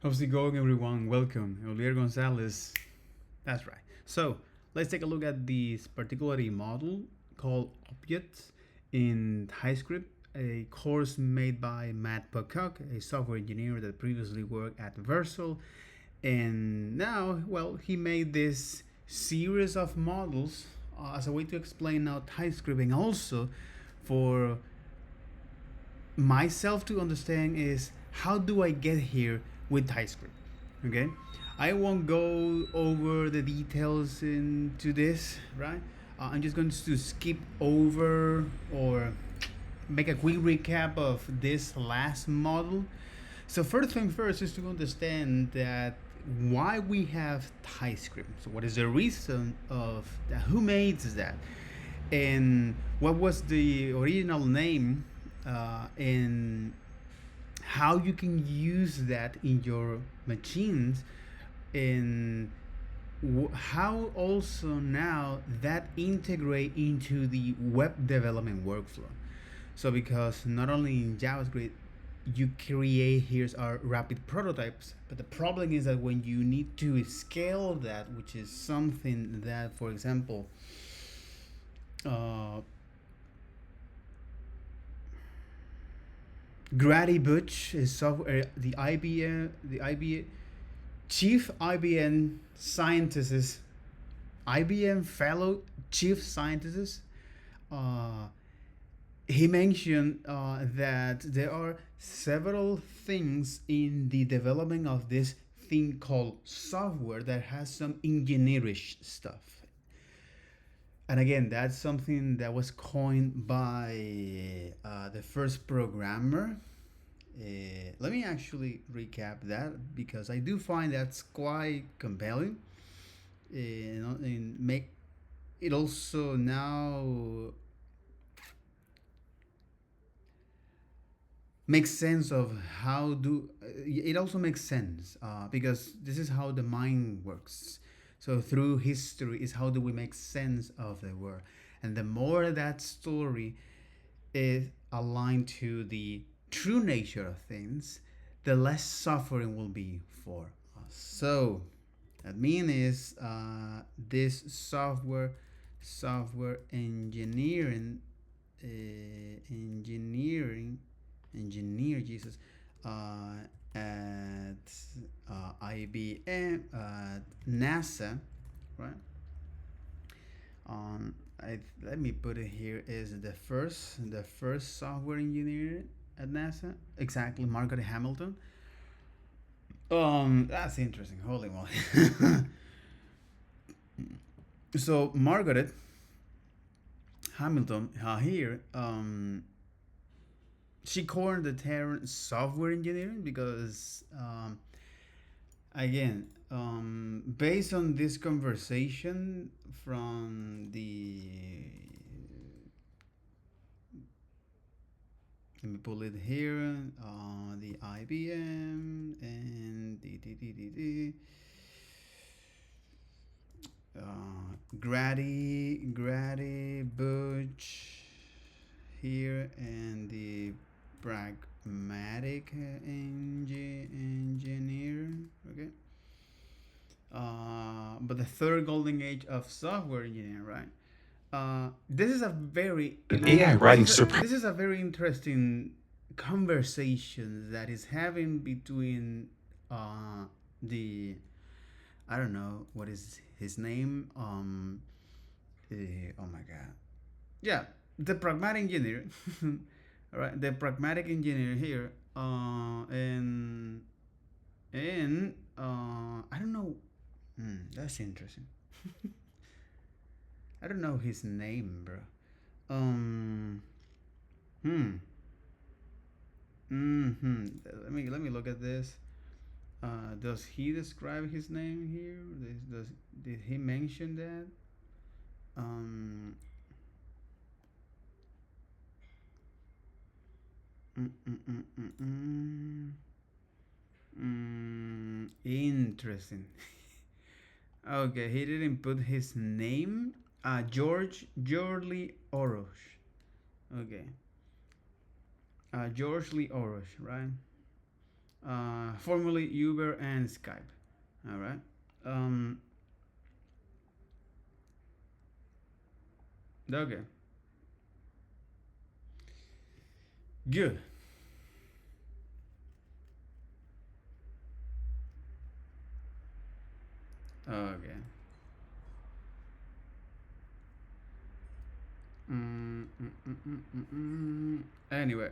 How's it going, everyone? Welcome, Oliver Gonzalez. That's right. So let's take a look at this particular model called Objects in Typescript, a course made by Matt Pocock, a software engineer that previously worked at Versal, and now, well, he made this series of models as a way to explain now TypeScript, and also for myself to understand is how do I get here with TypeScript. Okay, I won't go over the details into this, right? I'm just going to skip over or make a quick recap of this last model. So first thing first is to understand that why we have TypeScript. So what is the reason of that? Who made that? And what was the original name? And how you can use that in your machines, and how also now that integrate into the web development workflow. So because not only in JavaScript you create here's our rapid prototypes, but the problem is that when you need to scale that, which is something that, for example, uh, Grady Butch is software, the IBM chief IBM scientist, IBM fellow chief scientist. Uh, he mentioned that there are several things in the development of this thing called software that has some engineerish stuff. And again, that's something that was coined by the first programmer. Let me actually recap that because I do find that's quite compelling. And make it also now makes sense of how do it also makes sense because this is how the mind works. So through history is how do we make sense of the world, and the more that story is aligned to the true nature of things, the less suffering will be for us. So that means is this software engineering engineer Jesus at IBM at NASA, right? Let me put it here is the first software engineer at NASA, exactly, Margaret Hamilton. That's interesting. Holy moly! So Margaret Hamilton here, she coined the term software engineering because, again, based on this conversation from the, let me pull it here, the IBM and Grady Butch here, and the pragmatic engineer. Okay. But the third golden age of software engineering, right? This is a very AI writing super. this is a very interesting conversation that is having between the, I don't know what is his name. Oh my god. Yeah, the pragmatic engineer. All right, the pragmatic engineer here. And I don't know. That's interesting. I don't know his name, bro. Um. Hmm. Hmm. Let me look at this. Does he describe his name here? Did he mention that? Um. Mm, mm, mm, mm, mm. Interesting. Okay, he didn't put his name. George Lee Orosh. Okay. George Lee Orosh, right? formerly Uber and Skype. All right. Um, okay. Good. Okay. Anyway,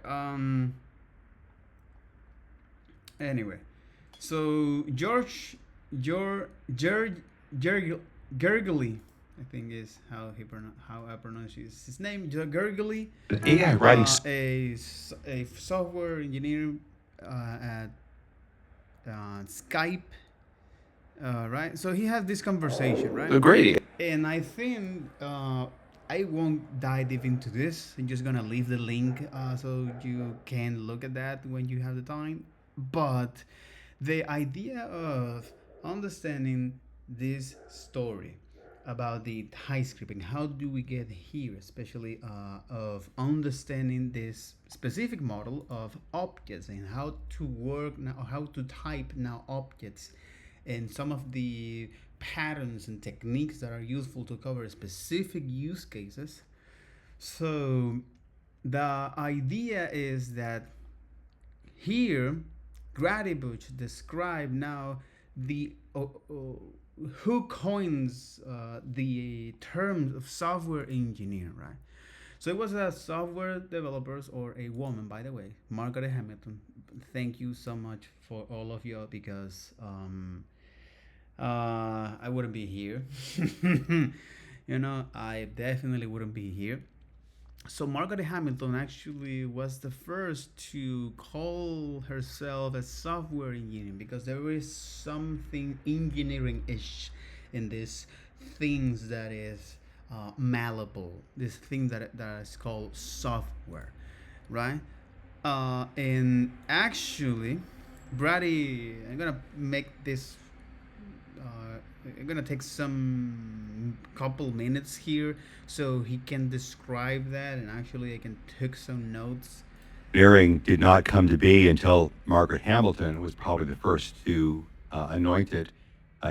anyway, so George Gergely, I think is how I pronounce his name. Gergely, AI writing a software engineer at Skype, right? So he has this conversation, right? a great And I think I won't dive deep into this. I'm just gonna leave the link so you can look at that when you have the time. But the idea of understanding this story about the Typescript and how do we get here, especially of understanding this specific model of objects and how to work now, how to type now objects, and some of the patterns and techniques that are useful to cover specific use cases. So the idea is that here, Gradibuch describe now the who coins the terms of software engineer, right? So it was a software developers or a woman, by the way, Margaret Hamilton. Thank you so much for all of you because I wouldn't be here. I definitely wouldn't be here. So Margaret Hamilton actually was the first to call herself a software engineer because there is something engineering-ish in this things that is malleable. This thing that is called software, right? And actually, Brady, I'm gonna make this I'm gonna take some couple minutes here so he can describe that, and actually I can take some notes. engineering did not come to be until Margaret Hamilton was probably the first to anoint it.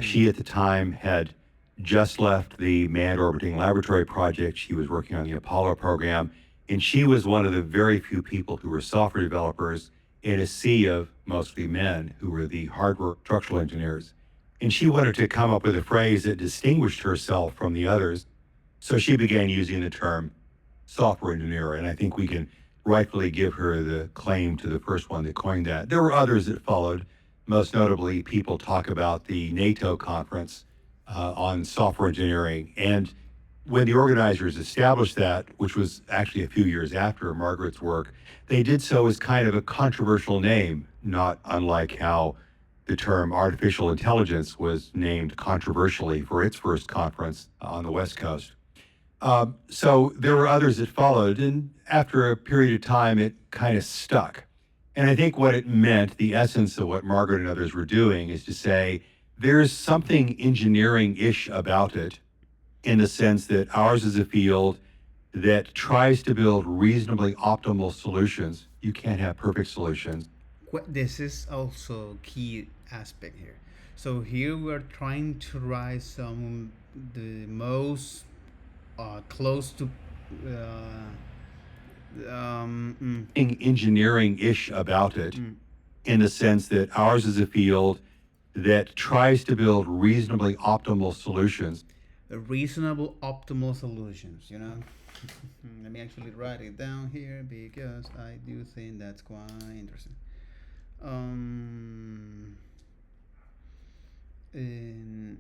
She, at the time, had just left the manned orbiting laboratory project. She was working on the Apollo program, and she was one of the very few people who were software developers in a sea of mostly men who were the hardware structural engineers. And she wanted to come up with a phrase that distinguished herself from the others. So she began using the term software engineer. And I think we can rightfully give her the claim to the first one that coined that. There were others that followed. Most notably, people talk about the NATO conference on software engineering. And when the organizers established that, which was actually a few years after Margaret's work, they did so as kind of a controversial name, not unlike how the term artificial intelligence was named controversially for its first conference on the West Coast. So there were others that followed, and after a period of time, it kind of stuck. And I think what it meant, the essence of what Margaret and others were doing, is to say there's something engineering ish about it in the sense that ours is a field that tries to build reasonably optimal solutions. You can't have perfect solutions. This is also key aspect here. So here we're trying to write some the most close to Engineering ish about it mm, in the sense that ours is a field that tries to build reasonably optimal solutions. reasonable optimal solutions. Let me actually write it down here because I do think that's quite interesting. Um, in,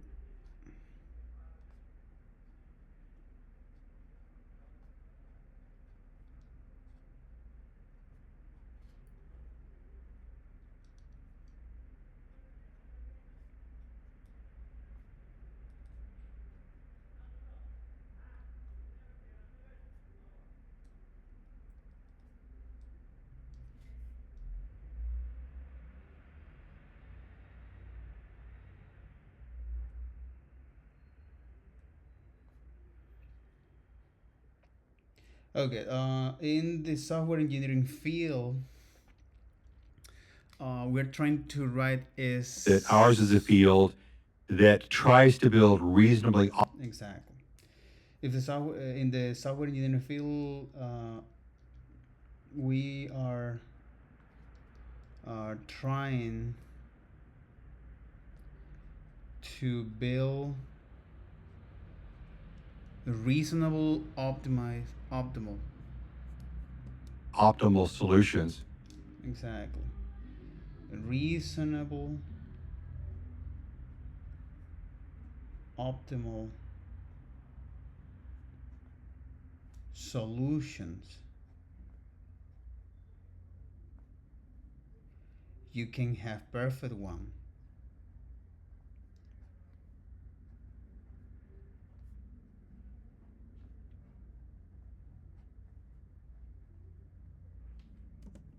okay, in the software engineering field, we're trying to write that is ours is a field that tries to build reasonably exactly. If the software in the software engineering field, we are trying to build reasonable, optimal. optimal solutions. Exactly. Reasonable, optimal solutions. You can have perfect one.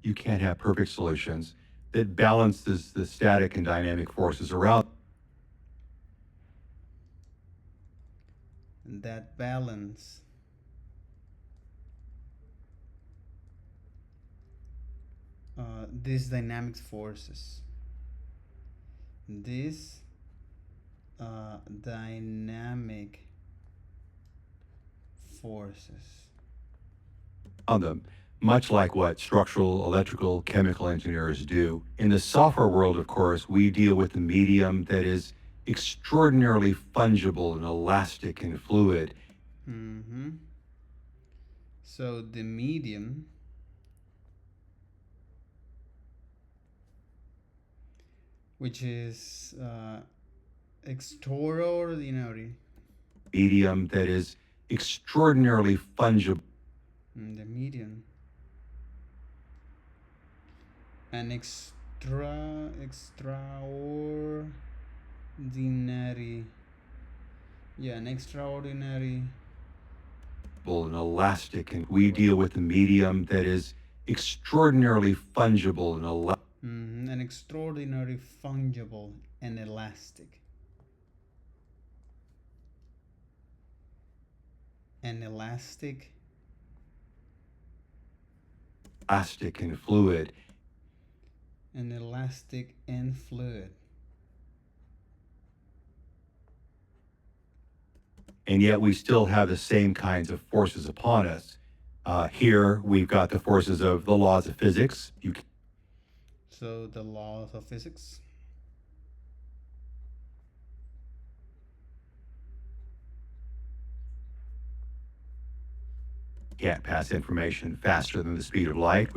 You can't have perfect solutions that balances the static and dynamic forces around. That balance these dynamic forces. These dynamic forces. On them, much like what structural, electrical, chemical engineers do. In the software world, of course, we deal with a medium that is extraordinarily fungible and elastic and fluid. Mm-hmm. So the medium which is extraordinary. Medium that is extraordinarily fungible. The medium. An extraordinary. Yeah, an extraordinary. And elastic, and we deal with a medium that is extraordinarily fungible and elastic. An extraordinary fungible and elastic. An elastic. Elastic and fluid. An elastic and fluid. And yet we still have the same kinds of forces upon us. Here we've got the forces of the laws of physics. So the laws of physics. Can't pass information faster than the speed of light.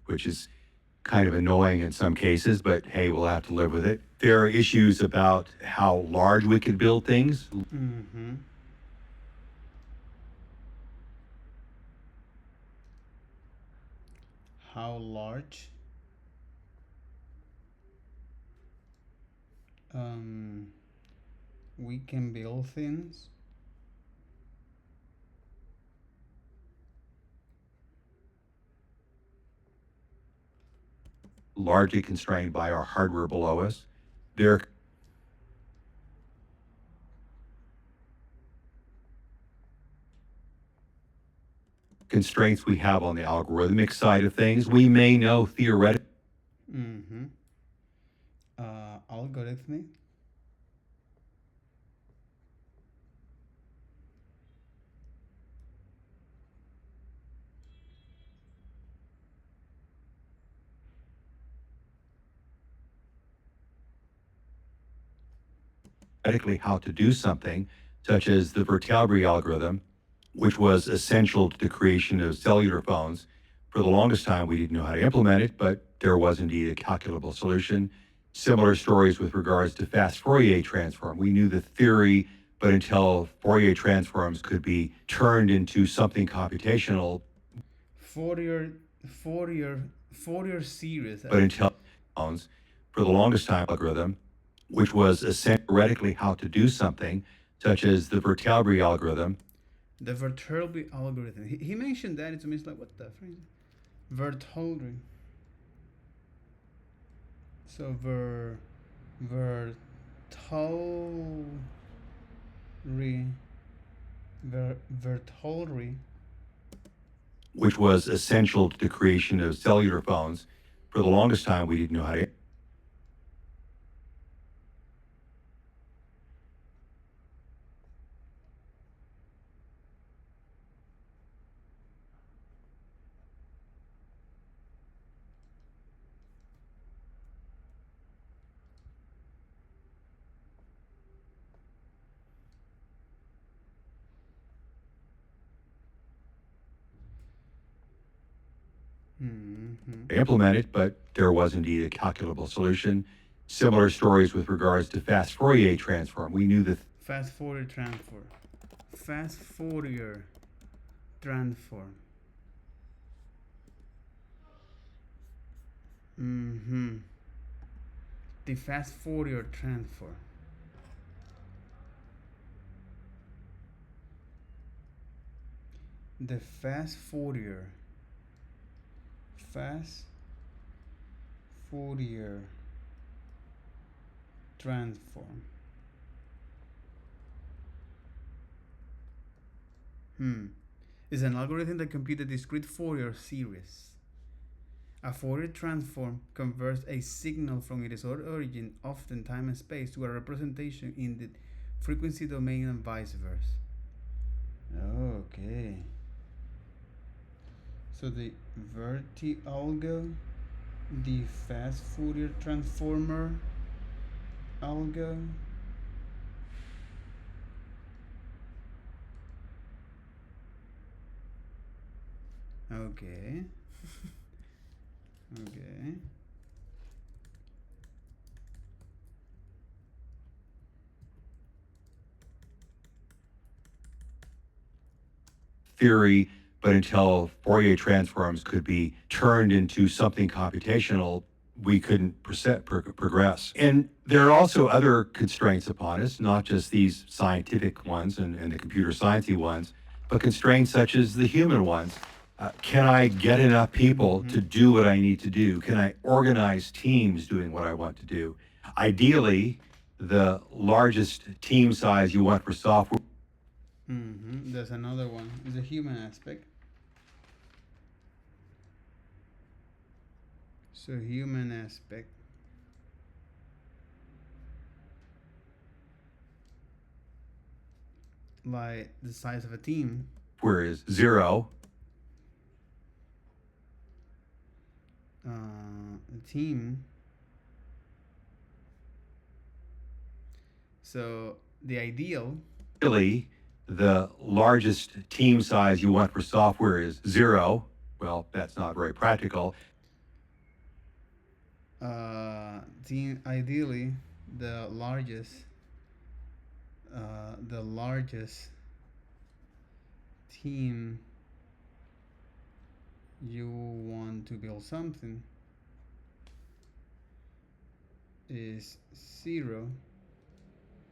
Which is kind of annoying in some cases, but hey, we'll have to live with it. There are issues about how large we can build things. Mm-hmm. How large? Um, we can build things. Largely constrained by our hardware below us. There are constraints we have on the algorithmic side of things. We may know theoretically. Mm-hmm. Algorithmic. How to do something, such as the Vertabri algorithm, which was essential to the creation of cellular phones. For the longest time, we didn't know how to implement it, but there was indeed a calculable solution. Similar stories with regards to fast Fourier transform. We knew the theory, but until Fourier transforms could be turned into something computational, Fourier Fourier Fourier series. but until for the longest time algorithm, which was theoretically how to do something, such as the Vertelbre algorithm, The Vertelbre algorithm. He mentioned that. It's almost like, what the frick? Vertelbre. So Vertelbre Vertelbre. which was essential to the creation of cellular phones. For the longest time, we didn't know how to. Implement it, but there was indeed a calculable solution. Similar stories with regards to fast Fourier transform. We knew that Fast Fourier transform. Fast Fourier transform. The fast Fourier transform. The fast Fourier transform. Is an algorithm that computes a discrete Fourier series. A Fourier transform converts a signal from its origin, often time and space, to a representation in the frequency domain and vice versa. Okay. So the Verti-algo, the fast Fourier transformer algo. Okay. Okay. theory, but until Fourier transforms could be turned into something computational, we couldn't progress. And there are also other constraints upon us, not just these scientific ones and the computer sciencey ones, but constraints such as the human ones. Can I get enough people to do what I need to do? Can I organize teams doing what I want to do? Ideally, the largest team size you want for software. There's another one. It's the human aspect. So human aspect. Like the size of a team. Where is 0? A team. So the ideal. Really, the largest team size you want for software is 0. Well, that's not very practical. Team ideally the largest team you want to build something is 0,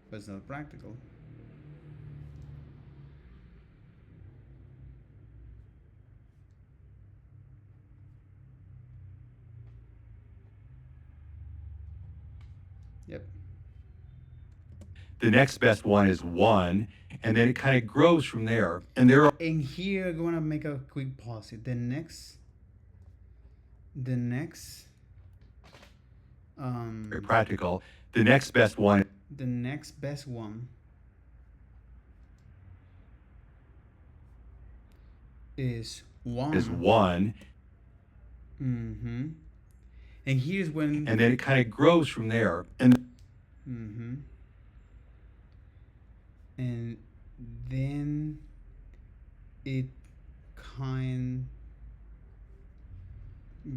but it's not practical. Yep. The next best one is 1, and then it kind of grows from there. And there are. And here I'm gonna make a quick pause. The next Very practical. The next best one is 1. is 1. And here's when. And then it kind of grows from there. And and then it kind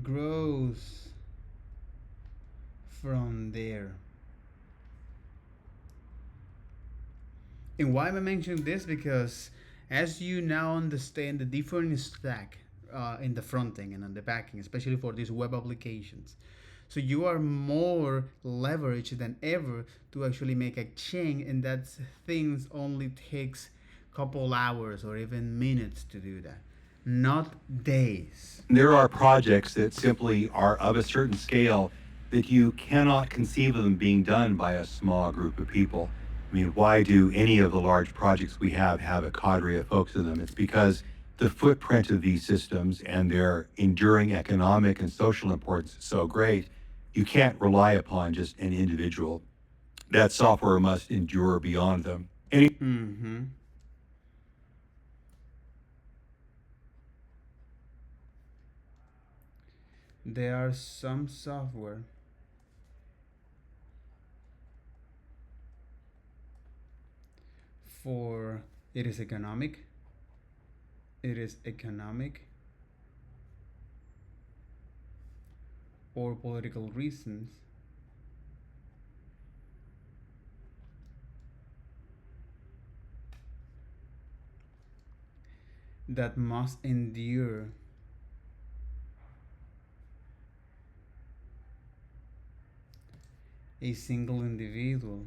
grows from there. And why am I mentioning this? Because as you now understand the different stack in the front end and on the back end, especially for these web applications, so you are more leveraged than ever to actually make a change, and that things only takes couple hours or even minutes to do that, not days. There are projects that simply are of a certain scale that you cannot conceive of them being done by a small group of people. I mean, why do any of the large projects we have a cadre of folks in them? It's because the footprint of these systems and their enduring economic and social importance is so great, you can't rely upon just an individual. That software must endure beyond them. Any Mm-hmm. There are some software for it is economic. It is economic or political reasons that must endure a single individual.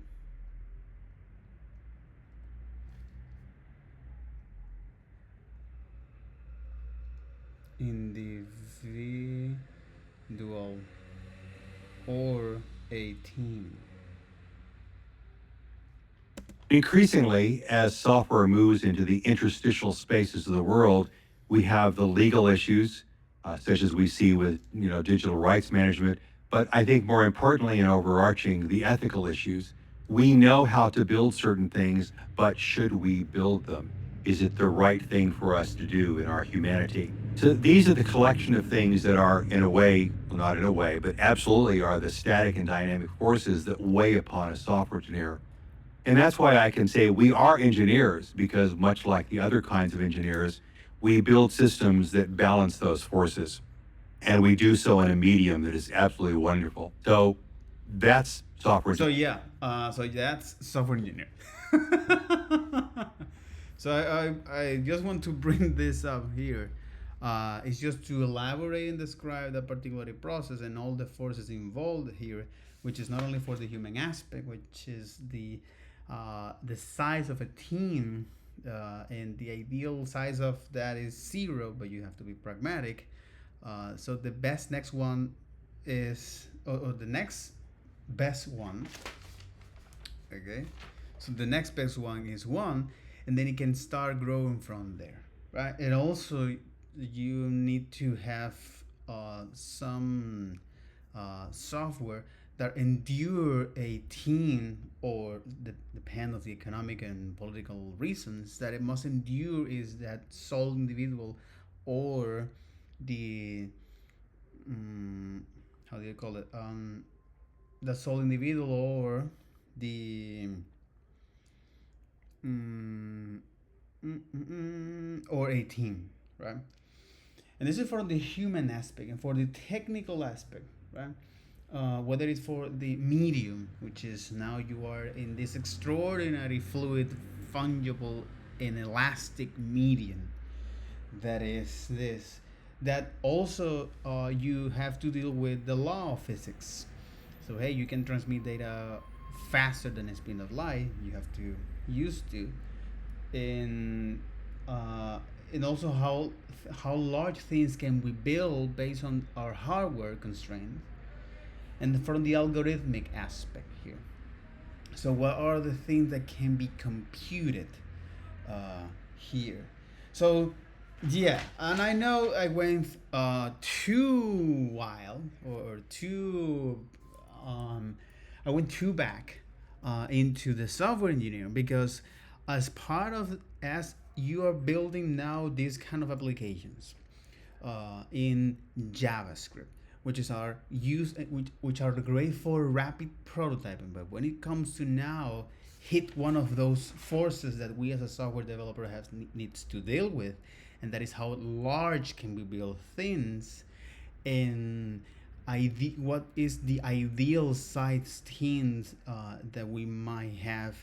Individual or a team. Increasingly, as software moves into the interstitial spaces of the world, we have the legal issues, such as we see with digital rights management. But I think more importantly and overarching, the ethical issues. We know how to build certain things, but should we build them? Is it the right thing for us to do in our humanity? So these are the collection of things that are, in a way, well, not in a way, but absolutely are the static and dynamic forces that weigh upon a software engineer. And that's why I can say we are engineers because, much like the other kinds of engineers, we build systems that balance those forces. And we do so in a medium that is absolutely wonderful. So that's software So engineering. yeah, so that's software engineer. So I just want to bring this up here. It's just to elaborate and describe that particular process and all the forces involved here, which is not only for the human aspect, which is the size of a team, and the ideal size of that is zero, but you have to be pragmatic. So the best next one is, or the next best one, okay, so the next best one is one, and then it can start growing from there, right? And also you need to have some software that endure a team, or depend of the economic and political reasons that it must endure is that sole individual, or the how do you call it, the sole individual, or the mm, or a team, right? And this is for the human aspect, and for the technical aspect, right? Whether it's for the medium, which is now you are in this extraordinary fluid, fungible, and elastic medium, that is this, that also you have to deal with the law of physics. So hey, you can transmit data faster than the speed of light. You have to used to, and uh, and also how large things can we build based on our hardware constraints, and from the algorithmic aspect here. So what are the things that can be computed here? So yeah, and I know I went too wild, or too um, I went too back into the software engineering, because as part of, as you are building now these kind of applications in JavaScript, which is our use, which are great for rapid prototyping. But when it comes to now hit one of those forces that we as a software developer has needs to deal with, and that is how large can we build things, and what is the ideal size teams that we might have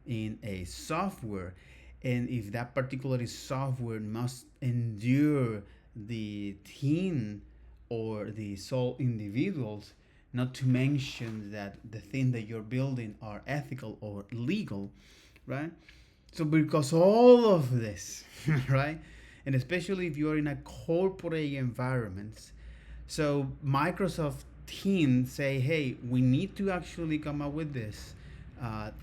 in a software, and if that particular software must endure the team or the sole individuals, not to mention that the thing that you're building are ethical or legal, right? So because all of this, right, and especially if you're in a corporate environment, so Microsoft team say, hey, we need to actually come up with this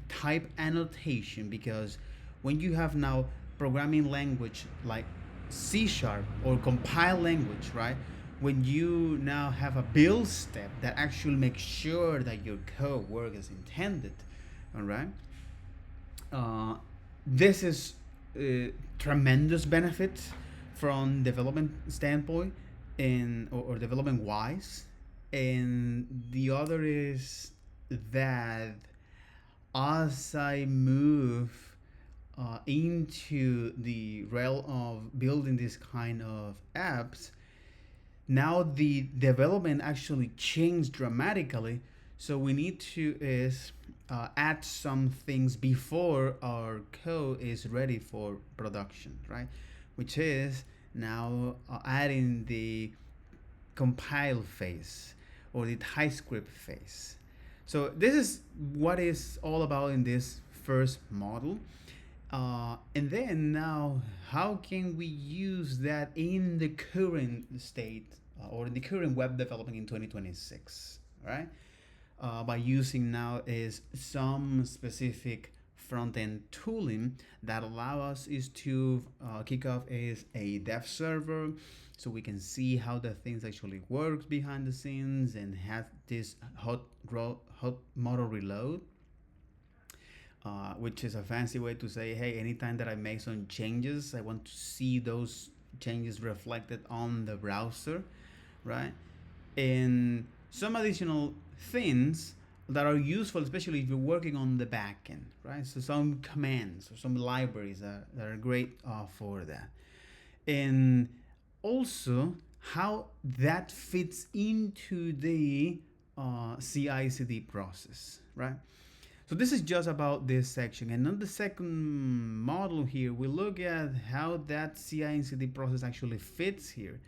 type annotation, because when you have now programming language like C sharp or compile language, right? When you now have a build step that actually makes sure that your code works as intended, all right? Uh, this is tremendous benefit from development standpoint and or development wise, and the other is that as I move into the realm of building this kind of apps, now the development actually changed dramatically. So we need to is add some things before our code is ready for production, right? Which is now adding the compile phase or the Typescript phase. So this is what is all about in this first model. And then now, how can we use that in the current state or in the current web development in 2026, right? By using now is some specific front-end tooling that allow us is to kick off is a dev server, so we can see how the things actually works behind the scenes and have this hot model reload, which is a fancy way to say, hey, anytime that I make some changes, I want to see those changes reflected on the browser, right? And some additional things that are useful, especially if you're working on the backend, right? So some commands or some libraries that are great for that. And also how that fits into the CI/CD process, right? So this is just about this section. And on the second model here, we look at how that CI/CD process actually fits here.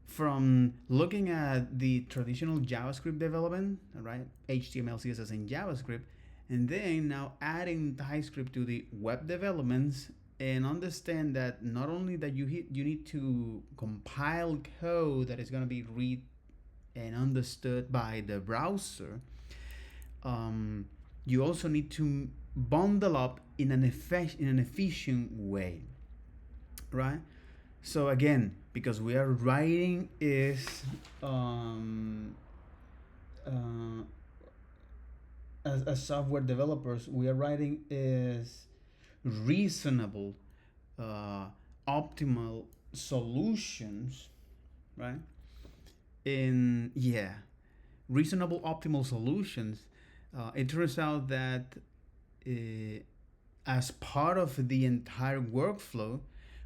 From looking at the traditional JavaScript development, right? HTML, CSS, and JavaScript, and then now adding TypeScript to the web developments, and understand that not only that you need to compile code that is going to be read and understood by the browser, you also need to bundle up in an efficient way, right? So again, because we are writing is uh, as software developers, we are writing is reasonable, uh, optimal solutions, right? In yeah, reasonable optimal solutions. It turns out that as part of the entire workflow,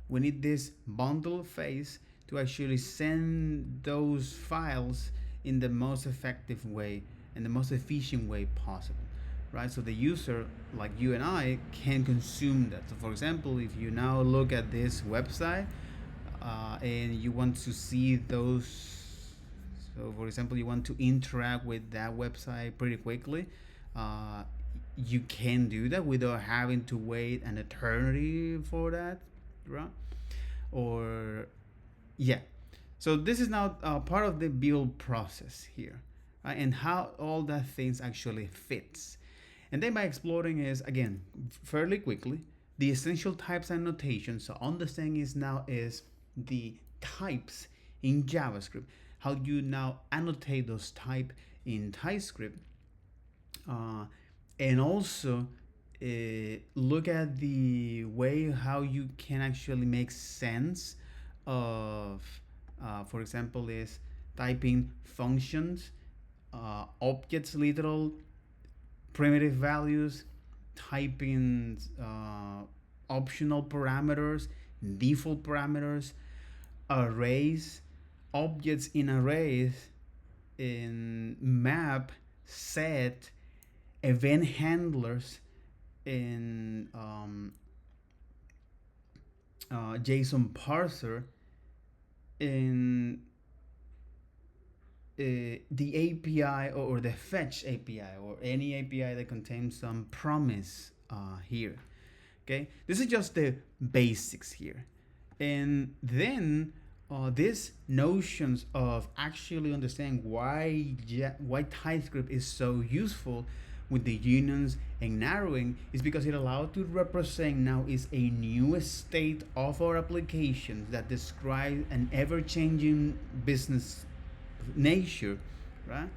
we need this bundle phase to actually send those files in the most effective way and the most efficient way possible, right? So the user, like you and I, can consume that. So for example, if you now look at this website and you want to see those, so for example, you want to interact with that website pretty quickly, uh, you can do that without having to wait an eternity for that, right? Or yeah, so this is now part of the build process here, right? And how all that things actually fits. And then by exploring is again fairly quickly the essential types and notations. So understanding is now is the types in JavaScript, how you now annotate those type in TypeScript, and also look at the way how you can actually make sense of, for example, is typing functions, objects literal, primitive values, typing optional parameters, default parameters, arrays, objects in arrays, in map, set, event handlers, in JSON parser in the API or the fetch API or any API that contains some promise here. Okay, this is just the basics here, and then these notions of actually understanding why TypeScript is so useful with the unions and narrowing is because it allows to represent now is a new state of our applications that describe an ever-changing business nature, right?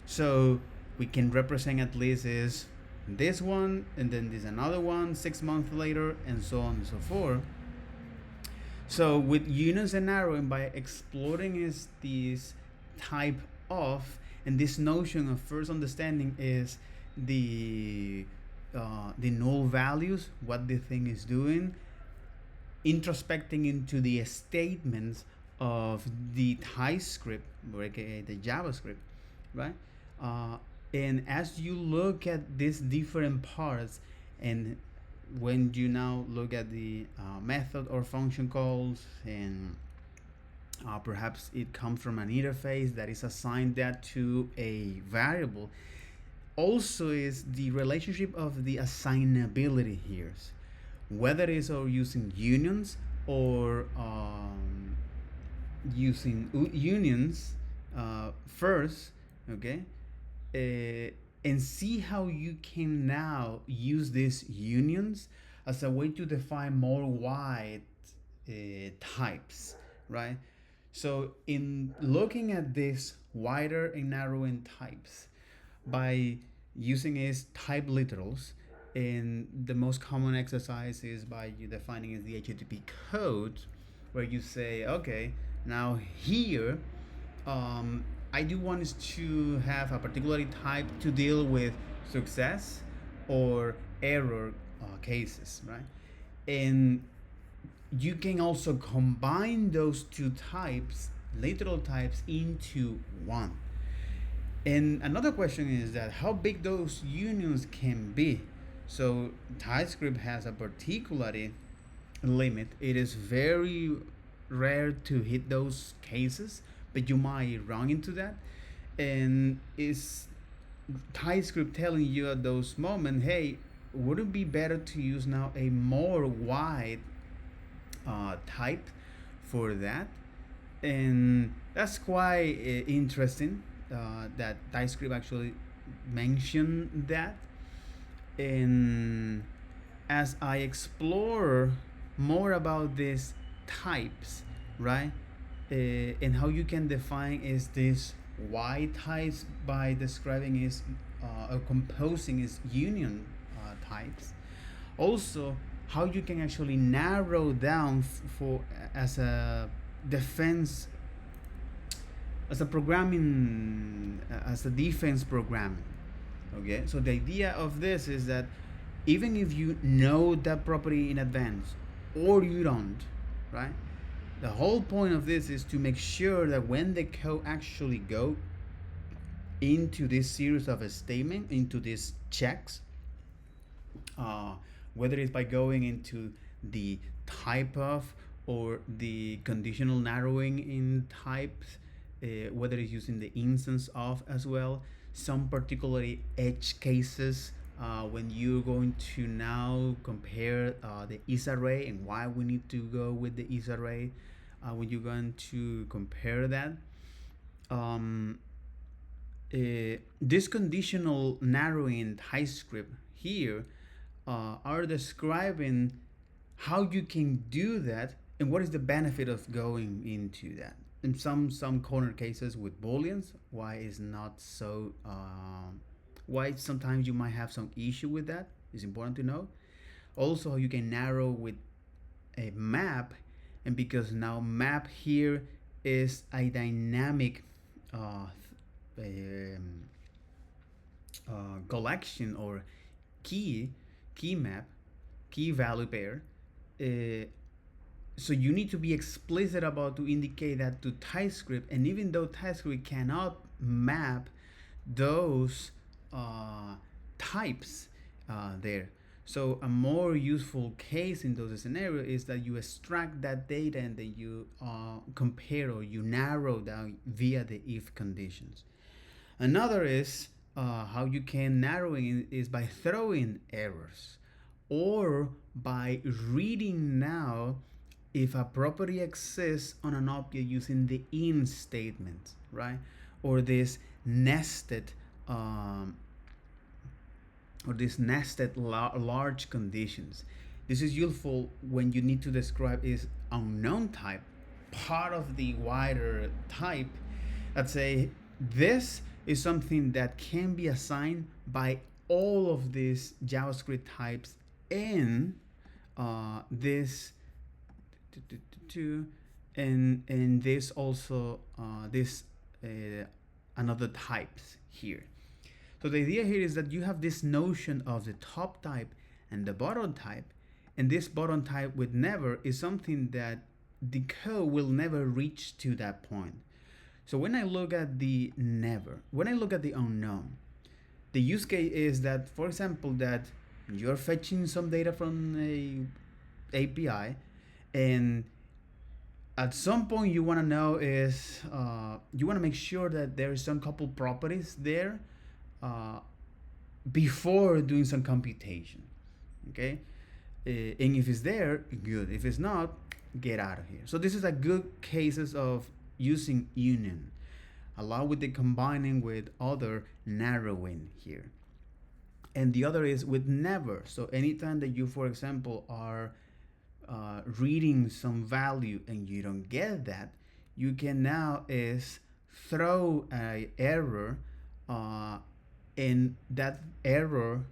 So we can represent at least is this one and then there's another one 6 months later and so on and so forth. So with unions and narrowing, by exploring is this type of, and this notion of first understanding is the null values, what the thing is doing, introspecting into the statements of the TypeScript, or aka the JavaScript, right? And as you look at these different parts, and when you now look at the method or function calls, and perhaps it comes from an interface that is assigned that to a variable, also is the relationship of the assignability here, whether it is using unions or using unions first, okay, and see how you can now use these unions as a way to define more wide types, right? So in looking at this wider and narrowing types by using is type literals, and the most common exercise is by you defining is the HTTP code, where you say, okay, now here I do want is to have a particular type to deal with success or error cases, right? And you can also combine those two types, literal types, into one. And another question is that how big those unions can be. So TypeScript has a particularity limit. It is very rare to hit those cases, but you might run into that. And is TypeScript telling you at those moments, hey, would it be better to use now a more wide type for that? And that's quite interesting that TypeScript actually mentioned that. And as I explore more about these types, right, and how you can define is this Y types by describing is or composing is union types. Also, how you can actually narrow down for as a defense, as a programming, as a defense programming. Okay, so the idea of this is that even if you know that property in advance or you don't, right, the whole point of this is to make sure that when the code actually go into this series of a statement, into these checks, whether it's by going into the type of or the conditional narrowing in types, whether it's using the instance of as well, some particularly edge cases when you're going to now compare the is array and why we need to go with the is array when you're going to compare that. This conditional narrowing TypeScript here are describing how you can do that and what is the benefit of going into that. In some corner cases with booleans, why is not so why sometimes you might have some issue with that is important to know. Also, you can narrow with a map, and because now map here is a dynamic collection or key map, key value pair. So you need to be explicit about to indicate that to TypeScript, and even though TypeScript cannot map those types there, So a more useful case in those scenarios is that you extract that data and then you compare, or you narrow down via the if conditions. Another is how you can narrow it is by throwing errors, or by reading now if a property exists on an object using the in statement, right? Or this nested um, large conditions. This is useful when you need to describe is unknown type, part of the wider type, that say this is something that can be assigned by all of these JavaScript types in this and this also this another types here. So the idea here is that you have this notion of the top type and the bottom type, and this bottom type with never is something that the code will never reach to that point. So when I look at the never, when I look at the unknown, the use case is that, for example, that you're fetching some data from a API, and at some point you want to know is you want to make sure that there is some couple properties there before doing some computation. Okay, and if it's there, good. If it's not, get out of here. So this is a good cases of using union, along with the combining with other narrowing here. And the other is with never. So anytime that you, for example, are reading some value and you don't get that, you can now is throw a error, and that error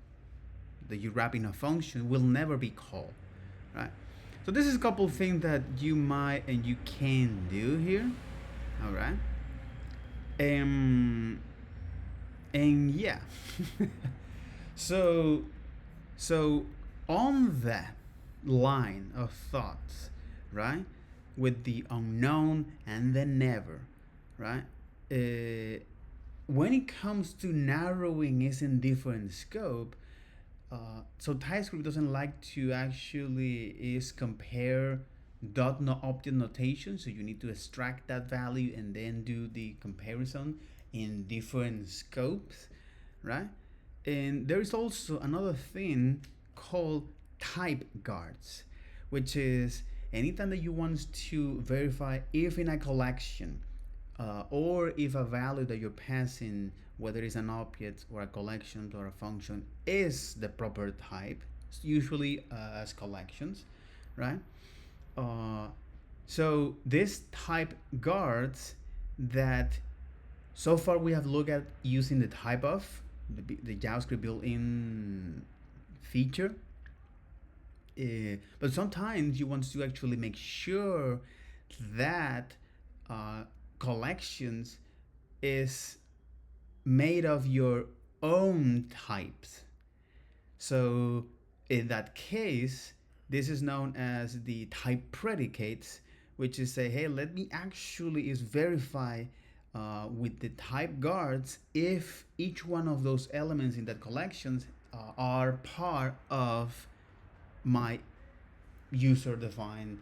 that you wrap in a function will never be called, right? So this is a couple of things that you might and you can do here, all right? And yeah, so on that line of thoughts, right, with the unknown and the never, right? When it comes to narrowing is in different scope, so Typescript doesn't like to actually is compare dot no object notation, so you need to extract that value and then do the comparison in different scopes, right? And there is also another thing called type guards, which is anytime that you want to verify if in a collection or if a value that you're passing, whether it's an object or a collection or a function, is the proper type, usually as collections, right? So this type guards that so far we have looked at using the type of the JavaScript built-in feature, but sometimes you want to actually make sure that collections is made of your own types. So in that case, this is known as the type predicates, which is say, hey, let me actually is verify with the type guards if each one of those elements in that collections are part of my user defined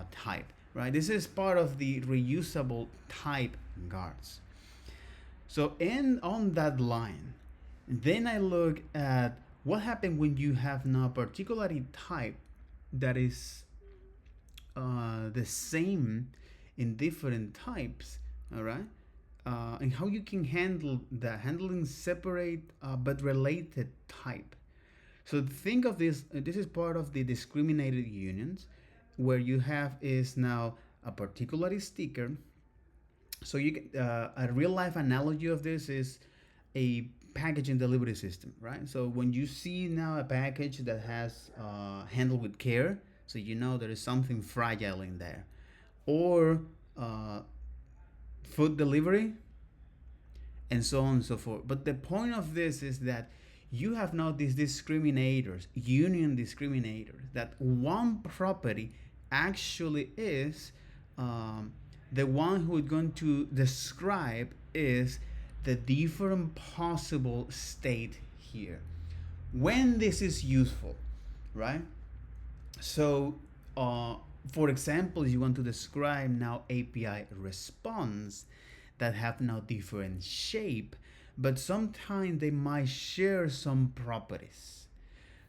type, right? This is part of the reusable type guards. So on that line, then I look at what happened when you have now particularly type that is the same in different types, all right? And how you can handle the handling separate but related type. So think of this, this is part of the discriminated unions, where you have is now a particularly sticker. So you can, a real life analogy of this is a packaging delivery system, right? So when you see now a package that has handled with care, so you know there is something fragile in there, or food delivery, and so on and so forth. But the point of this is that you have now these discriminators, union discriminators, that one property actually is the one who is going to describe is the different possible state here. When this is useful, right? So, for example, you want to describe now API response that have now different shape, but sometimes they might share some properties.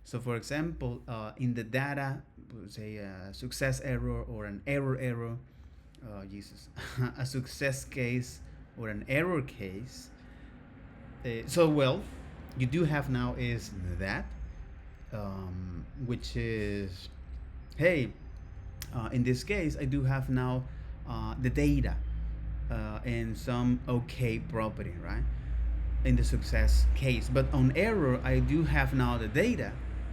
So, for example, in the data, say a success error or an error, Jesus, a success case or an error case. Well, you do have now is that, which is, hey, in this case, I do have now the data and some okay property, right? In the success case. But on error, I do have now the data,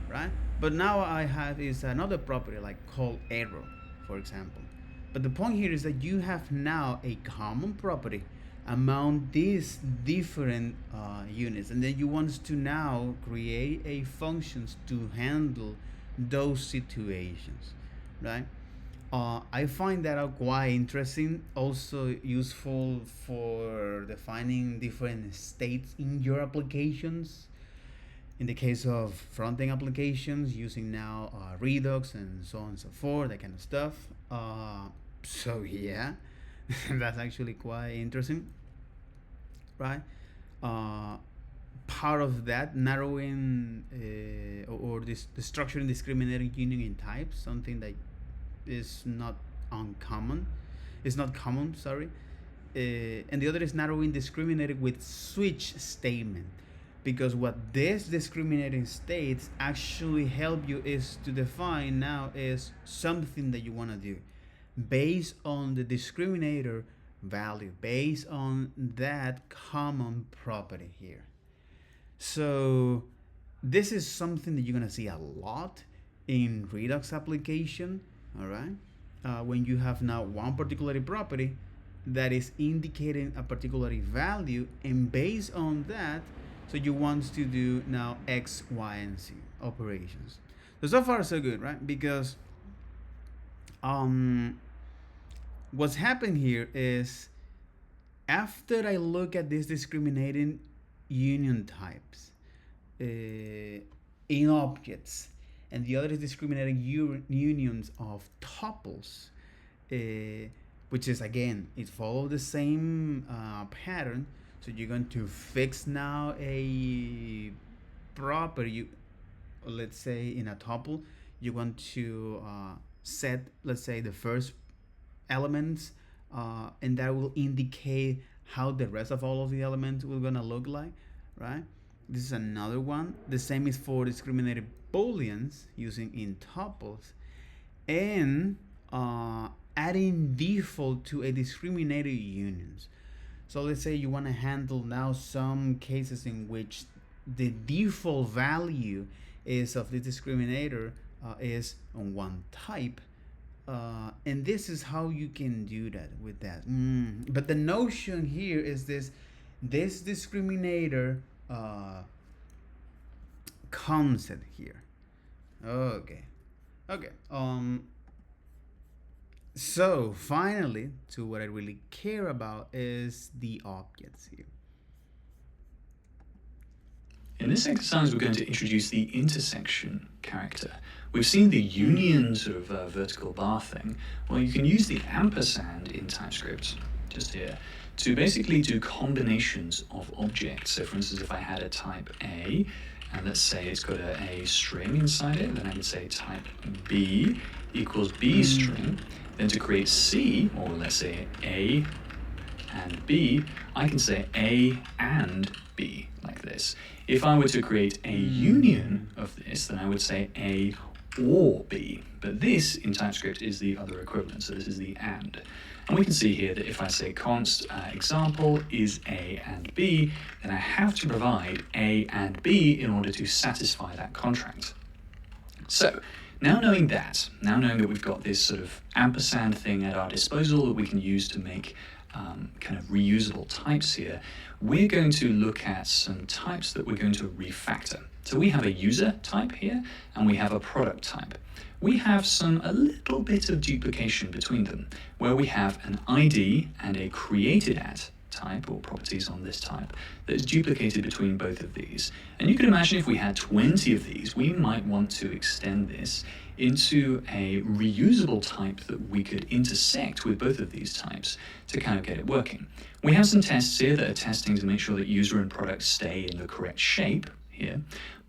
right? But now I have is another property like called error, for example. But the point here is that you have now a common property among these different units, and then you want to now create a functions to handle those situations, right? I find that out quite interesting, also useful for defining different states in your applications. In the case of front-end applications, using now Redux and so on and so forth, that kind of stuff. So yeah, that's actually quite interesting, right? Part of that narrowing or this the structuring discriminating union in types, something that is not uncommon. It's not common, sorry. And the other is narrowing discriminated with switch statement. Because what this discriminating states actually help you is to define now is something that you want to do based on the discriminator value, based on that common property here. So this is something that you're going to see a lot in Redux application, all right? When you have now one particular property that is indicating a particular value, and based on that, so you want to do now X, Y, and Z operations. So far so good, right? Because what's happened here is after I look at these discriminating union types in objects, and the other is discriminating unions of tuples, which is again, it follows the same pattern. So you're going to fix now a property, let's say in a tuple, you want to set, let's say, the first elements, and that will indicate how the rest of all of the elements will gonna look like, right? This is another one. The same is for discriminated booleans using in tuples, and adding default to a discriminated unions. So let's say you want to handle now some cases in which the default value is of the discriminator is on one type. And this is how you can do that with that. But the notion here is this discriminator concept here. Okay. So finally, to what I really care about is the objects here. In this exercise, we're going to introduce the intersection character. We've seen the union sort of vertical bar thing. Well, you can use the ampersand in TypeScript, just here, to basically do combinations of objects. So for instance, if I had a type A, and let's say it's got a string inside it, then I would say type B equals B string. Then to create C, or let's say A and B, I can say A and B, like this. If I were to create a union of this, then I would say A or B. But this, in TypeScript, is the other equivalent, so this is the AND. And we can see here that if I say const example is A and B, then I have to provide A and B in order to satisfy that contract. So, now knowing that we've got this sort of ampersand thing at our disposal that we can use to make kind of reusable types here, we're going to look at some types that we're going to refactor. So we have a user type here, and we have a product type. We have a little bit of duplication between them, where we have an ID and a created at type or properties on this type that is duplicated between both of these. And you can imagine if we had 20 of these, we might want to extend this into a reusable type that we could intersect with both of these types to kind of get it working. We have some tests here that are testing to make sure that user and product stay in the correct shape here.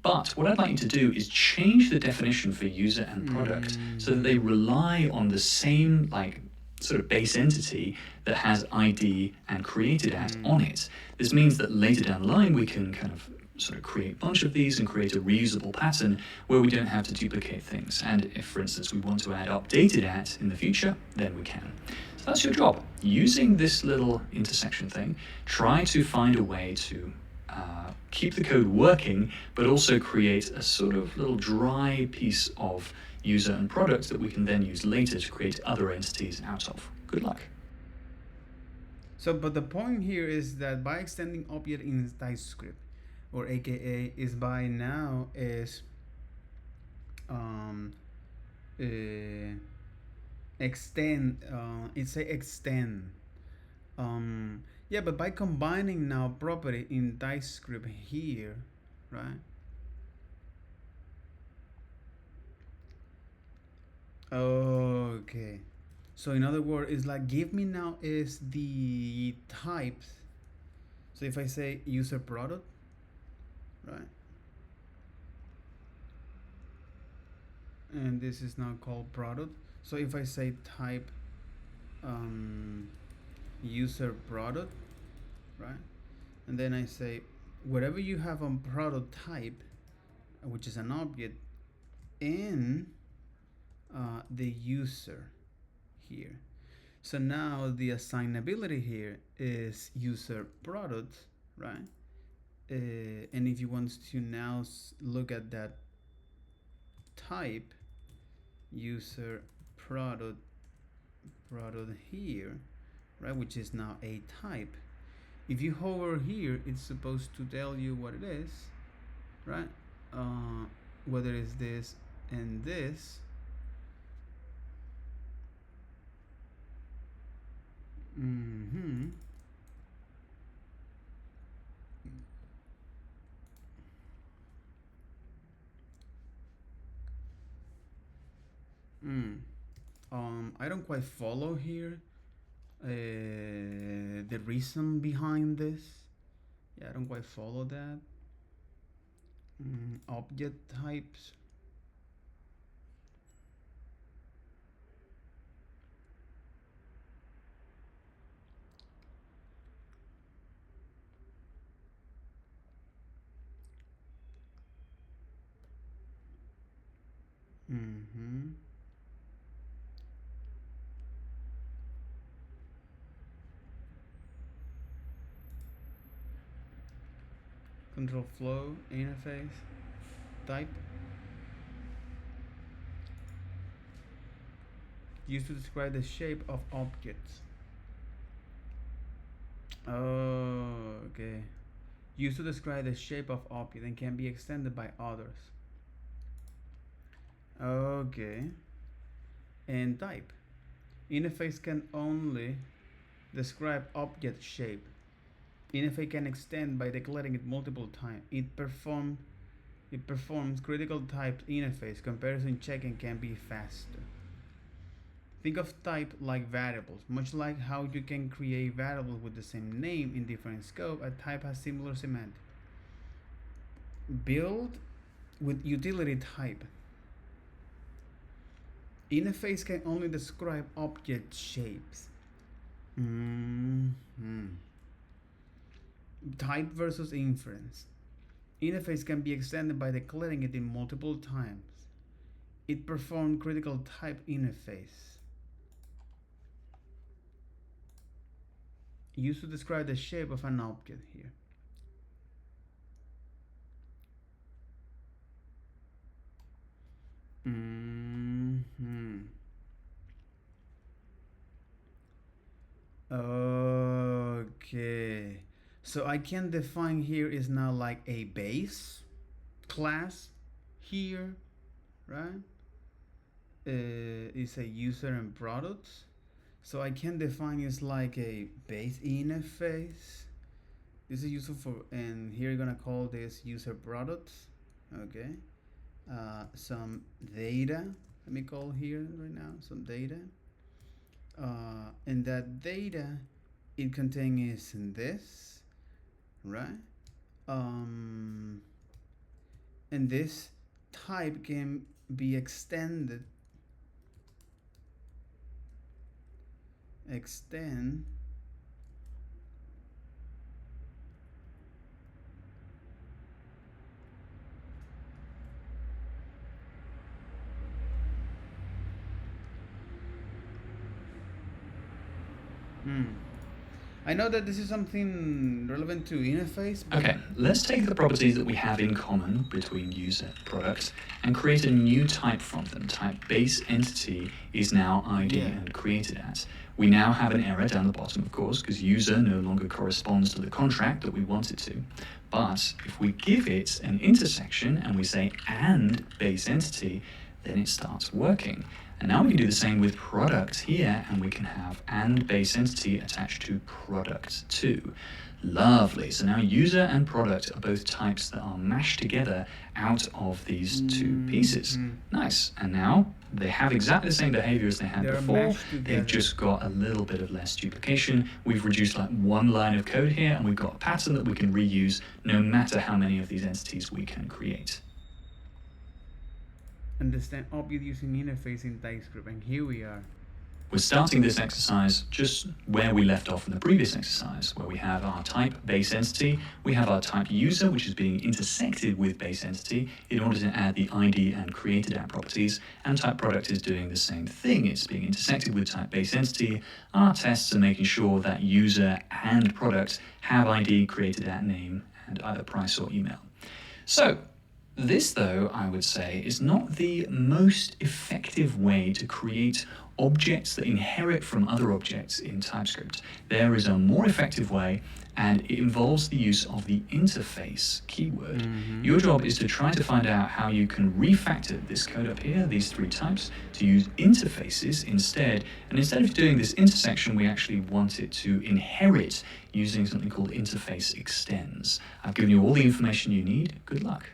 But what I'd like you to do is change the definition for user and product so that they rely on the same sort of base entity that has ID and created at on it. This means that later down the line we can kind of sort of create a bunch of these and create a reusable pattern where we don't have to duplicate things. And if, for instance, we want to add updated at in the future, then we can. So that's your job. Using this little intersection thing, try to find a way to keep the code working, but also create a sort of little dry piece of user and product that we can then use later to create other entities out of. Good luck. So, but the point here is that by extending object in TypeScript, or AKA is by now is extend. It's a extend. Yeah, but by combining now property in TypeScript here, right? Okay. So in other words, it's like give me now is the types. So if I say user product, right? And this is now called product. So if I say type user product, right? And then I say whatever you have on product type, which is an object, in the user here. So now the assignability here is user product, right? And if you want to now look at that type, user product here, right, which is now a type. If you hover here, it's supposed to tell you what it is, right? Whether it's this and this. I don't quite follow here the reason behind this. Yeah, I don't quite follow that. Object types. Control flow interface type used to describe the shape of objects. Oh, okay. Used to describe the shape of object and can be extended by others. Okay. And type. Interface can only describe object shape. Interface can extend by declaring it multiple times. It performs critical type interface. Comparison checking can be faster. Think of type like variables. Much like how you can create variables with the same name in different scope, a type has similar semantics. Build with utility type. Interface can only describe object shapes. Type versus inference. Interface can be extended by declaring it in multiple times. It performs critical type interface. Used to describe the shape of an object here. Okay. So I can define here is now like a base class here, right? It's a user and products. So I can define it's like a base interface. This is useful for, and here you're gonna call this user products. Okay. Some data. Let me call here right now some data. And that data it contains is this, right? And this type can be extend I know that this is something relevant to interface, but Okay, let's take the properties that we have in common between user and product and create a new type from them. Type base entity is now ID and created at. We now have an error down the bottom, of course, because user no longer corresponds to the contract that we want it to. But if we give it an intersection and we say and base entity, then it starts working. And now we can do the same with product here, and we can have and base entity attached to product too. Lovely. So now user and product are both types that are mashed together out of these two pieces. Nice. And now they have exactly the same behavior as they had before. They've just got a little bit of less duplication. We've reduced like one line of code here, and we've got a pattern that we can reuse no matter how many of these entities we can create. Understand object using interface in Typescript, and here we are. We're starting this exercise just where we left off in the previous exercise, where we have our type base entity, we have our type user, which is being intersected with base entity in order to add the ID and created at properties, and type product is doing the same thing. It's being intersected with type base entity. Our tests are making sure that user and product have ID, created at, name, and either price or email. So this, though, I would say, is not the most effective way to create objects that inherit from other objects in TypeScript. There is a more effective way, and it involves the use of the interface keyword. Your job is to try to find out how you can refactor this code up here, these three types, to use interfaces instead. And instead of doing this intersection, we actually want it to inherit using something called interface extends. I've given you all the information you need. Good luck.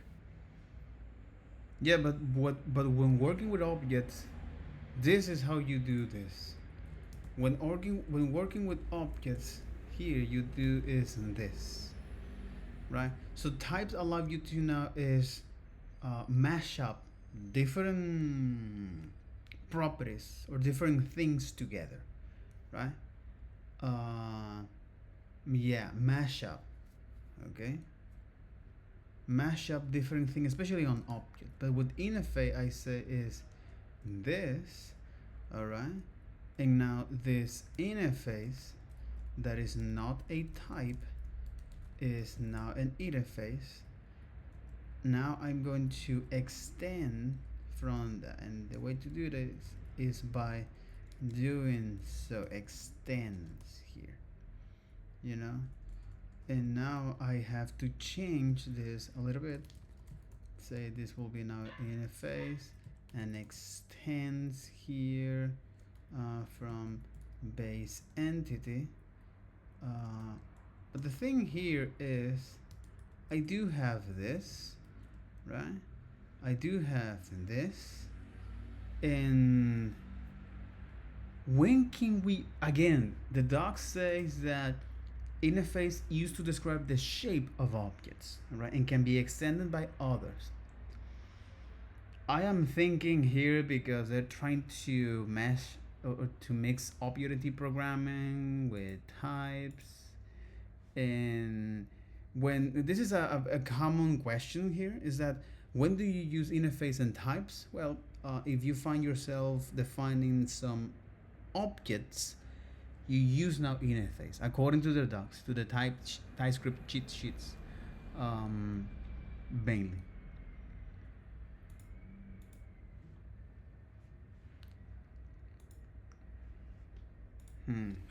Yeah, but when working with objects, this is how you do this. When working with objects, here you do is this, right? So types allow you to now is mash up different properties or different things together, right? Yeah, mash up, okay? Mash up different things, especially on object. But with interface, I say is this, all right? And now this interface that is not a type is now an interface. Now I'm going to extend from that, and the way to do this is by doing so extends here, you know. And now I have to change this a little bit. Say this will be now interface and extends here from base entity. But the thing here is I do have this, right? I do have this. And when can we, again, the doc says that interface used to describe the shape of objects, right, and can be extended by others. I am thinking here because they're trying to mesh or to mix object programming with types, and when this is a common question here is that when do you use interface and types? Well, if you find yourself defining some objects, you use now interface according to the docs, to the TypeScript cheat sheets, mainly.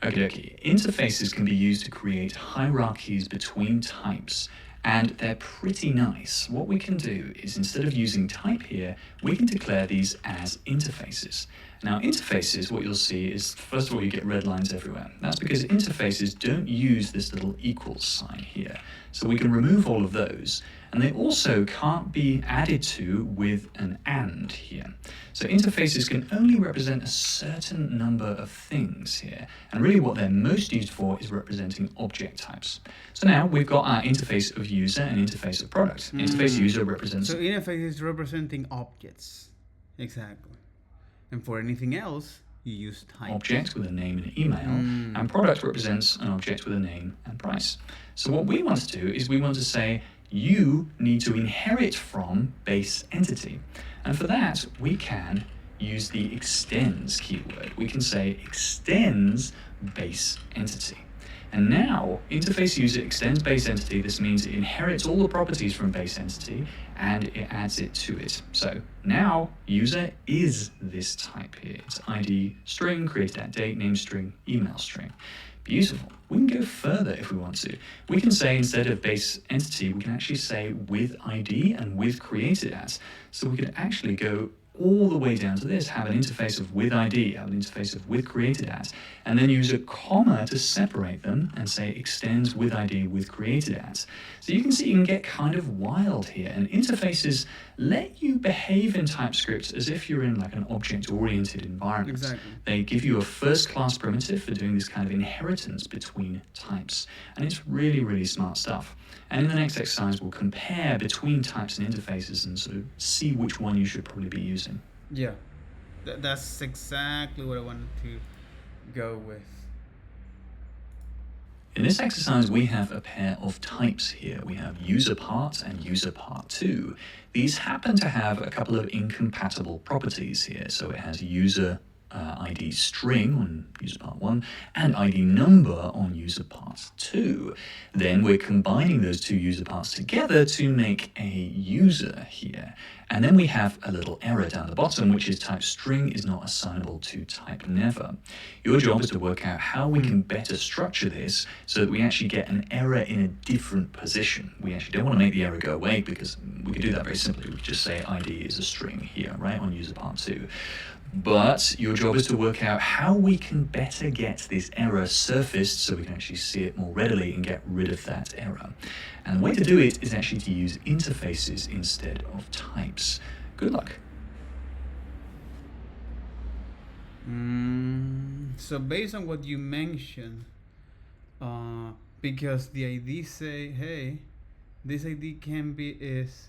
Okay. Interfaces can be used to create hierarchies between types, and they're pretty nice. What we can do is, instead of using type here, we can declare these as interfaces. Now, interfaces, what you'll see is, first of all, you get red lines everywhere. That's because interfaces don't use this little equals sign here. So we can remove all of those. And they also can't be added to with an and here. So interfaces can only represent a certain number of things here. And really what they're most used for is representing object types. So now we've got our interface of user and interface of product. Interface user represents... So interface is representing objects. Exactly. And for anything else, you use type. Object with a name and email, and product represents an object with a name and price. So what we want to do is we want to say, you need to inherit from base entity. And for that, we can use the extends keyword. We can say extends base entity. And now, interface user extends base entity. This means it inherits all the properties from base entity and it adds it to it. So now, user is this type here. It's ID string, created at date, name string, email string. Beautiful. We can go further if we want to. We can say instead of base entity, we can actually say with ID and with created at. So we could actually go all the way down to this, have an interface of with ID, have an interface of with created at, and then use a comma to separate them and say extends with ID with created at. So you can see you can get kind of wild here, and interfaces let you behave in TypeScript as if you're in like an object-oriented environment. Exactly. They give you a first-class primitive for doing this kind of inheritance between types, and it's really, really smart stuff. And in the next exercise, we'll compare between types and interfaces and sort of see which one you should probably be using. Yeah, that's exactly what I wanted to go with. In this exercise, we have a pair of types here. We have user part and user part 2. These happen to have a couple of incompatible properties here. So it has user ID string on user part 1 and ID number on user part 2. Then we're combining those two user parts together to make a user here. And then we have a little error down the bottom, which is type string is not assignable to type never. Your job is to work out how we can better structure this so that we actually get an error in a different position. We actually don't want to make the error go away because we can do that very simply. We just say ID is a string here, right, on user part 2. But your job is to work out how we can better get this error surfaced so we can actually see it more readily and get rid of that error. And the way to do it is actually to use interfaces instead of types. Good luck. So based on what you mentioned, because the ID say, hey, this ID can be is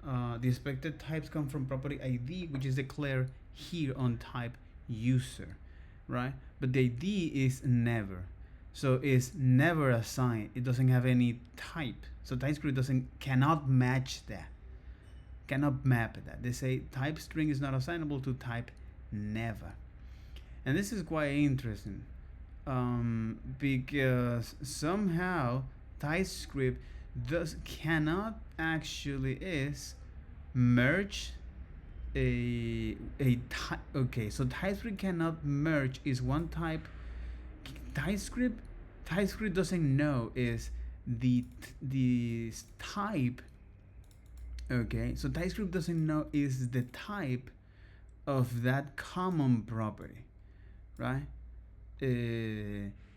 the expected types come from property ID, which is declared here on type user, right? But the ID is never, so it's never assigned. It doesn't have any type, so TypeScript cannot match that, cannot map that. They say type string is not assignable to type never, and this is quite interesting because somehow TypeScript cannot actually merge okay, so TypeScript cannot merge is one type. TypeScript doesn't know is the type. Okay, so TypeScript doesn't know is the type of that common property, right?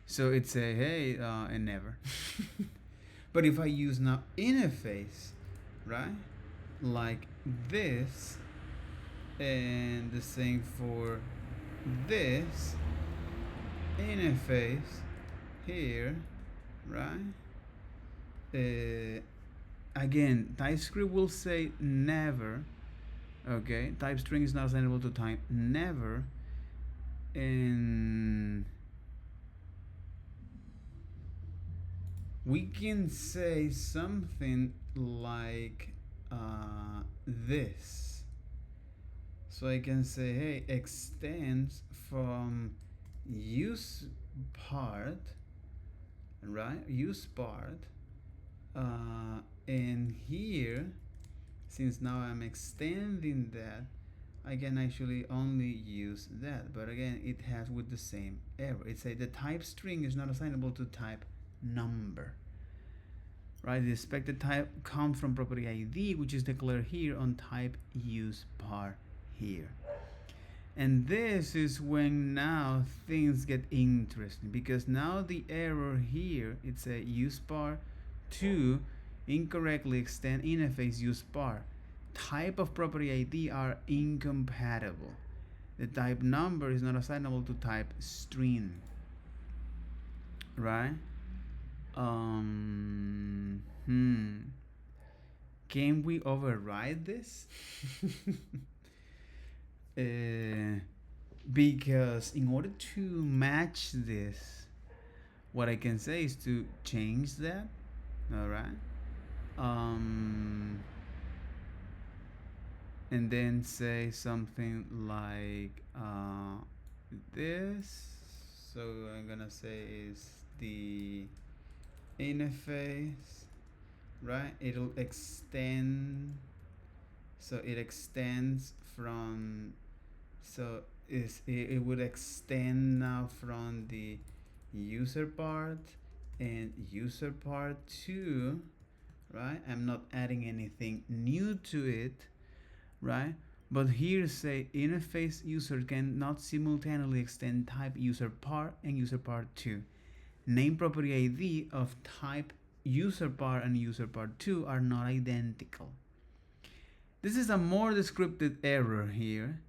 So it's a hey and never. But if I use now interface, right, like this, and the same for this interface here, right? Again, TypeScript will say never. Okay, type string is not assignable to type never, and we can say something like this. So I can say, hey, extends from use part, right? Use part, and here, since now I'm extending that, I can actually only use that. But again, it has with the same error. It says the type string is not assignable to type number. Right, the expected type comes from property ID, which is declared here on type use part here. And this is when now things get interesting, because now the error here, it's a usePar 2 incorrectly extend interface usePar. Type of property ID are incompatible. The type number is not assignable to type string. Right? Can we override this? Because in order to match this, what I can say is to change that. All right. And then say something like this. So I'm gonna say is the interface, right? It'll extend, so it extends from, so it would extend now from the user part and user part 2, right? I'm not adding anything new to it, right? But here say interface user cannot simultaneously extend type user part and user part 2. Name property ID of type user part and user part 2 are not identical. This is a more descriptive error here.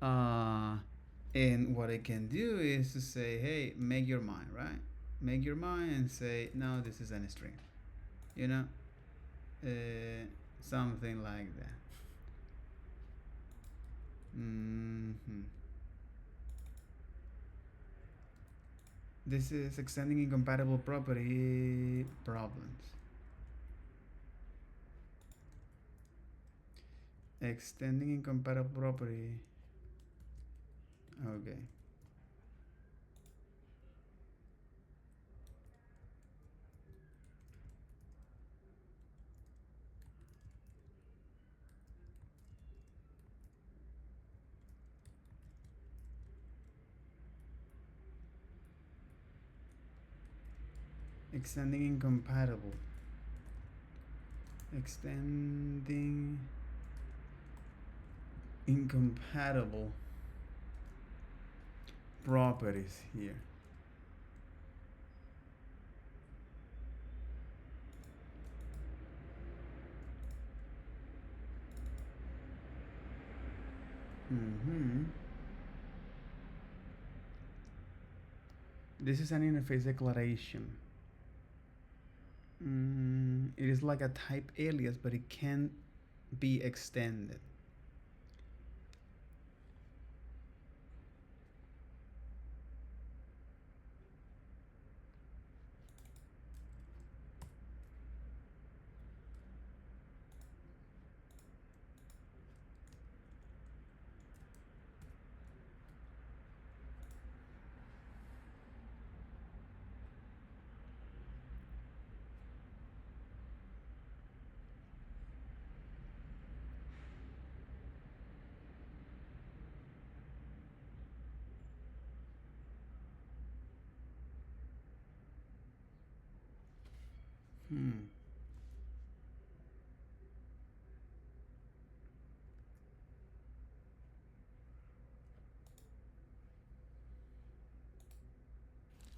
And what I can do is to say, hey, make your mind, right? Make your mind and say, no, this is a string. You know? Something like that. This is extending incompatible property problems. Extending incompatible property. Okay. Extending incompatible. Extending incompatible properties here. This is an interface declaration. It is like a type alias, but it can be extended.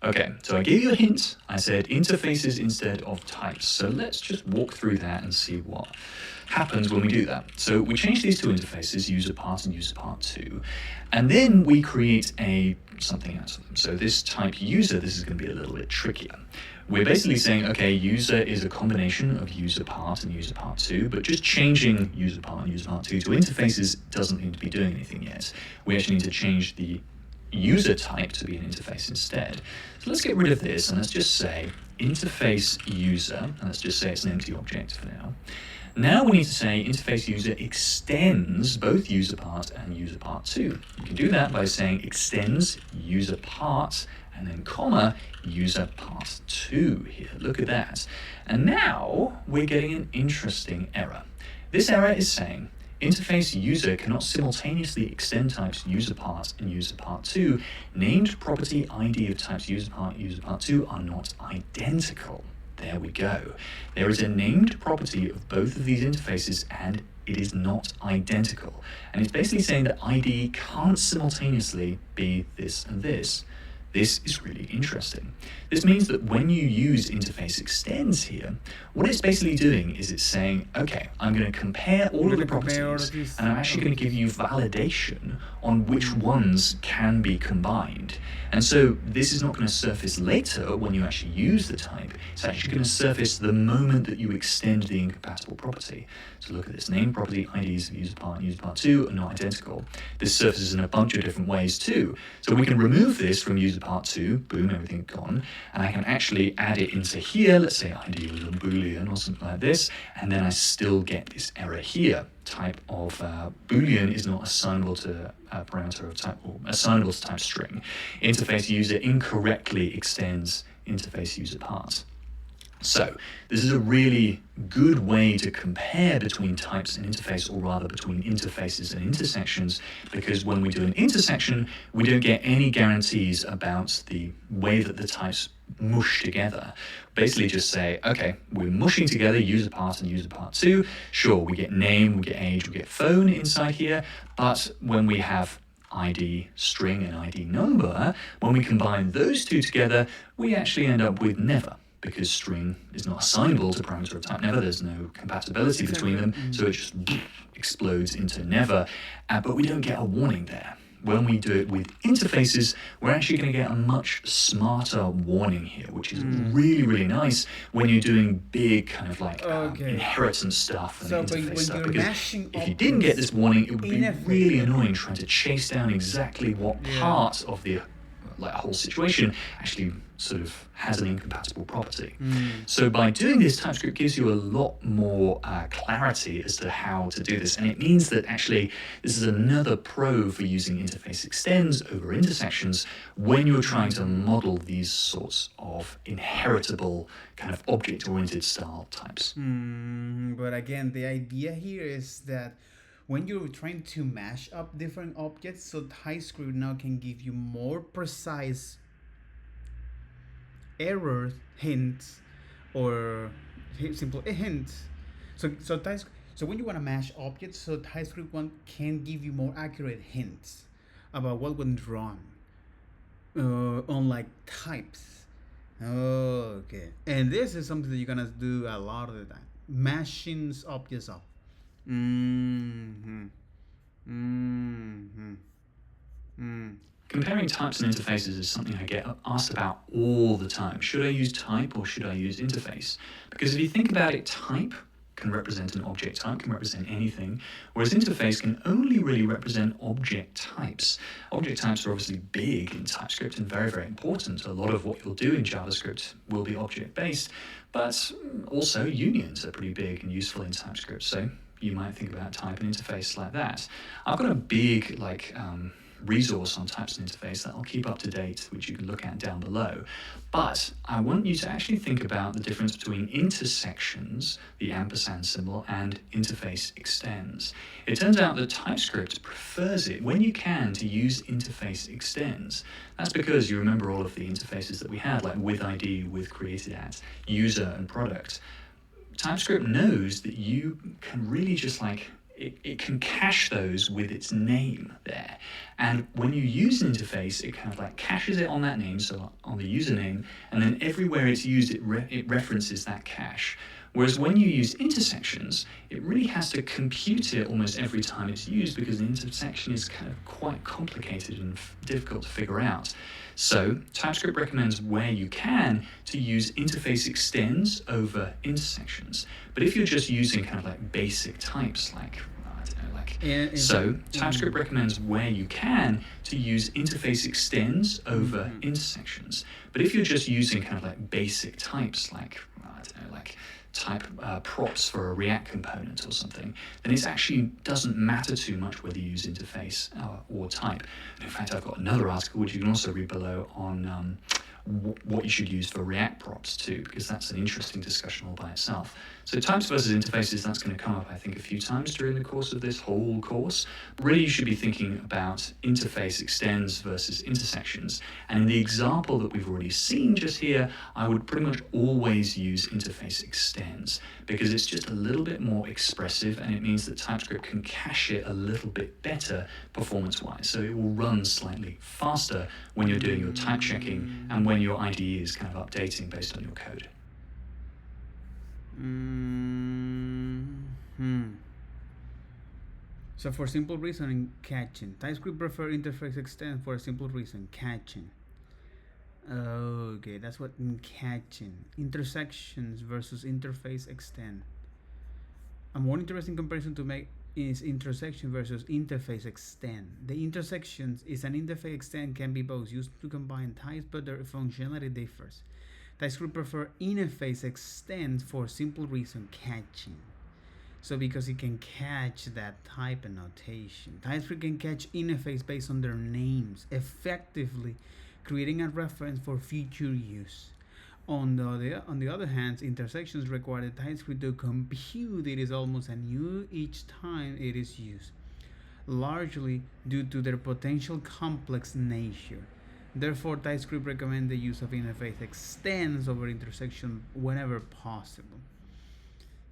Okay, so I gave you a hint. I said interfaces instead of types. So let's just walk through that and see what happens when we do that. So we change these two interfaces, user part and user part 2, and then we create something out of them. So this type user, this is going to be a little bit trickier. We're basically saying, okay, user is a combination of user part and user part 2, but just changing user part and user part 2 to interfaces doesn't need to be doing anything yet. We actually need to change the user type to be an interface instead. So let's get rid of this and let's just say interface user, and let's just say it's an empty object for now. Now we need to say interface user extends both user part and user part 2. You can do that by saying extends user part and then comma user part 2 here. Look at that. And now we're getting an interesting error. This error is saying interface user cannot simultaneously extend types user part and user part 2. Named property ID of types user part 2 are not identical. There we go. There is a named property of both of these interfaces, and it is not identical. And it's basically saying that ID can't simultaneously be this and this. This is really interesting. This means that when you use interface extends here, what it's basically doing is it's saying, okay, I'm going to compare all of the properties, and I'm actually going to give you validation on which ones can be combined. And so this is not going to surface later when you actually use the type. It's actually going to surface the moment that you extend the incompatible property. So look at this name property, IDs of user part and user part 2 are not identical. This surfaces in a bunch of different ways too. So we can remove this from user part 2, boom, everything gone, and I can actually add it into here. Let's say ID was a Boolean or something like this, and then I still get this error here. Type of Boolean is not assignable to a parameter of type, or assignable to type string. Interface user incorrectly extends interface user part. So this is a really good way to compare between types and interface, or rather between interfaces and intersections, because when we do an intersection, we don't get any guarantees about the way that the types mush together. Basically just say, okay, we're mushing together user part and user part 2. Sure, we get name, we get age, we get phone inside here, but when we have ID string and ID number, when we combine those two together, we actually end up with never, because string is not assignable to parameter of type never. There's no compatibility between them, so it just explodes into never, but we don't get a warning there. When we do it with interfaces, we're actually going to get a much smarter warning here, which is really, really nice when you're doing big kind of like inheritance stuff and interface stuff. Because if you didn't get this warning, it would be really annoying trying to chase down exactly what part of the whole situation actually sort of has an incompatible property. So by doing this, TypeScript gives you a lot more clarity as to how to do this, and it means that actually this is another pro for using interface extends over intersections when you're trying to model these sorts of inheritable kind of object-oriented style types. But again, the idea here is that when you're trying to mash up different objects, so TypeScript now can give you more precise error hints or simple hints. So when you want to mash objects, so TypeScript one can give you more accurate hints about what went wrong, unlike types. Okay, and this is something that you're gonna do a lot of the time, mashing objects up. Comparing types and interfaces is something I get asked about all the time. Should I use type or should I use interface? Because if you think about it, type can represent an object type, can represent anything, whereas interface can only really represent object types. Object types are obviously big in TypeScript and very, very important. A lot of what you'll do in JavaScript will be object-based, but also unions are pretty big and useful in TypeScript. So you might think about type and interface like that. I've got a big resource on types and interface that I'll keep up to date, which you can look at down below. But I want you to actually think about the difference between intersections, the ampersand symbol, and interface extends. It turns out that TypeScript prefers it when you can to use interface extends. That's because you remember all of the interfaces that we had, like with ID, with created at, user, and product. TypeScript knows that you can really just it can cache those with its name there. And when you use an interface, it kind of caches it on that name, so on the username, and then everywhere it's used, it references that cache. Whereas when you use intersections, it really has to compute it almost every time it's used, because the intersection is kind of quite complicated and difficult to figure out. So TypeScript recommends where you can to use interface extends over intersections. But if you're just using kind of basic types, TypeScript recommends where you can to use interface extends over intersections. But if you're just using kind of basic types, type props for a React component or something, then it actually doesn't matter too much whether you use interface or type. And in fact, I've got another article which you can also read below on what you should use for React props too, because that's an interesting discussion all by itself. So types versus interfaces, that's going to come up, I think, a few times during the course of this whole course. Really, you should be thinking about interface extends versus intersections. And in the example that we've already seen just here, I would pretty much always use interface extends, because it's just a little bit more expressive, and it means that TypeScript can cache it a little bit better performance-wise. So it will run slightly faster when you're doing your type checking and when your IDE is kind of updating based on your code. So for simple reasoning, catching. TypeScript prefer interface extend for a simple reason, catching. Okay, that's what catching. Intersections versus interface extend. A more interesting comparison to make is intersection versus interface extend. The intersections is an interface extend can be both used to combine types, but their functionality differs. TypeScript prefer interface extend for simple reason, catching. So because it can catch that type and notation. TypeScript can catch interface based on their names, effectively creating a reference for future use. On the other hand, intersections require the TypeScript to compute it is almost anew each time it is used, largely due to their potential complex nature. Therefore, TypeScript recommends the use of interface extends over intersection whenever possible.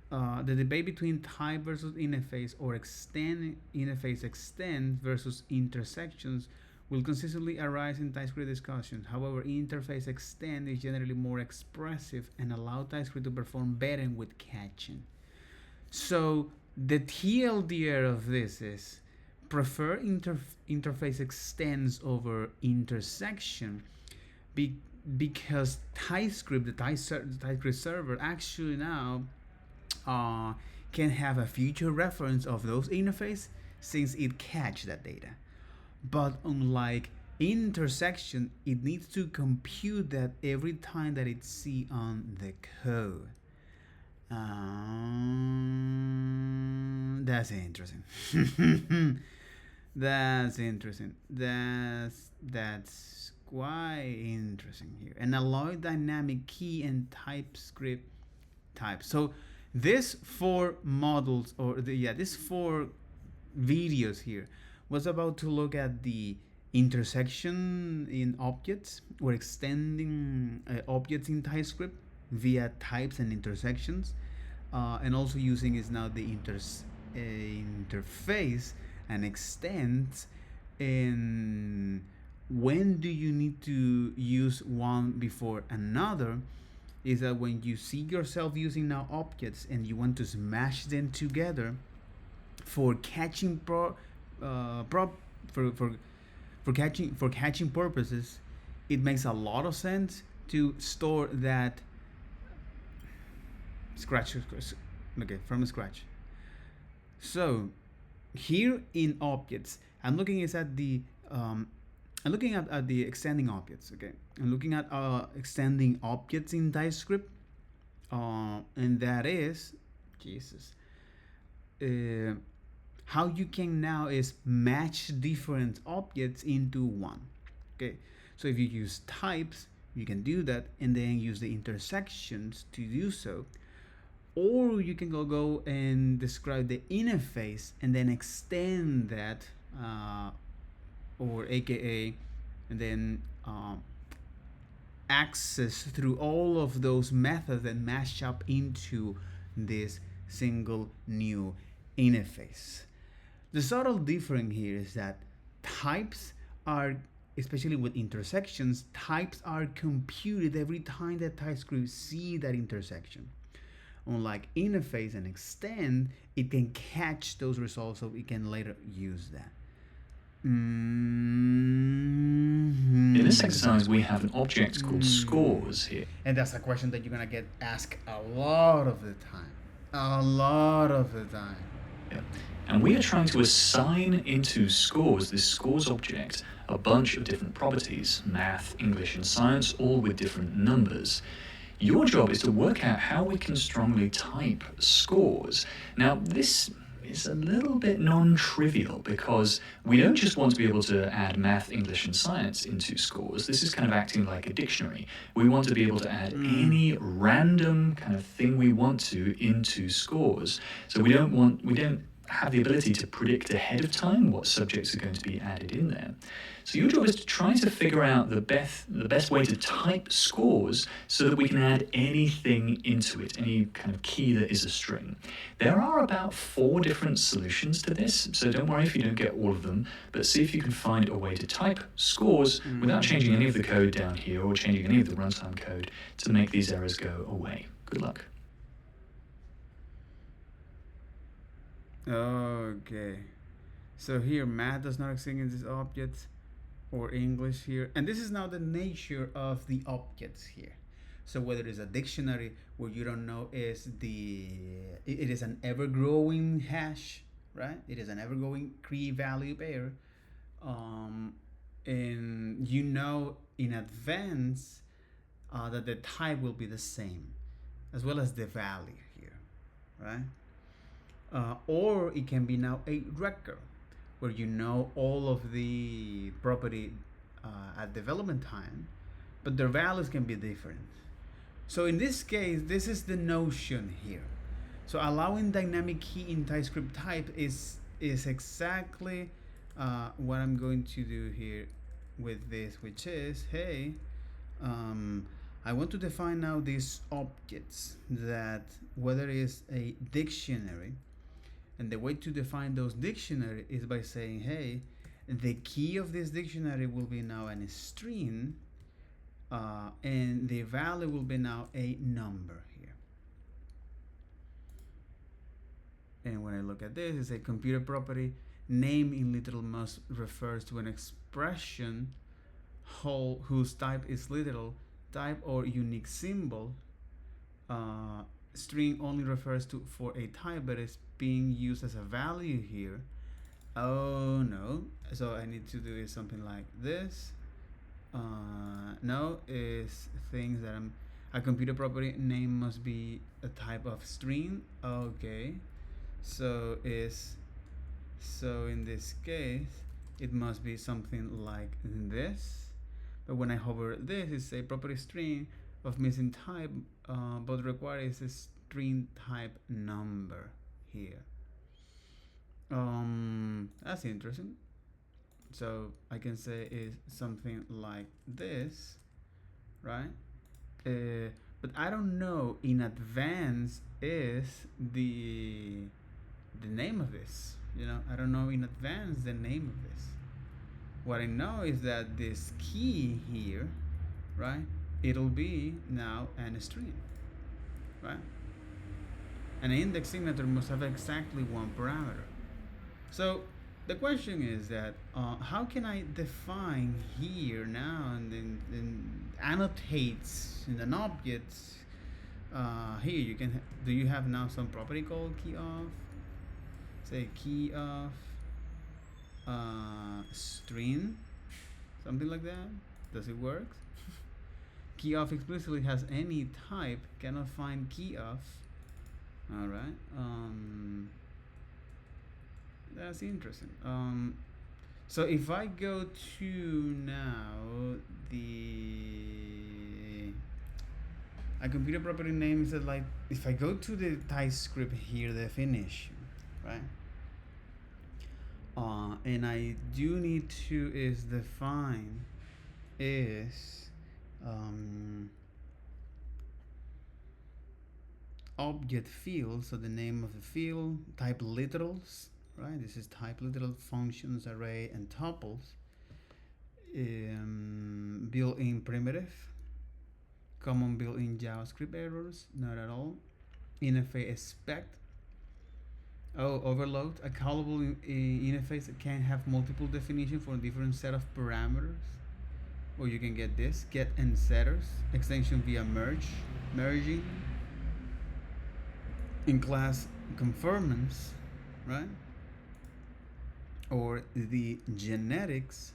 The debate between type versus interface or interface extend versus intersections will consistently arise in TypeScript discussions. However, interface extend is generally more expressive and allow TypeScript to perform better with catching. So the TLDR of this is prefer interface extends over intersection because TypeScript, the TypeScript server, actually now can have a future reference of those interface since it catch that data. But unlike intersection, it needs to compute that every time that it see on the code. That's interesting. That's interesting. That's quite interesting here. An alloy dynamic key and TypeScript type. So this four models or this four videos here was about to look at the intersection in objects or extending objects in TypeScript via types and intersections, and also using is now the interface and extends. And when do you need to use one before another? Is that when you see yourself using now objects and you want to smash them together for catching for catching purposes, it makes a lot of sense to store that from scratch. So here in objects, I'm looking at the extending objects. Okay, I'm looking at extending objects in TypeScript, and that is how you can now is match different objects into one. Okay, so if you use types, you can do that and then use the intersections to do so, or you can go and describe the interface and then extend that, or aka, and then access through all of those methods that mash up into this single new interface. The subtle difference here is that types are, especially with intersections, types are computed every time that TypeScript see that intersection. Unlike interface and extend, it can catch those results so it can later use that. In this exercise, we have an object called scores here. And that's a question that you're going to get asked a lot of the time. Yeah. And we are trying to assign into scores, this scores object, a bunch of different properties, math, English, and science, all with different numbers. Your job is to work out how we can strongly type scores. Now, this is a little bit non-trivial because we don't just want to be able to add math, English, and science into scores. This is kind of acting like a dictionary. We want to be able to add any random kind of thing we want to into scores. So we don't have the ability to predict ahead of time what subjects are going to be added in there. So your job is to try to figure out the best way to type scores so that we can add anything into it, any kind of key that is a string. There are about 4 different solutions to this, so don't worry if you don't get all of them, but see if you can find a way to type scores without changing any of the code down here or changing any of the runtime code to make these errors go away. Good luck. Okay, so here math does not exist in these objects, or English here, and this is now the nature of the objects here. So whether it's a dictionary where you don't know is it is an ever-growing hash, right? It is an ever-growing key value pair, and you know in advance that the type will be the same, as well as the value here, right? Or it can be now a record where you know all of the property at development time, but their values can be different. So in this case, this is the notion here. So allowing dynamic key in Typescript type is exactly what I'm going to do here with this, which is, hey, I want to define now these objects that whether it's a dictionary, and the way to define those dictionary is by saying, hey, the key of this dictionary will be now a string, and the value will be now a number here. And when I look at this, it's a computer property. Name in literal must refers to an expression whose type is literal, type or unique symbol. String only refers to for a type, but it's being used as a value here. Oh no, so I need to do is something like this. No, is things that a computer property name must be a type of string. Okay, so in this case it must be something like this, but when I hover this, it's a property string of missing type, but requires a string type number here. That's interesting. So I can say is something like this, right? But I don't know in advance is the name of this. I don't know in advance the name of this. What I know is that this key here, right? It'll be now an string, right? An index signature must have exactly one parameter. So the question is that how can I define here now and then annotates in an object? Here you can do you have now some property called key of? Say key of string, something like that. Does it work? Key of explicitly has any type, cannot find key of. All right. That's interesting. So if I go to now a computer property name is like, if I go to the Typescript here definition, right? And I do need to is define is object field, so the name of the field, type literals, right? This is type literal functions, array, and tuples. Built-in primitive, common built-in JavaScript errors, not at all. Interface expect. Overload, a callable interface that can have multiple definitions for a different set of parameters. Or you can get this, get and setters, extension via merging, in class conformance, right? Or the genetics,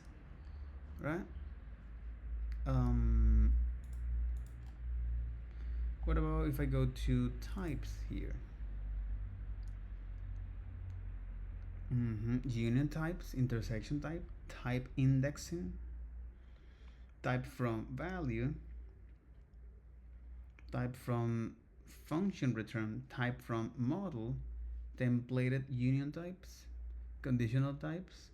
right? What about if I go to types here? Union types, intersection type, type indexing, type from value, type from function return, type from model, templated union types, conditional types,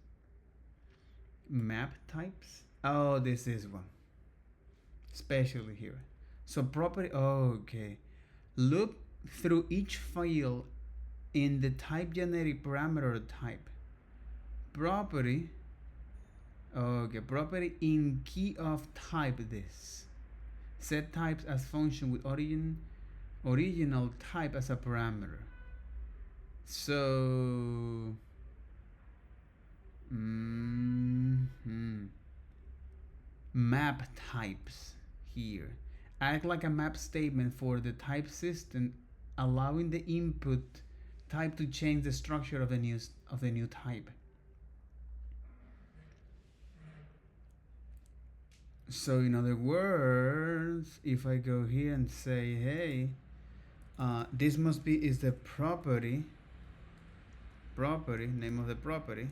map types. Oh, this is one, especially here. So property, okay. Loop through each file in the type generic parameter type. Property, okay, property in key of type this. Set types as function with original type as a parameter. So map types here act like a map statement for the type system, allowing the input type to change the structure of the new type. So in other words, if I go here and say, hey, this must be is the property name of the property,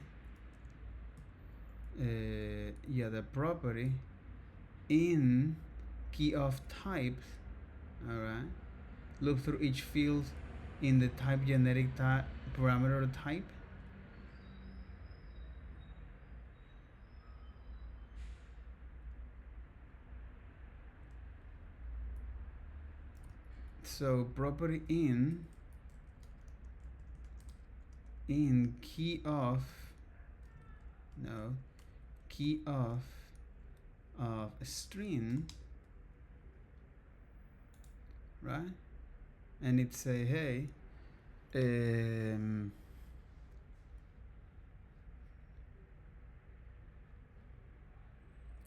the property in key of types. All right, loop through each field in the type generic parameter type. So property in key of string, right? And it say, hey,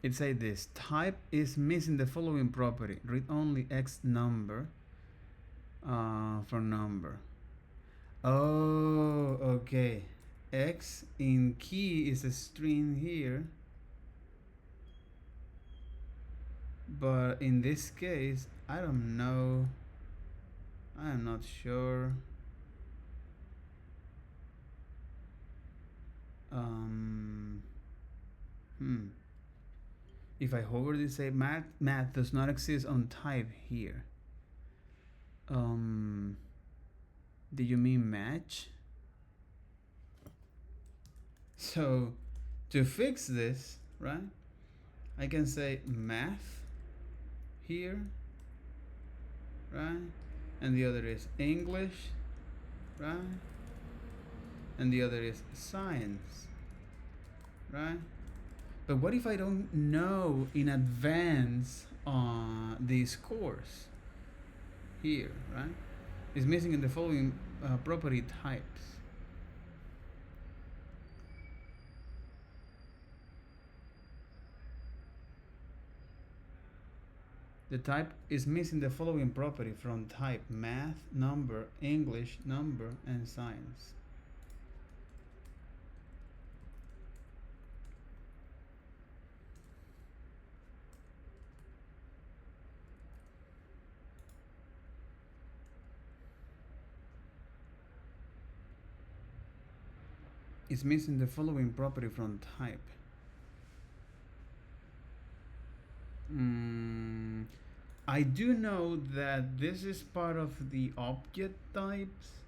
it say this type is missing the following property: read only x number for number. Oh, okay. X in key is a string here, but in this case, I don't know. I am not sure. If I hover this, say math does not exist on type here. Do you mean match? So to fix this, right, I can say math here, right, and the other is English, right, and the other is science, right? But what if I don't know in advance this course here, right? It's missing in the following property types. The type is missing the following property from type: math, number, English, number, and science. It's missing the following property from type. I do know that this is part of the object types,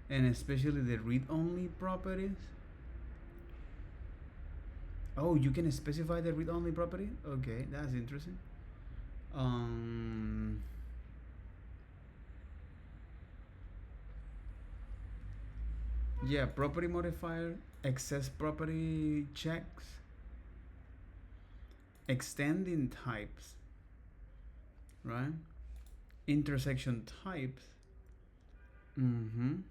and especially the read-only properties. Oh, you can specify the read-only property? Okay, that's interesting. Yeah, property modifier, access property checks, extending types, right? Intersection types, and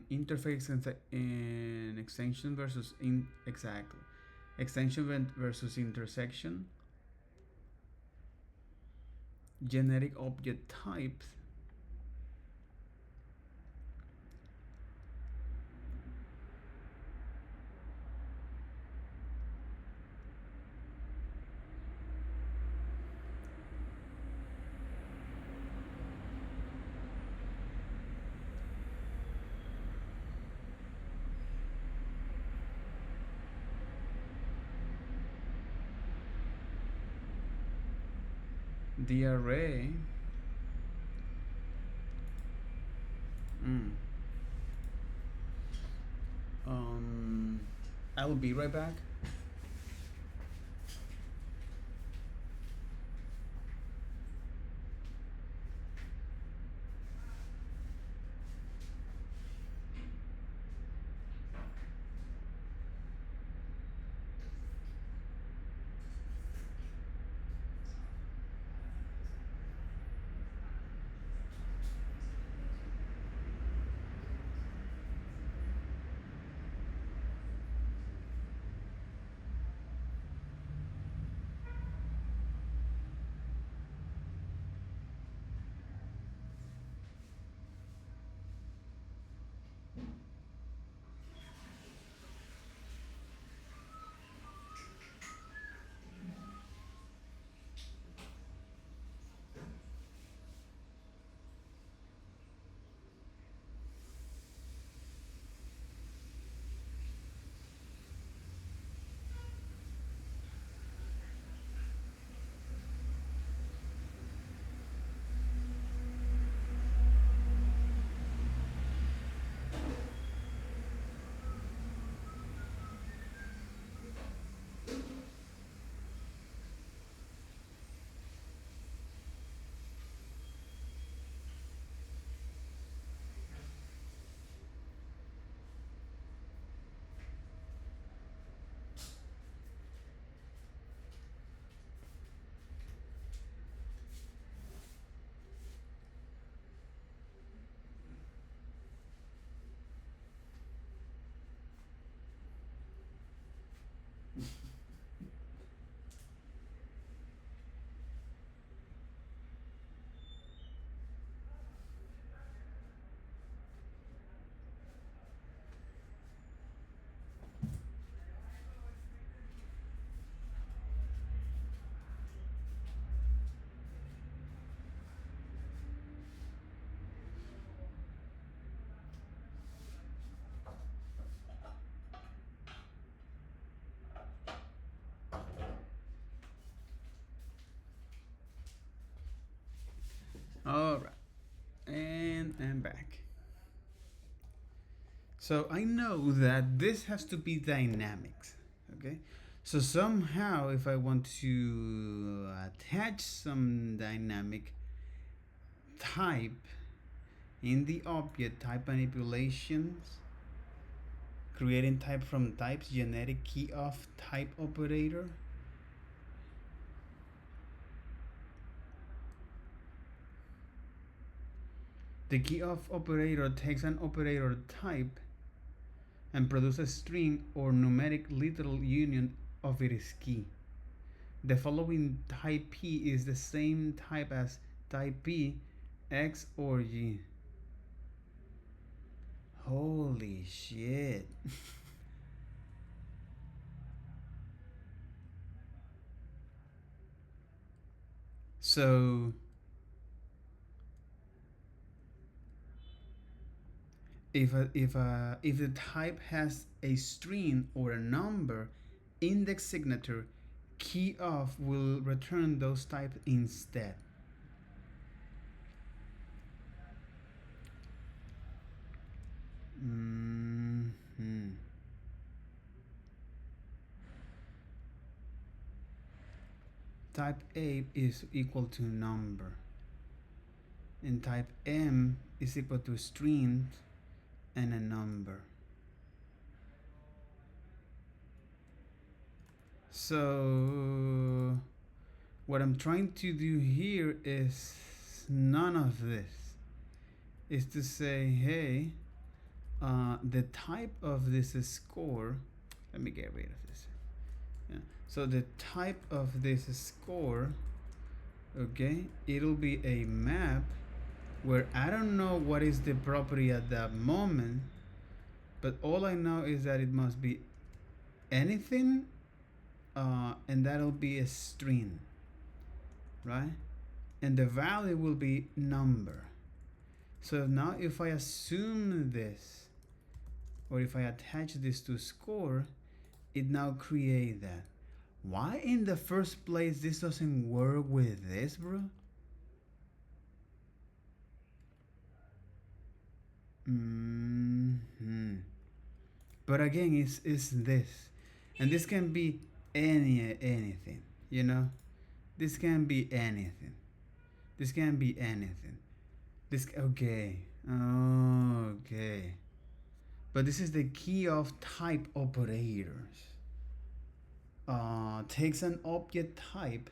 interface and extension versus extension versus intersection, generic object types, the array. I will be right back. All right, and I'm back. So I know that this has to be dynamics, okay? So somehow, if I want to attach some dynamic type in the object, type manipulations, creating type from types, genetic key of type operator. The key of operator takes an operator type and produces a string or numeric literal union of its key. The following type P is the same type as type P, X or Y. Holy shit. So if the type has a string or a number, index signature key of will return those types instead. Type A is equal to number, and type M is equal to string and a number. So what I'm trying to do here is none of this. Is to say, hey, the type of this score, let me get rid of this. Yeah. So the type of this score, okay, it'll be a map where I don't know what is the property at that moment, but all I know is that it must be anything, and that'll be a string, right? And the value will be number. So now if I assume this, or if I attach this to score, it now create that. Why in the first place this doesn't work with this, bro? But again, it's this, and this can be anything, you know. This can be anything. This can be anything. This okay, okay. But this is the key of type operators. Takes an object type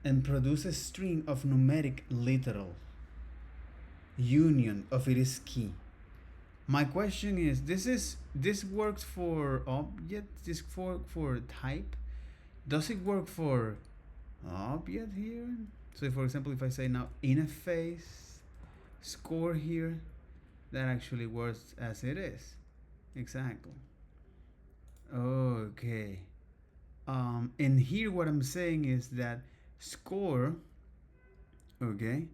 and produces a string of numeric literal union of its key. My question is, this works for object, this for type. Does it work for object here? So for example, if I say now interface score here, that actually works as it is. Exactly. Okay. And here what I'm saying is that score, okay,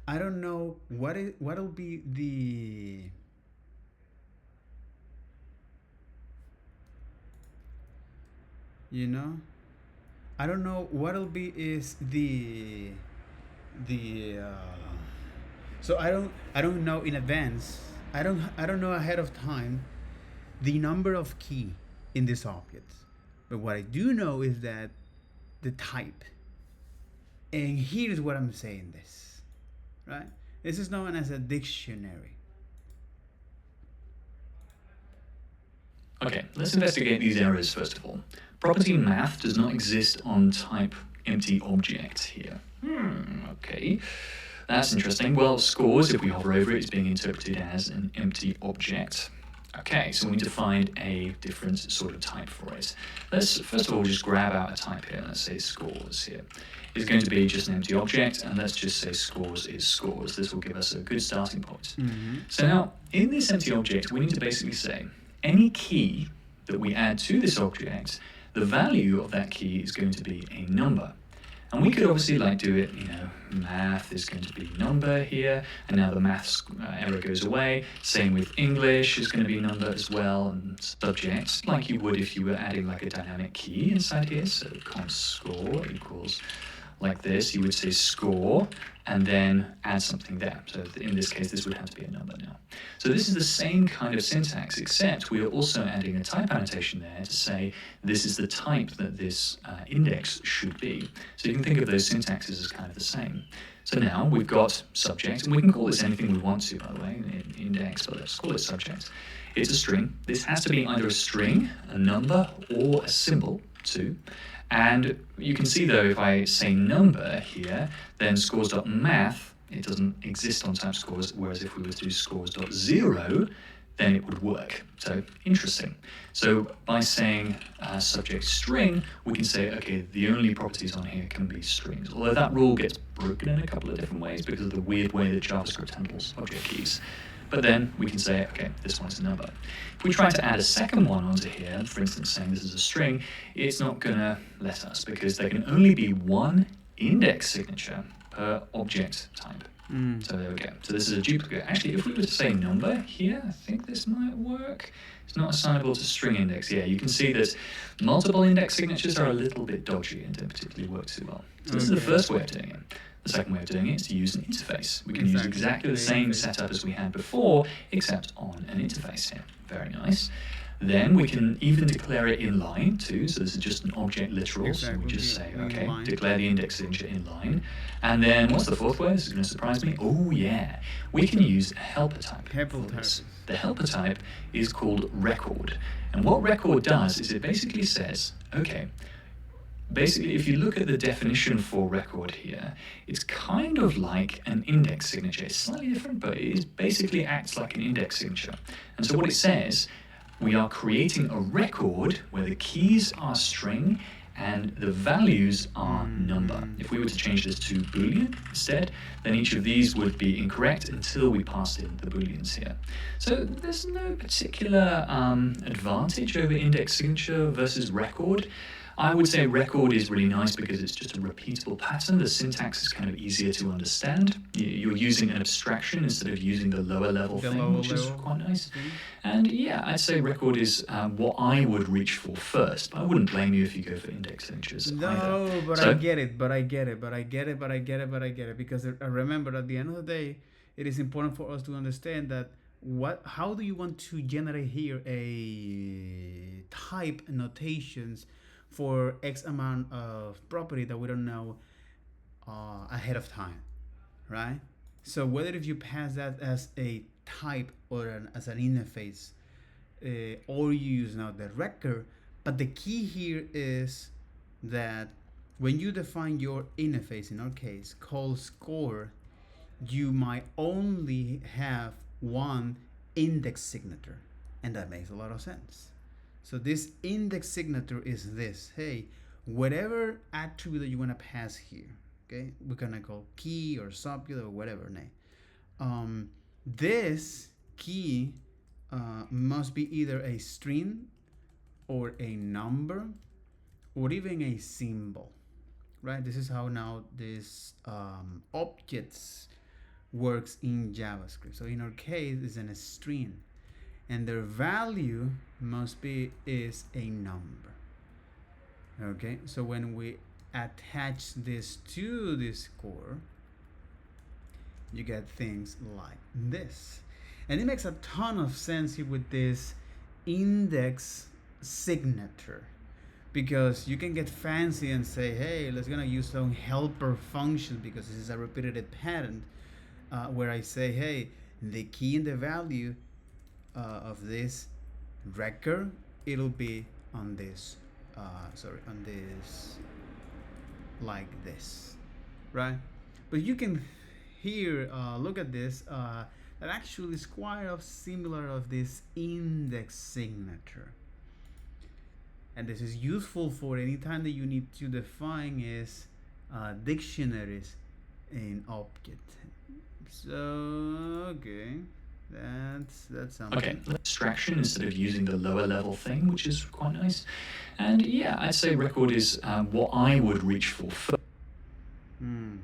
I don't know what'll be the you know, I don't know what'll be is the so I don't know in advance. I don't know ahead of time the number of key in this object. But what I do know is that the type. And here's what I'm saying this, right? This is known as a dictionary. Okay, let's investigate these errors first of all. Property math does not exist on type empty object here. Okay. That's interesting. Well, scores, if we hover over it, is being interpreted as an empty object. Okay, so we need to find a different sort of type for it. Let's first of all just grab out a type here. Let's say scores here. It's going to be just an empty object, and let's just say scores is scores. This will give us a good starting point. So now, in this empty object, we need to basically say any key that we add to this object, the value of that key is going to be a number. And we could obviously do it, math is going to be number here, and now the maths error goes away. Same with English is going to be number as well, and subject, like you would if you were adding a dynamic key inside here. So const score equals like this. You would say score, and then add something there. So in this case, this would have to be a number now. So this is the same kind of syntax, except we are also adding a type annotation there to say this is the type that this index should be. So you can think of those syntaxes as kind of the same. So now we've got subject, and we can call this anything we want to, by the way, index, but let's call it subject. It's a string. This has to be either a string, a number, or a symbol too. And you can see though, if I say number here, then scores.math, it doesn't exist on type scores, whereas if we were to do scores.0, then it would work. So interesting. So by saying subject string, we can say, okay, the only properties on here can be strings. Although that rule gets broken in a couple of different ways because of the weird way that JavaScript handles object keys. But then we can say, okay, this one's a number. If we try to add a second one onto here, for instance, saying this is a string, it's not going to let us because there can only be one index signature per object type. So there we go. So this is a duplicate. Actually, if we were to say number here, I think this might work. It's not assignable to string index. Yeah, you can see that multiple index signatures are a little bit dodgy and don't particularly work too well. So this is the first way of doing it. The second way of doing it is to use an interface. We can use exactly the same setup as we had before, except on an interface here. Very nice. Then we can even declare it in line too. So this is just an object literal. So we just say, okay, declare the index signature in line. And then what's the fourth way? This is going to surprise me. Oh yeah, we can use a helper type for this. The helper type is called record. And what record does is it basically says, okay, basically, if you look at the definition for record here, it's kind of like an index signature. It's slightly different, but it basically acts like an index signature. And so what it says, we are creating a record where the keys are string and the values are number. If we were to change this to Boolean instead, then each of these would be incorrect until we passed in the Booleans here. So there's no particular advantage over index signature versus record. I would say record is really nice because it's just a repeatable pattern. The syntax is kind of easier to understand. You're using an abstraction instead of using the lower level thing, which is quite nice. And yeah, I'd say record is what I would reach for first. But I wouldn't blame you if you go for index signatures either. No, but So- I get it, but I get it, but I get it, but I get it, but I get it. Because remember, at the end of the day, it is important for us to understand that how do you want to generate here a type notations for X amount of property that we don't know ahead of time, right? So whether if you pass that as a type or as an interface, or you use now the record, but the key here is that when you define your interface, in our case, called score, you might only have one index signature, and that makes a lot of sense. So this index signature is this. Hey, whatever attribute that you want to pass here, okay, we're gonna call key or subject or whatever name. This key must be either a string or a number or even a symbol, right? This is how now this objects works in JavaScript. So in our case, it's in a string, and their value is a number. Okay, so when we attach this to this core, you get things like this. And it makes a ton of sense here with this index signature, because you can get fancy and say, hey, let's gonna use some helper function because this is a repeated pattern, where I say, hey, the key and the value of this record, it'll be on this, on this, like this, right? But you can here look at this, that actually is quite similar of this index signature. And this is useful for any time that you need to define is dictionaries in object. So okay, that's something. Okay, abstraction instead of using the lower level thing, which is quite nice. And yeah, I'd say record is what I would reach for first. In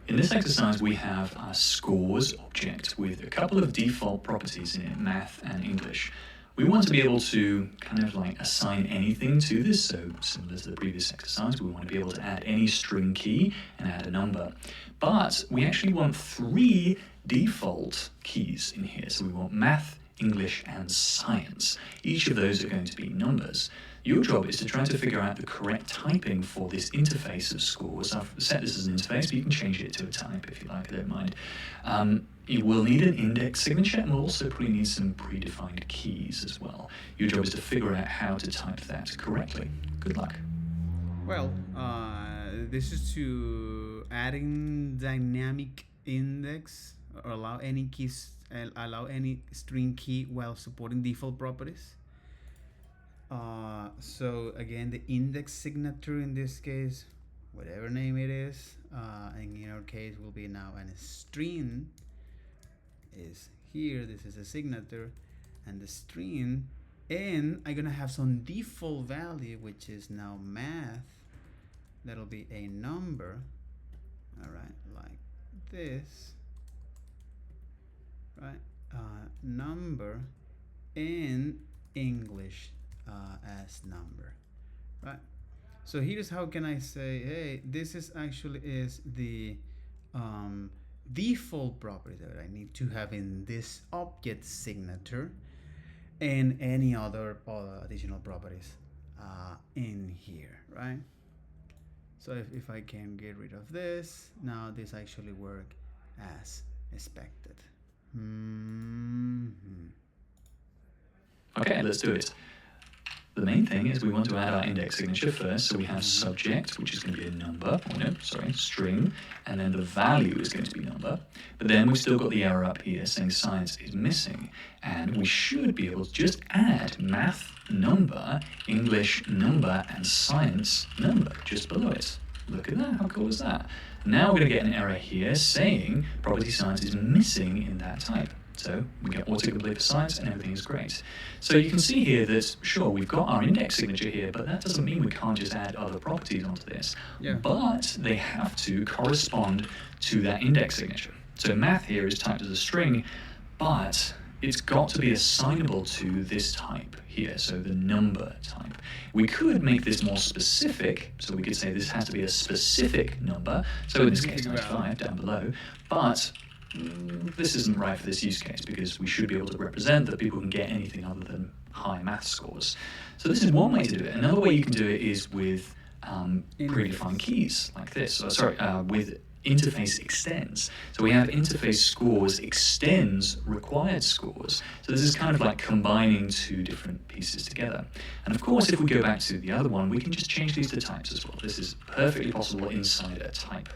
this exercise, we have our scores object with a couple of default properties in it, math and English. We want to be able to kind of like assign anything to this, so similar to the previous exercise, we want to be able to add any string key and add a number. But we actually want 3 default keys in here, so we want math, English, and science. Each of those are going to be numbers. Your job is to try to figure out the correct typing for this interface of scores. I've set this as an interface, but you can change it to a type if you like, I don't mind. You will need an index signature, and we'll also probably need some predefined keys as well. Your job is to figure out how to type that correctly. Good luck. Well, this is to adding dynamic index, or allow any string key while supporting default properties. So again, the index signature in this case, whatever name it is, and in our case will be now a string is here. This is a signature, and the string, and I'm gonna have some default value, which is now math. That'll be a number. All right, like this, right? Number, and English as number, right? So here's how can I say, hey, this is actually is the default property that I need to have in this object signature, and any other additional properties in here, right? So if I can get rid of this, now this actually work as expected. Okay, let's do it. The main thing is we want to add our index signature first, so we have subject, which is going to be a number, string, and then the value is going to be number. But then we've still got the error up here saying science is missing, and we should be able to just add math number, English number, and science number just below it. Look at that, how cool is that? Now we're going to get an error here saying property science is missing in that type. So we get autocomplete for science and everything is great. So you can see here that, sure, we've got our index signature here, but that doesn't mean we can't just add other properties onto this. Yeah. But they have to correspond to that index signature. So math here is typed as a string, but it's got to be assignable to this type here, so the number type. We could make this more specific, so we could say this has to be a specific number, so in this case 95 down below, but this isn't right for this use case because we should be able to represent that people can get anything other than high math scores. So this is one way to do it. Another way you can do it is with predefined keys like this. With interface extends. So we have interface scores extends required scores. So this is kind of like combining two different pieces together. And of course, if we go back to the other one, we can just change these to types as well. This is perfectly possible inside a type.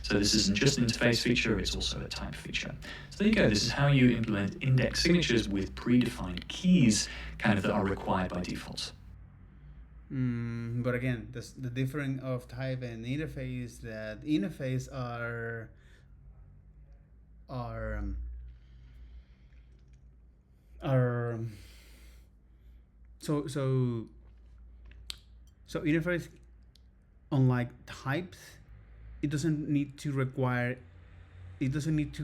So this isn't just an interface feature, it's also a type feature. So there you go, this is how you implement index signatures with predefined keys, kind of that are required by default. But again, the difference of type and interface, that interface are so interface, unlike types, it doesn't need to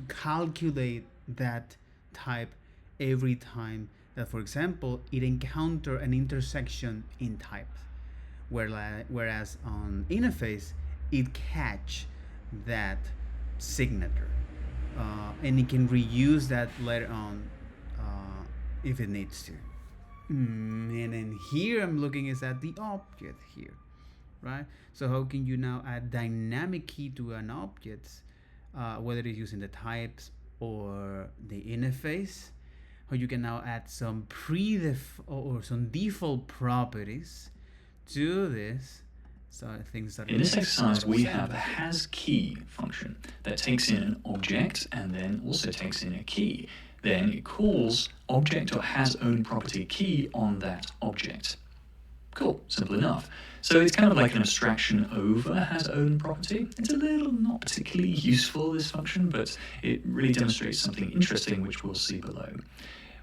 calculate that type every time that, for example, it encounter an intersection in type, whereas on interface it catch that signature, and it can reuse that later on if it needs to. And then here I'm looking is at the object here, right? So how can you now add dynamic key to an object, whether it's using the types or the interface? How you can now add some some default properties to this. So things that in this exercise, we have a hasKey function that takes in an object and then also takes in a key. Then it calls object.hasOwnProperty key on that object. Cool, simple enough. So it's kind of like an abstraction over hasOwnProperty. It's a little not particularly useful, this function, but it really demonstrates something interesting, which we'll see below.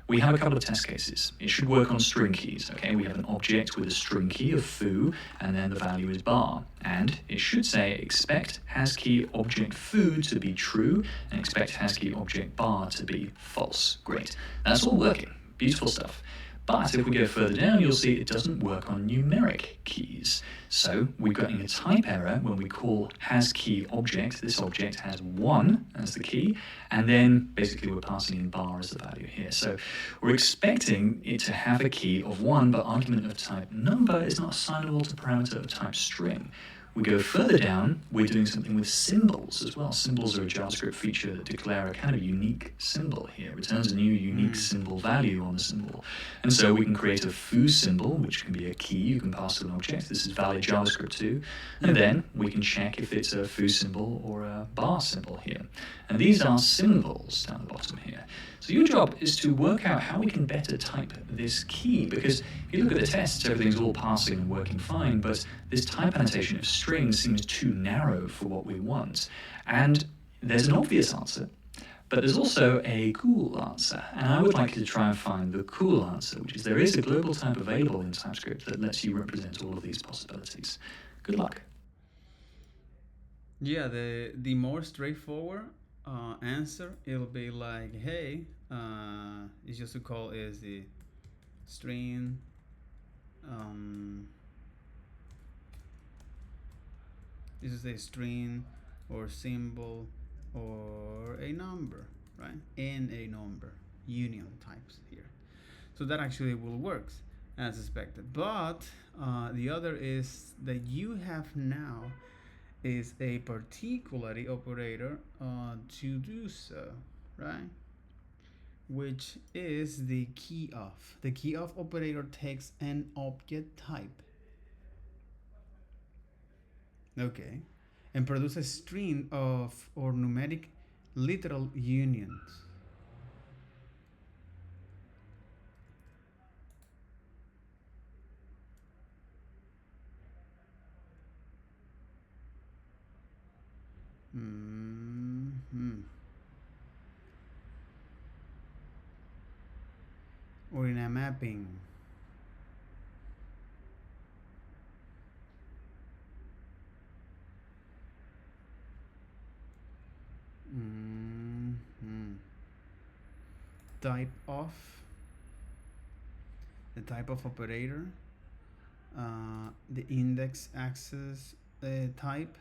We have a couple of test cases. It should work on string keys. Okay, we have an object with a string key of foo, and then the value is bar. And it should say expect hasKey object foo to be true, and expect hasKey object bar to be false. Great. That's all working. Beautiful stuff. But if we go further down, you'll see it doesn't work on numeric keys. So we're getting a type error when we call hasKey object. This object has 1 as the key, and then basically we're passing in bar as the value here. So we're expecting it to have a key of 1, but argument of type number is not assignable to parameter of type string. We go further down, we're doing something with symbols as well. Symbols are a JavaScript feature that declare a kind of unique symbol here. It returns a new unique symbol value on the symbol. And so we can create a foo symbol, which can be a key you can pass to an object. This is valid JavaScript too. And then we can check if it's a foo symbol or a bar symbol here. And these are symbols down the bottom here. So your job is to work out how we can better type this key, because if you look at the tests, everything's all passing and working fine, but this type annotation of string seems too narrow for what we want. And there's an obvious answer, but there's also a cool answer. And I would like you to try and find the cool answer, which is there is a global type available in TypeScript that lets you represent all of these possibilities. Good luck. Yeah, the more straightforward answer, it'll be like, hey, it's just to call is the string this is a string or symbol or a number, right? And a number union types here. So that actually will work as expected. But the other is that you have now is a particularity operator to do so, right? Which is the key of. The key of operator takes an object type. Okay. And produces a string of or numeric literal unions. wrapping. Type of, the type of operator, the index access type,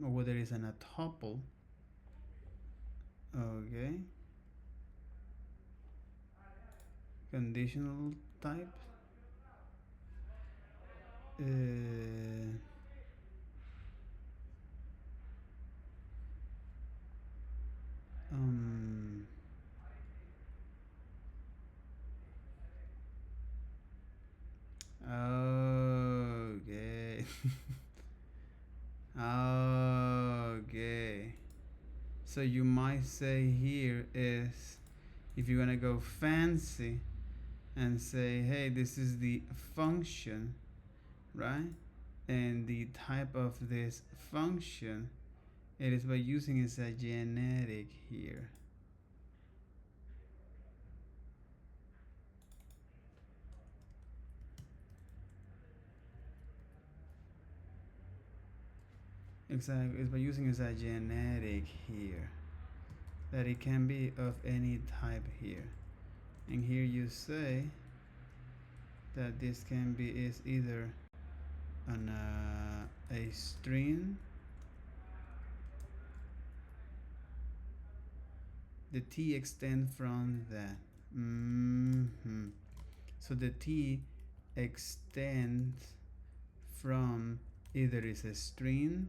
or whether it's in a tuple. Okay. Conditional type. Okay. Okay. So you might say here is, if you're gonna go fancy and say, hey, this is the function, right? And the type of this function, it is by using as a genetic here. Exactly, it's by using as a genetic here, that it can be of any type here. And here you say that this can be is either an a string, the t extend from that. So the t extends from either is a string,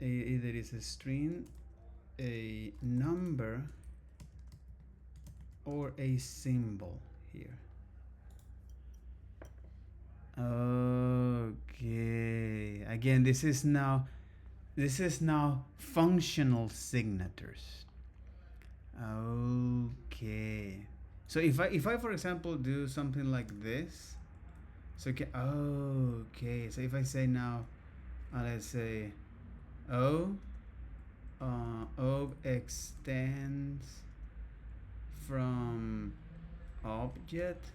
either is a string, a number, or a symbol here. Okay, again, this is now functional signatures. Okay, so if I for example do something like this, so okay, so if I say now, let's say O extends from object.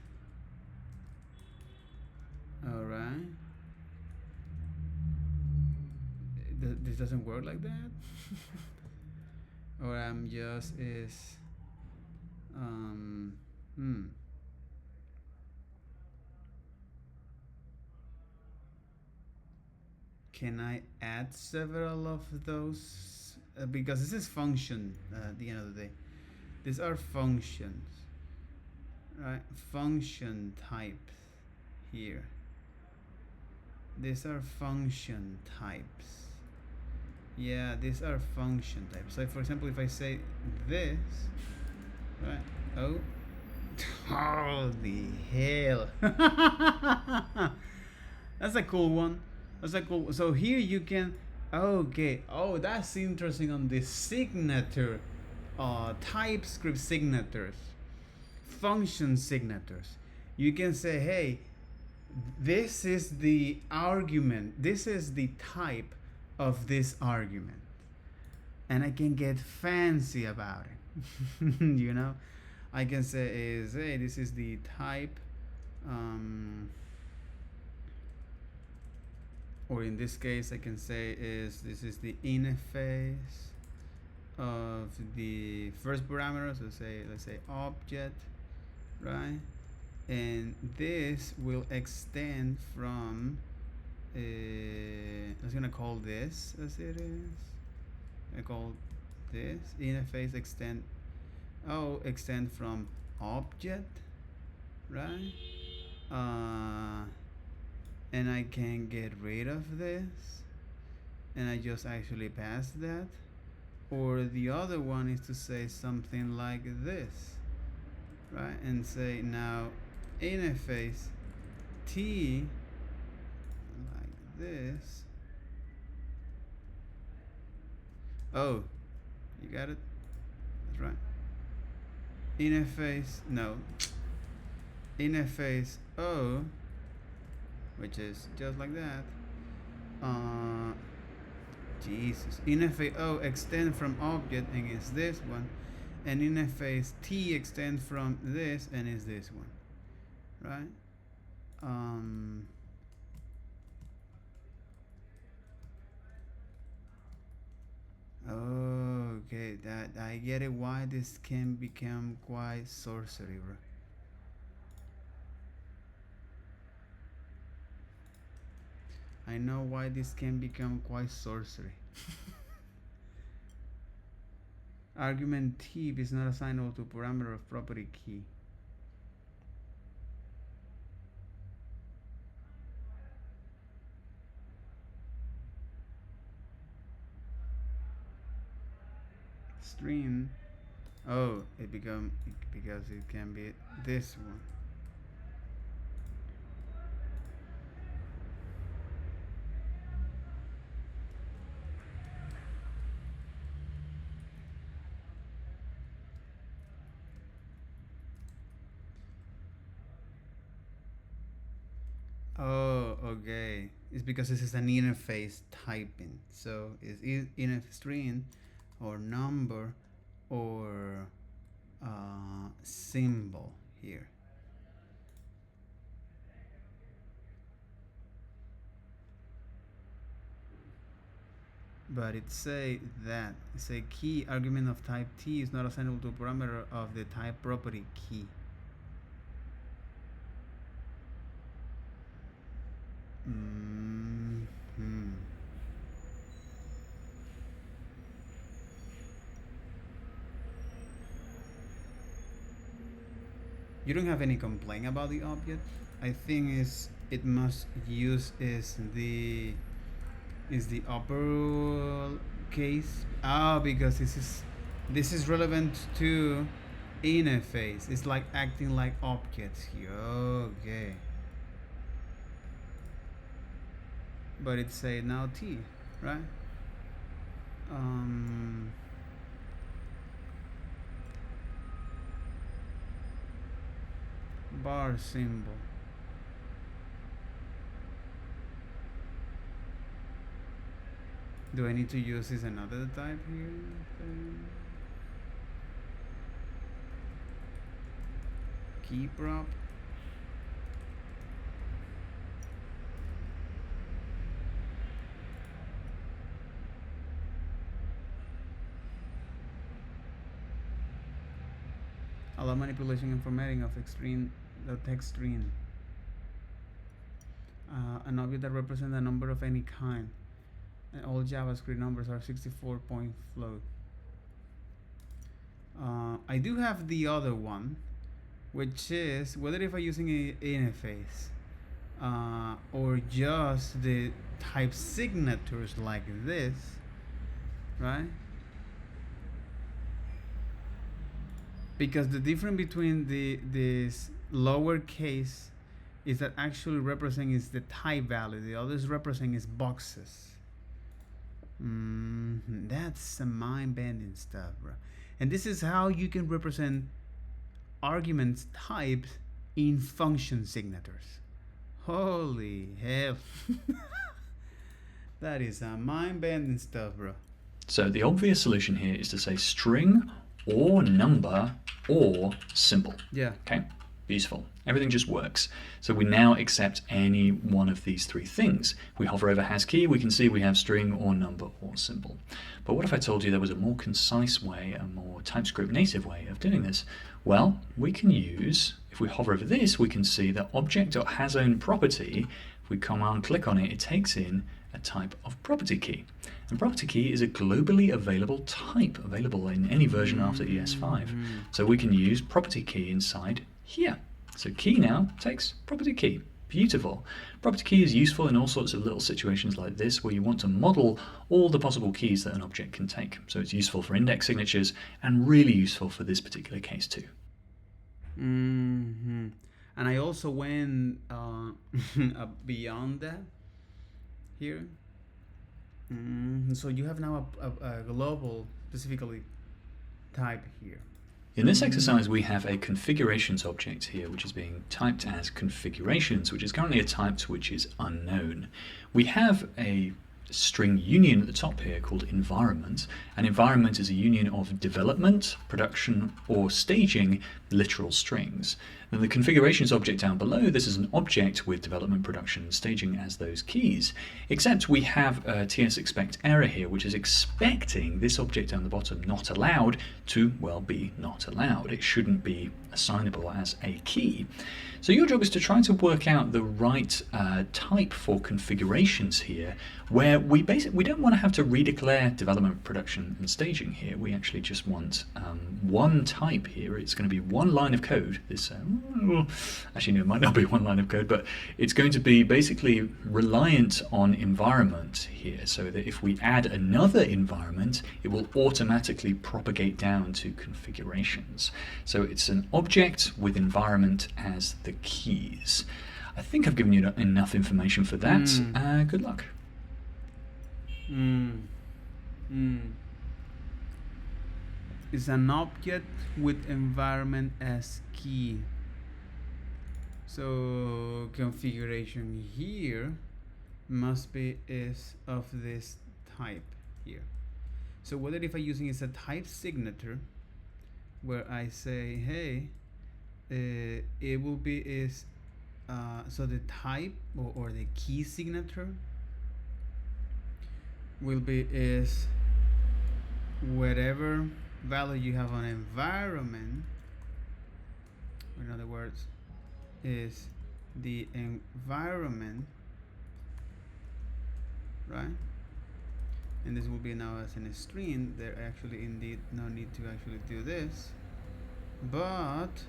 All right, this doesn't work like that. Or I'm just is can I add several of those? Because this is function at the end of the day. These are functions, right? Function types here. These are function types. Yeah, these are function types. So for example, if I say this, right? Oh, holy hell. That's a cool one. That's a cool. So here you can. Okay. Oh, that's interesting on the signature, TypeScript signatures, function signatures. You can say, hey, this is the argument. This is the type of this argument, and I can get fancy about it. You know, I can say is, hey, this is the type. Or in this case I can say is this is the interface of the first parameter, so let's say object, right? And this will extend from I'm just gonna call this as it is. I call this interface extend from object, right? And I can get rid of this and I just actually pass that. Or the other one is to say something like this, right? And say now interface T like this. Oh, you got it? That's right. Interface O, which is just like that, Jesus. Interface O extend from object and is this one. And interface T extend from this and is this one. Right? Okay, that I get it why this can become quite sorcery, bro. I know why this can become quite sorcery. Argument T is not assignable to parameter of property key. String. Oh, it become because it can be this one. Oh, okay. It's because this is an interface typing. So it's in a string or number or symbol here. But it say that it's a key argument of type T is not assignable to a parameter of the type property key. You don't have any complaint about the object. I think it must use is the upper case. Because this is relevant to interface. It's like acting like objects here. Okay. But it say now T, right? Bar symbol. Do I need to use this another type here? Key prop. Allow manipulation and formatting of the text string. An object that represents a number of any kind. And all JavaScript numbers are 64-point float. I do have the other one, which is whether if I'm using an interface or just the type signatures like this, right? Because the difference between this lowercase is that actually representing is the type value. The others represent is boxes. That's some mind-bending stuff, bro. And this is how you can represent arguments types in function signatures. Holy hell. That is some mind-bending stuff, bro. So the obvious solution here is to say string or number or symbol. Yeah. Okay, beautiful. Everything just works. So we now accept any one of these three things. If we hover over has key, we can see we have string or number or symbol. But what if I told you there was a more concise way, a more TypeScript native way of doing this? Well, we can use, if we hover over this, we can see that object.hasOwnProperty, if we command click on it, it takes in a type of property key. And property key is a globally available type, available in any version after ES5. So we can use property key inside here. So key now takes property key. Beautiful. Property key is useful in all sorts of little situations like this where you want to model all the possible keys that an object can take. So it's useful for index signatures and really useful for this particular case too. And I also went beyond that here. So you have now a global specifically type here. In this exercise, we have a configurations object here, which is being typed as configurations, which is currently a type which is unknown. We have a string union at the top here called environment. An environment is a union of development, production, or staging literal strings. Then the configurations object down below, this is an object with development, production, and staging as those keys, except we have a TS-expect error here, which is expecting this object down the bottom, not allowed, to, well, be not allowed. It shouldn't be assignable as a key. So your job is to try to work out the right type for configurations here, where we don't want to have to redeclare development, production, and staging here. We actually just want one type here. It's going to be one line of code. This actually, no, it might not be one line of code, but it's going to be basically reliant on environment here, so that if we add another environment, it will automatically propagate down to configurations. So it's an object with environment as the keys. I think I've given you enough information for that. Good luck. Is an object with environment as key. So configuration here must be is of this type here. So whether if I'm using is a type signature, where I say, hey, it will be is so the type or the key signature will be is whatever value you have on environment, or in other words, is the environment, right? And this will be now as in a string. There actually indeed no need to actually do this, but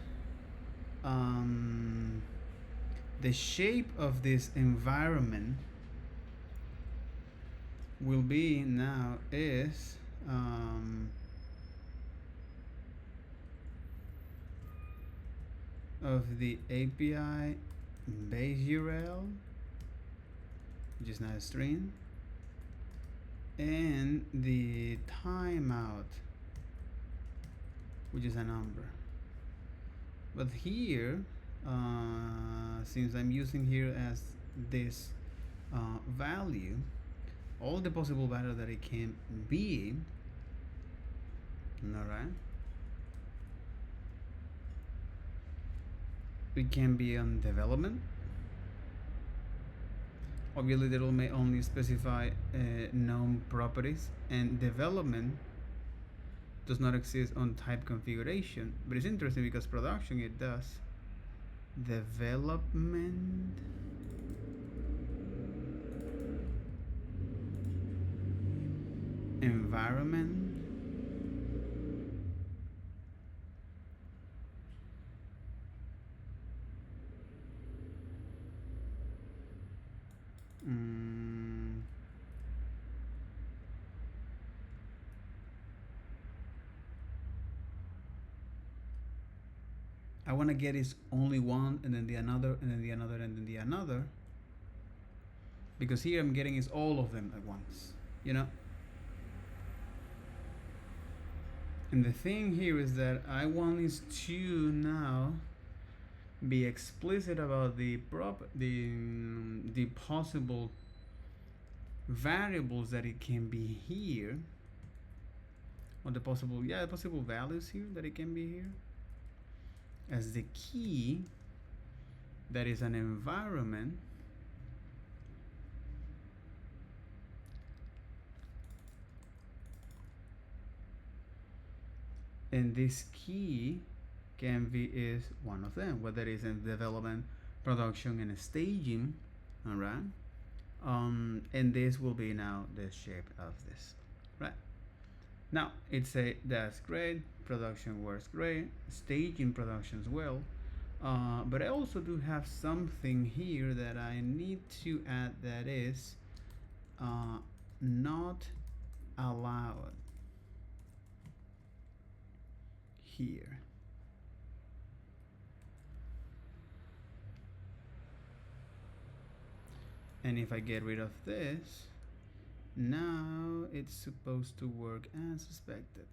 the shape of this environment will be now is of the API base URL, which is not a string, and the timeout, which is a number. But here, since I'm using here as this value, all the possible value that it can be, all right, it can be on development. Obviously, they may only specify known properties, and development does not exist on type configuration. But it's interesting because production it does. Development environment I want to get is only one, and then the another, and then the another, and then the another, because here I'm getting is all of them at once, you know. And the thing here is that I want is to now be explicit about the possible variables that it can be here, or the possible values here that it can be here, as the key that is an environment, and this key can be is one of them, whether it's in development, production, and staging. All right, and this will be now the shape of this, right? Now it's a that's great, production works great, staging productions well, but I also do have something here that I need to add, that is not allowed here. And if I get rid of this, now it's supposed to work as expected.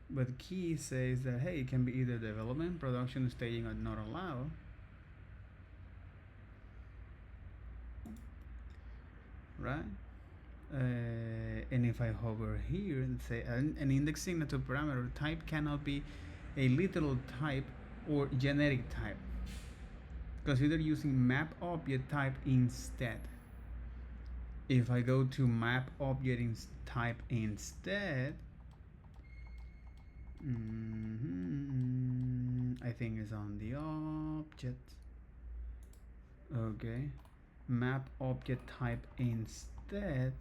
But key says that, hey, it can be either development, production, staging, or not allowed. right? And if I hover here and say an index signature parameter type cannot be a literal type or generic type. Consider using map object type instead. If I go to map object type instead, I think it's on the object. Okay, map object type instead.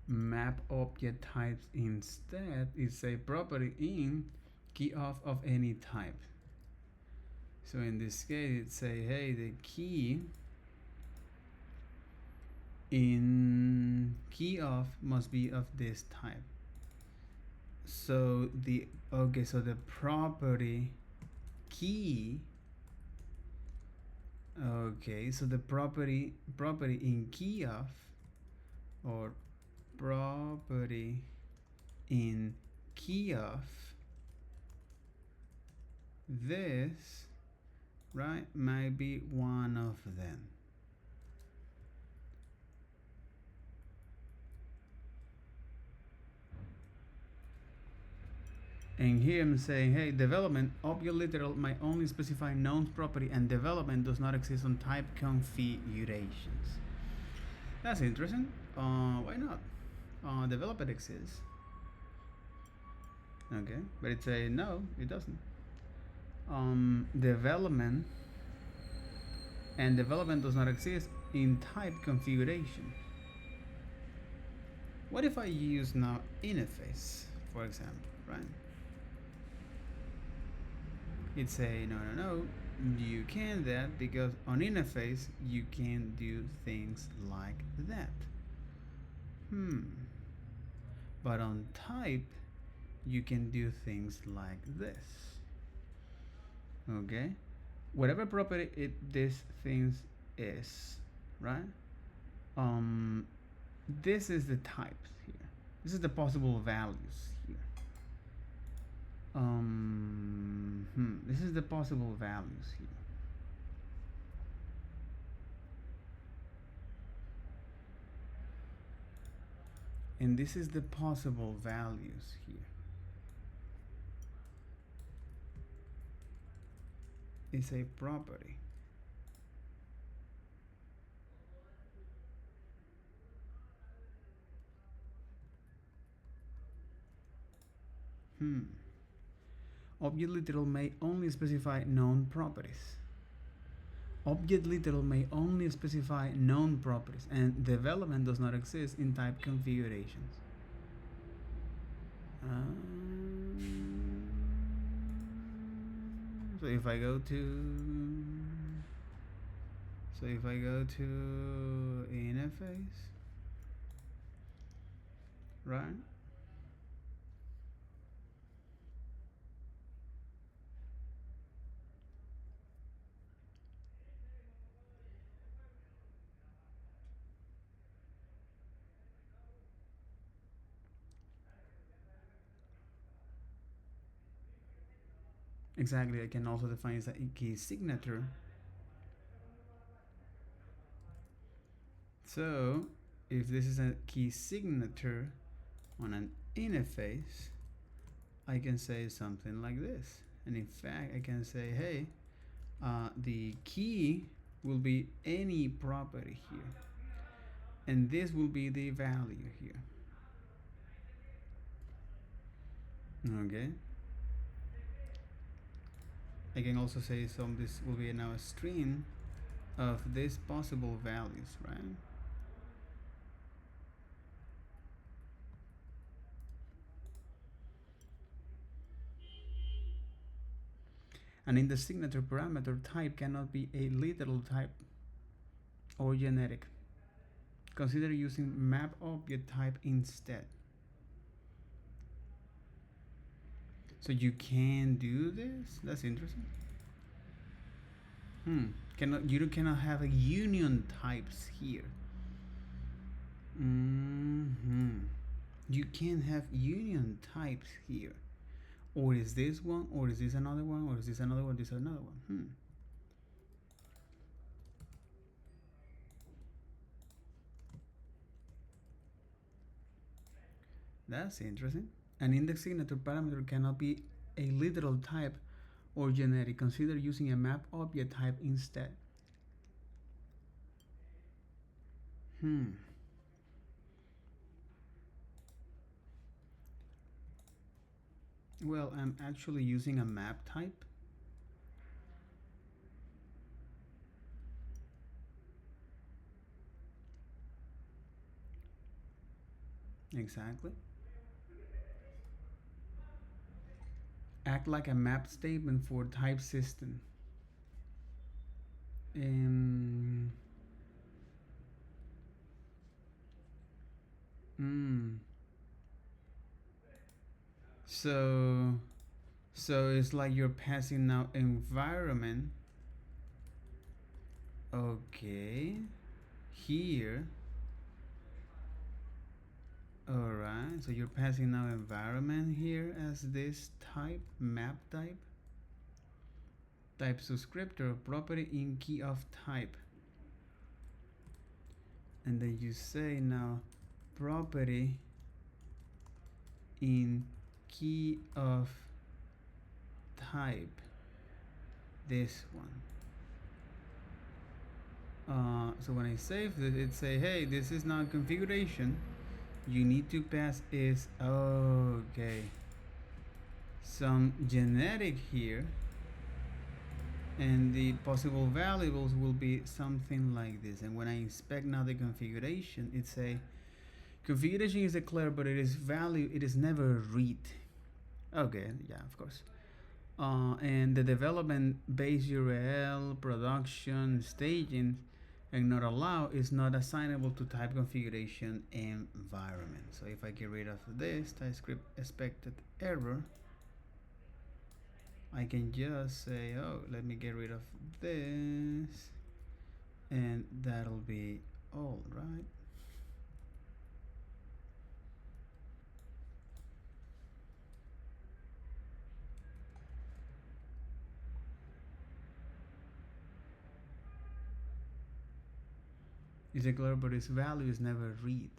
Map object types instead is a property in key of any type. So in this case, it say, hey, the key in key of must be of this type. So the property key. Okay, so the property in key of, or property in key of this, right, might be one of them. And here I'm saying, hey, development object literal might only specify known property, and development does not exist on type configurations. That's interesting. Why not? Development exists. Okay, but it's a no, it doesn't. Development does not exist in type configuration. What if I use now interface, for example, right? It's a no, you can't that, because on interface you can do things like that. But on type you can do things like this. Okay, whatever property this things is, right? This is the types here. This is the possible values here. This is the possible values here. And this is the possible values here. It's a property. Object literal may only specify known properties. Object literal may only specify known properties, and development does not exist in type configurations. So if I go to interface, right? Exactly, I can also define as a key signature. So if this is a key signature on an interface, I can say something like this. And in fact, I can say, hey, the key will be any property here, and this will be the value here. Okay, I can also say this will be now a string of these possible values, right? And in the signature parameter, type cannot be a literal type or generic. Consider using map object type instead. So you can do this? That's interesting. You cannot have a union types here. You can have union types here. Or is this one? Or is this another one? Or is this another one? This is another one. That's interesting. An index signature parameter cannot be a literal type or generic. Consider using a map object type instead. Well, I'm actually using a map type. Exactly. Act like a map statement for type system. So it's like you're passing now environment. Okay. Here. Alright, so you're passing now environment here as this type, map type. Type subscriptor property in key of type. And then you say now property in key of type, this one. So when I save this, it say, hey, this is not configuration. You need to pass is, okay, some genetic here, and the possible variables will be something like this. And when I inspect now the configuration, it say configuration is declared, but it is value, it is never read. Okay, yeah, of course. And the development base URL, production, staging, and not allow is not assignable to type configuration environment. So if I get rid of this Typescript expected error, I can just say, oh, let me get rid of this, and that'll be all right. Is declared, but its value is never read.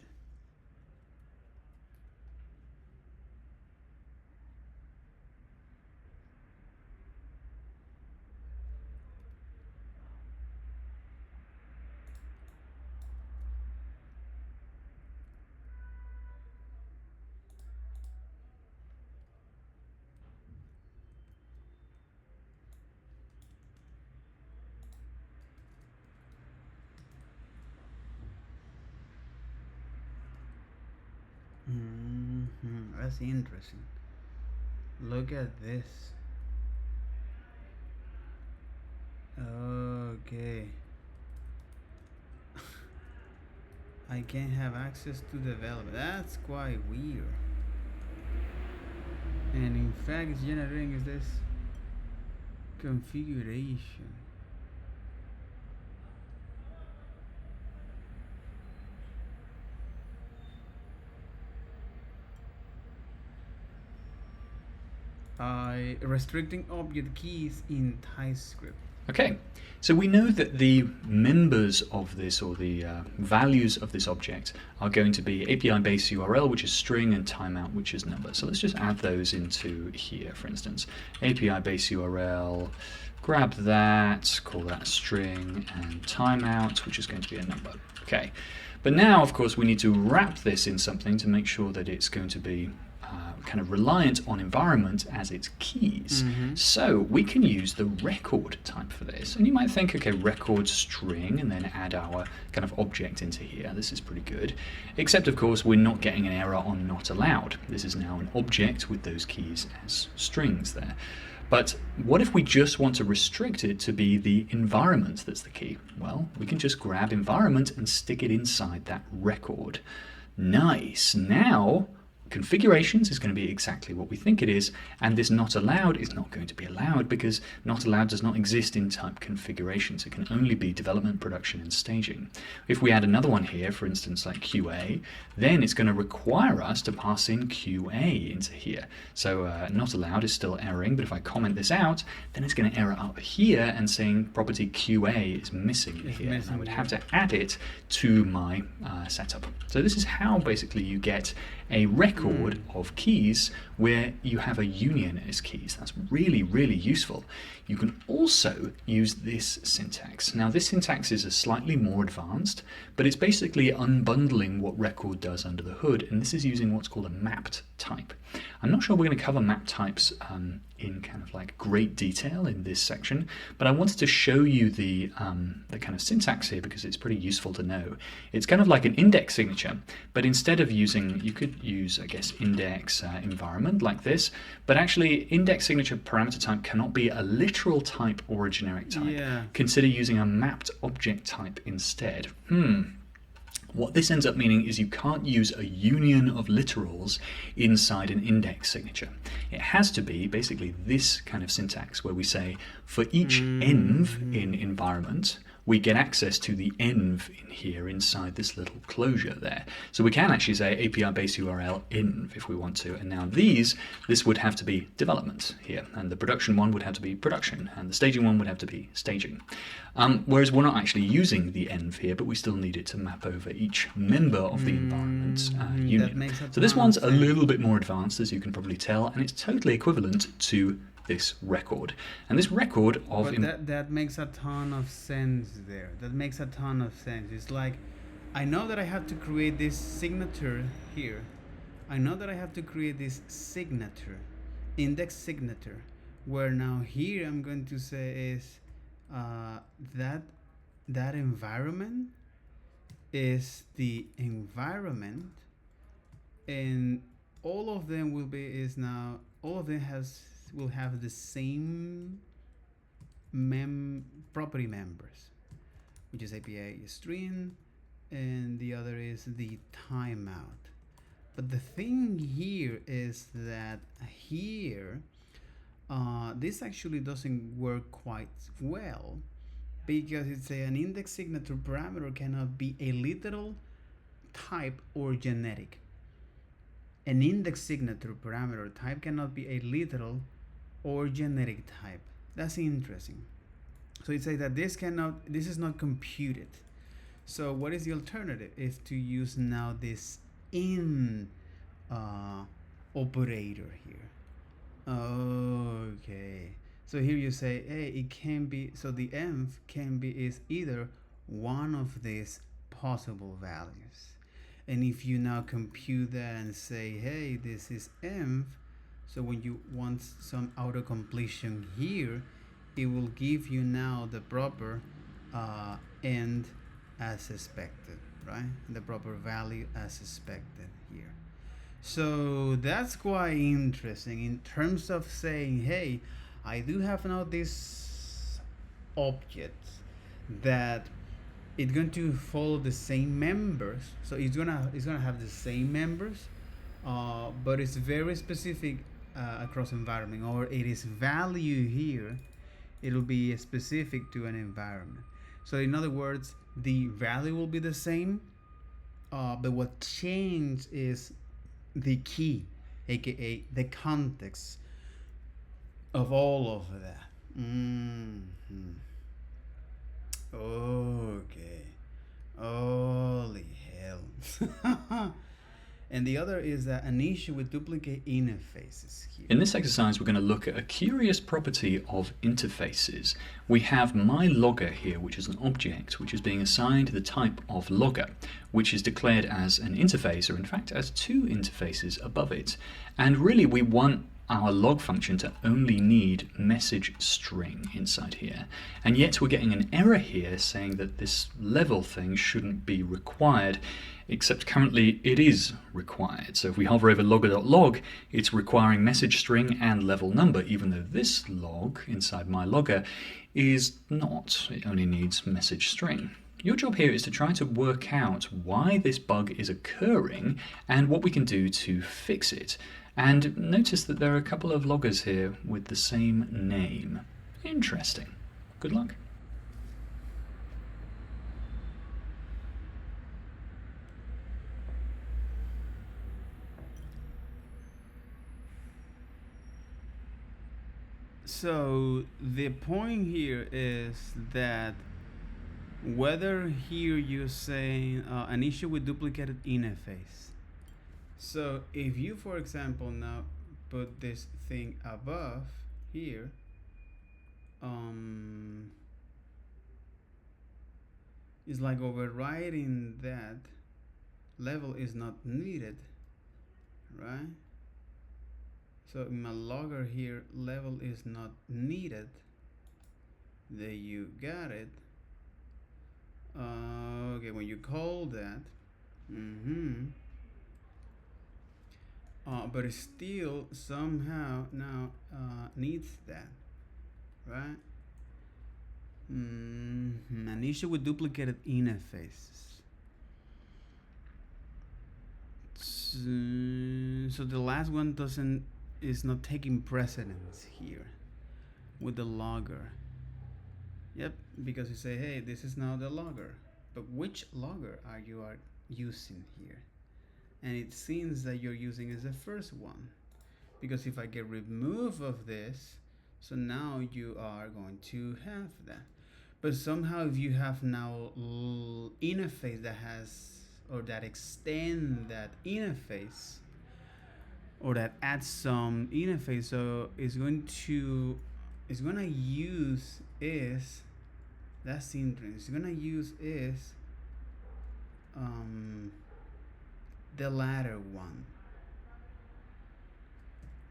That's interesting. Look at this. Okay. I can't have access to develop. That's quite weird. And in fact, it's generating is this configuration. Restricting object keys in Typescript. Okay, so we know that the members of this, or the values of this object, are going to be API base URL, which is string, and timeout, which is number. So let's just add those into here, for instance. API base URL, grab that, call that a string, and timeout, which is going to be a number. Okay, but now, of course, we need to wrap this in something to make sure that it's going to be kind of reliant on environment as its keys. So we can use the record type for this. And you might think, okay, record string, and then add our kind of object into here. This is pretty good. Except, of course, we're not getting an error on not allowed. This is now an object with those keys as strings there. But what if we just want to restrict it to be the environment that's the key? Well, we can just grab environment and stick it inside that record. Nice. Now, configurations is going to be exactly what we think it is, and this not allowed is not going to be allowed because not allowed does not exist in type configurations. It can only be development, production, and staging. If we add another one here, for instance, like QA, then it's going to require us to pass in QA into here. So not allowed is still erroring, but if I comment this out, then it's going to error up here and saying property QA is missing in here. And I would have to add it to my setup. So this is how basically you get a record of keys where you have a union as keys. That's really, really useful. You can also use this syntax. Now this syntax is a slightly more advanced, but it's basically unbundling what record does under the hood, and this is using what's called a mapped type. I'm not sure we're going to cover map types in kind of like great detail in this section, but I wanted to show you the kind of syntax here because it's pretty useful to know. It's kind of like an index signature, but instead of using, you could use, I guess, index environment like this, but actually index signature parameter type cannot be a literal type or a generic type. Yeah. Consider using a mapped object type instead. What this ends up meaning is you can't use a union of literals inside an index signature. It has to be basically this kind of syntax where we say for each env in environment, we get access to the env in here inside this little closure there. So we can actually say API base URL env if we want to. And now this would have to be development here. And the production one would have to be production. And the staging one would have to be staging. Whereas we're not actually using the env here, but we still need it to map over each member of the environment union. So this one's a little bit more advanced, as you can probably tell, and it's totally equivalent to this record. And this record of... But that makes a ton of sense there. That makes a ton of sense. It's like, I know that I have to create this signature here. I know that I have to create this signature, index signature, where now here I'm going to say is that environment is the environment, and all of them will be will have the same property members, which is API string, and the other is the timeout. But the thing here is that here this actually doesn't work quite well, because it's an index signature parameter cannot be a literal, type, or genetic. An index signature parameter type cannot be a literal or genetic type. That's interesting. So it says that this is not computed. So what is the alternative? Is to use now this in operator here. Okay. So here you say, hey, it can be, so the env is either one of these possible values. And if you now compute that and say, hey, this is env, so when you want some auto-completion here, it will give you now the proper end as expected, right? The proper value as expected here. So that's quite interesting in terms of saying, hey, I do have now this object that it's going to follow the same members, so it's gonna have the same members, but it's very specific across environment, or it is value here, it'll be specific to an environment. So in other words, the value will be the same, but what changed is the key, aka the context of all of that. Okay. Holy hell. And the other is that an issue with duplicate interfaces here. In this exercise, we're going to look at a curious property of interfaces. We have my logger here, which is an object which is being assigned the type of logger, which is declared as an interface, or in fact as two interfaces above it. And really we want our log function to only need message string inside here. And yet we're getting an error here saying that this level thing shouldn't be required, except currently it is required. So if we hover over logger.log, it's requiring message string and level number, even though this log inside my logger is not. It only needs message string. Your job here is to try to work out why this bug is occurring and what we can do to fix it. And notice that there are a couple of loggers here with the same name. Interesting. Good luck. So the point here is that whether here you're saying an issue with duplicated interface. So if you, for example, now put this thing above here, it's like overriding that level is not needed, right? So in my logger here, level is not needed. There you got it. Okay, when you call that, but it still somehow now needs that, right? An issue with duplicated interfaces. So the last one is not taking precedence here with the logger. Yep, because you say, hey, this is now the logger, but which logger are you using here? And it seems that you're using is the first one, because if I get remove of this, so now you are going to have that. But somehow if you have now interface that has, or that extend that interface, or that adds some interface, so it's gonna use is, that's interesting, it's gonna use is the latter one,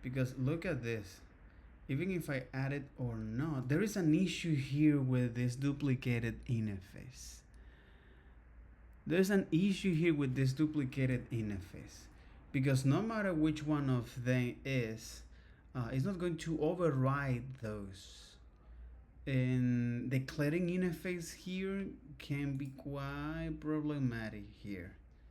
because look at this, even if I add it or not, there is an issue here with this duplicated interface. There's an issue here with this duplicated interface, because no matter which one of them is, it's not going to override those. And declaring interface here can be quite problematic here,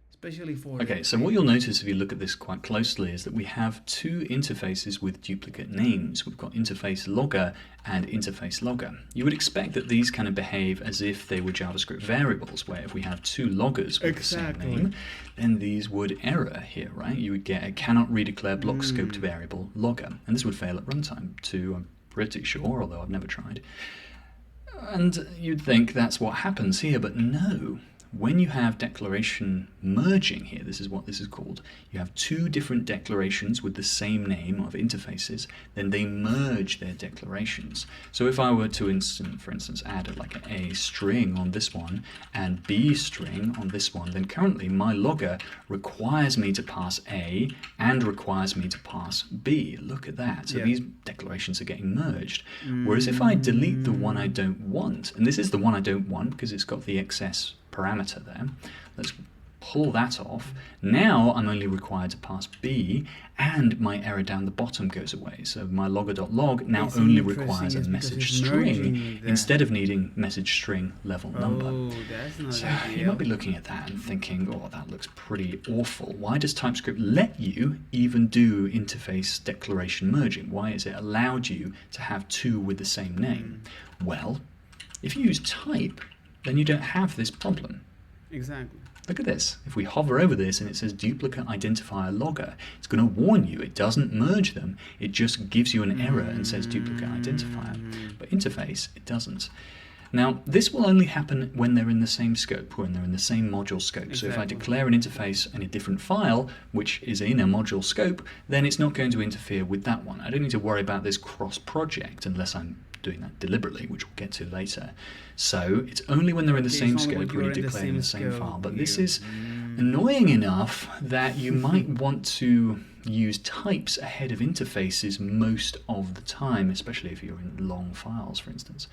especially for... Okay, so what you'll notice if you look at this quite closely is that we have two interfaces with duplicate names. We've got interface logger and interface logger. You would expect that these kind of behave as if they were JavaScript variables, where if we have two loggers with the same name, then these would error here, right? You would get a cannot redeclare block scoped variable logger, and this would fail at runtime too, I'm pretty sure, although I've never tried. And you'd think that's what happens here, but no. When you have declaration merging here, this is what this is called, you have two different declarations with the same name of interfaces, then they merge their declarations. So if I were to, for instance, add like an A string on this one and B string on this one, then currently my logger requires me to pass A and requires me to pass B. Look at that. So these declarations are getting merged. Whereas if I delete the one I don't want, and this is the one I don't want because it's got the excess parameter there. Let's pull that off. Now I'm only required to pass B, and my error down the bottom goes away. So my logger.log now only requires a message string instead of needing message string level number. That's not so ideal. you might be looking at that and thinking, oh, that looks pretty awful. Why does TypeScript let you even do interface declaration merging? Why has it allowed you to have two with the same name? Well, if you use type, then you don't have this problem. Exactly. Look at this. If we hover over this and it says duplicate identifier logger, it's going to warn you. It doesn't merge them. It just gives you an error and says duplicate identifier. But interface, it doesn't. Now, this will only happen when they're in the same scope, when they're in the same module scope. Exactly. So if I declare an interface in a different file, which is in a module scope, then it's not going to interfere with that one. I don't need to worry about this cross-project unless I'm doing that deliberately, which we'll get to later. So it's only when they're in the same scope when you declare in the same file. But this is annoying enough that you might want to use types ahead of interfaces most of the time, especially if you're in long files, for instance.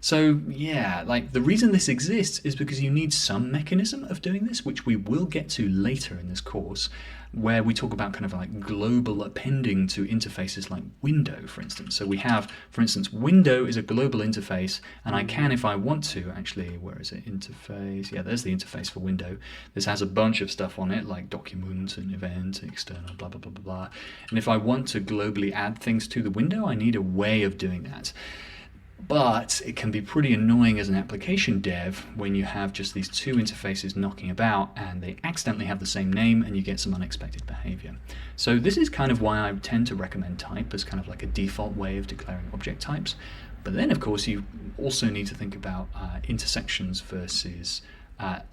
So yeah, like the reason this exists is because you need some mechanism of doing this, which we will get to later in this course, where we talk about kind of like global appending to interfaces like window, for instance. So we have, for instance, window is a global interface, and I can, if I want to, actually, where is it? Interface. Yeah, there's the interface for window. This has a bunch of stuff on it, like document and event, external, blah, blah, blah, blah, blah. And if I want to globally add things to the window, I need a way of doing that. But it can be pretty annoying as an application dev when you have just these two interfaces knocking about and they accidentally have the same name and you get some unexpected behavior. So this is kind of why I tend to recommend type as kind of like a default way of declaring object types. But then, of course, you also need to think about intersections versus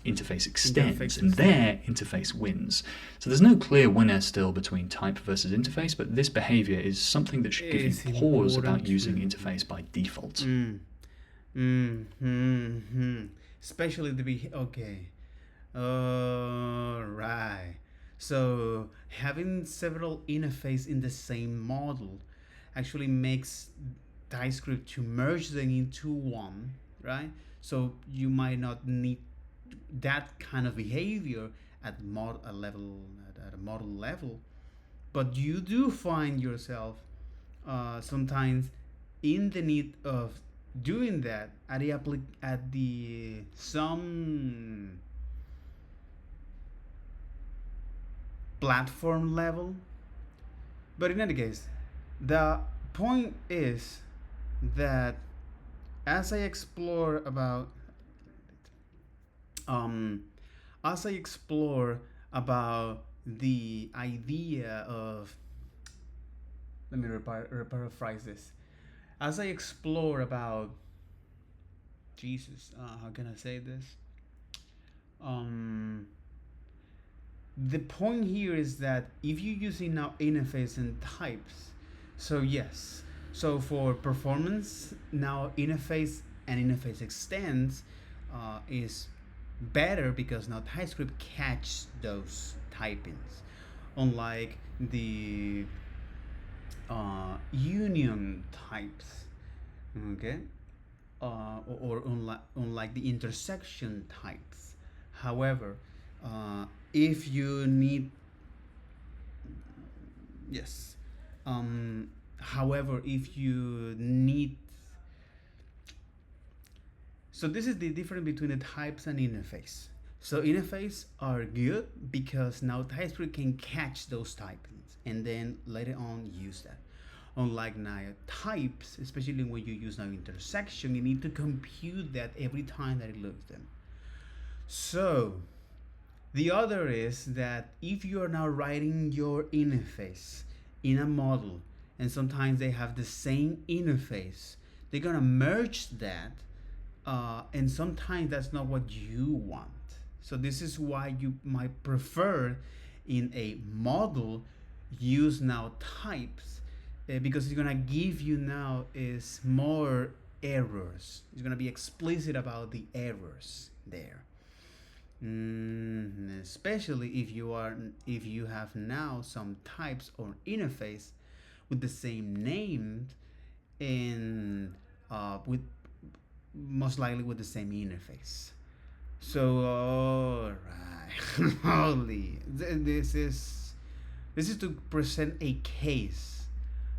interface extends, and there interface wins. So there's no clear winner still between type versus interface, but this behavior is something that should give you pause about using interface by default. Especially the okay. Right. So having several interfaces in the same model actually makes Typescript to merge them into one, right? So you might not need that kind of behavior at a model level, but you do find yourself sometimes in the need of doing that at the some platform level. But in any case, the point is that as I explore about the idea of, let me rephrase this. As I explore about how can I say this? The point here is that if you're using now interface and types, so yes, so for performance now interface and interface extends is better because now Typescript catches those typings, unlike the union types, okay, or unlike the intersection types. However, if you need, yes, however, if you need, so this is the difference between the types and interface. So interface are good because now Typescript can catch those typings and then later on use that. Unlike now types, especially when you use now intersection, you need to compute that every time that it looks them. So the other is that if you are now writing your interface in a model and sometimes they have the same interface, they're gonna merge that, and sometimes that's not what you want. So this is why you might prefer in a model use now types, because it's gonna give you now is more errors. It's gonna be explicit about the errors there. Especially if you have now some types or interface with the same name and with most likely with the same interface. So all right, holy, this is to present a case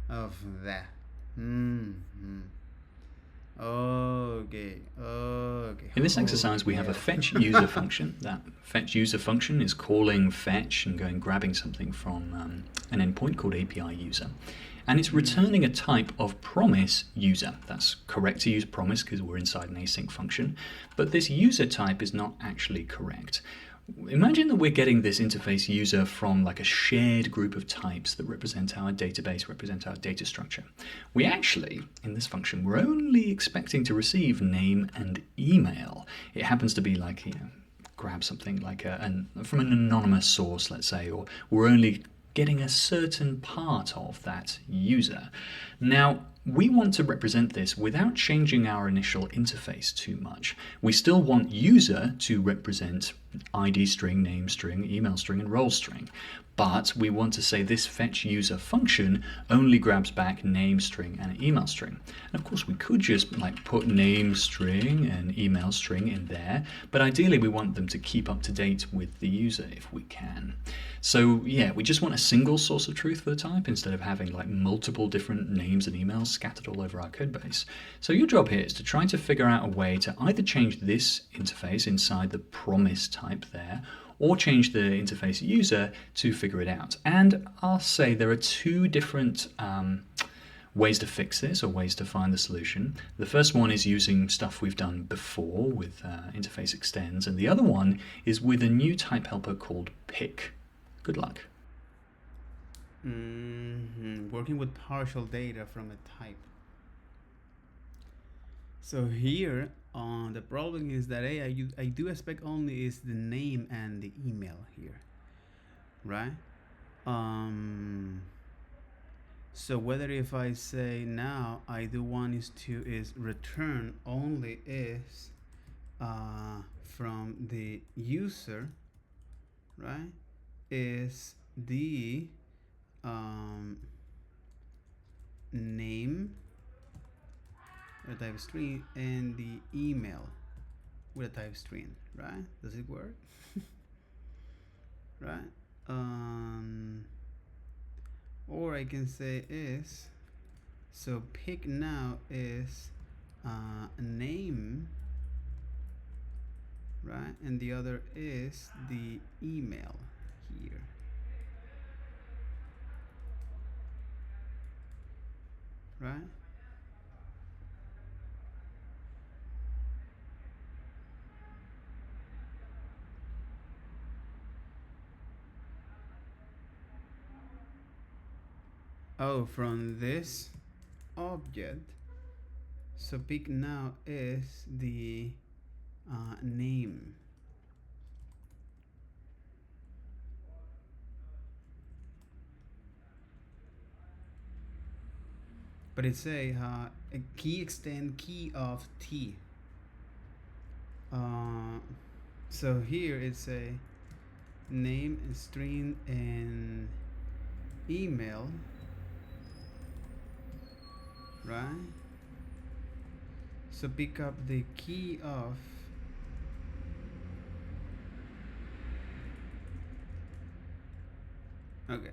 of that. Okay. In this exercise, we have a fetch user function. That fetch user function is calling fetch and going grabbing something from an endpoint called API user. And it's returning a type of promise user. That's correct to use promise because we're inside an async function. But this user type is not actually correct. Imagine that we're getting this interface user from like a shared group of types that represent our database, represent our data structure. We actually, in this function, we're only expecting to receive name and email. It happens to be like, grab something like from an anonymous source, let's say, or we're only getting a certain part of that user. Now, we want to represent this without changing our initial interface too much. We still want user to represent ID string, name string, email string, and role string. But we want to say this fetch user function only grabs back name string and email string. And of course we could just like put name string and email string in there, but ideally we want them to keep up to date with the user if we can. So yeah, we just want a single source of truth for the type instead of having like multiple different names and emails scattered all over our code base. So your job here is to try to figure out a way to either change this interface inside the promise type there, or change the interface user to figure it out. And I'll say there are two different ways to fix this, or ways to find the solution. The first one is using stuff we've done before with interface extends, and the other one is with a new type helper called pick. Good luck. Working with partial data from a type. So here, the problem is that I do expect only is the name and the email here, right? So whether if I say now I do want is return only is from the user, right? Is the name with a type string and the email with a type string, right? Does it work? Right? Or I can say is, so pick now is name, right? And the other is the email here. Right? Oh, from this object, so pick now is the name. But it's a key extend key of t. So here it's a name, string, and email, right? So pick up the key of okay.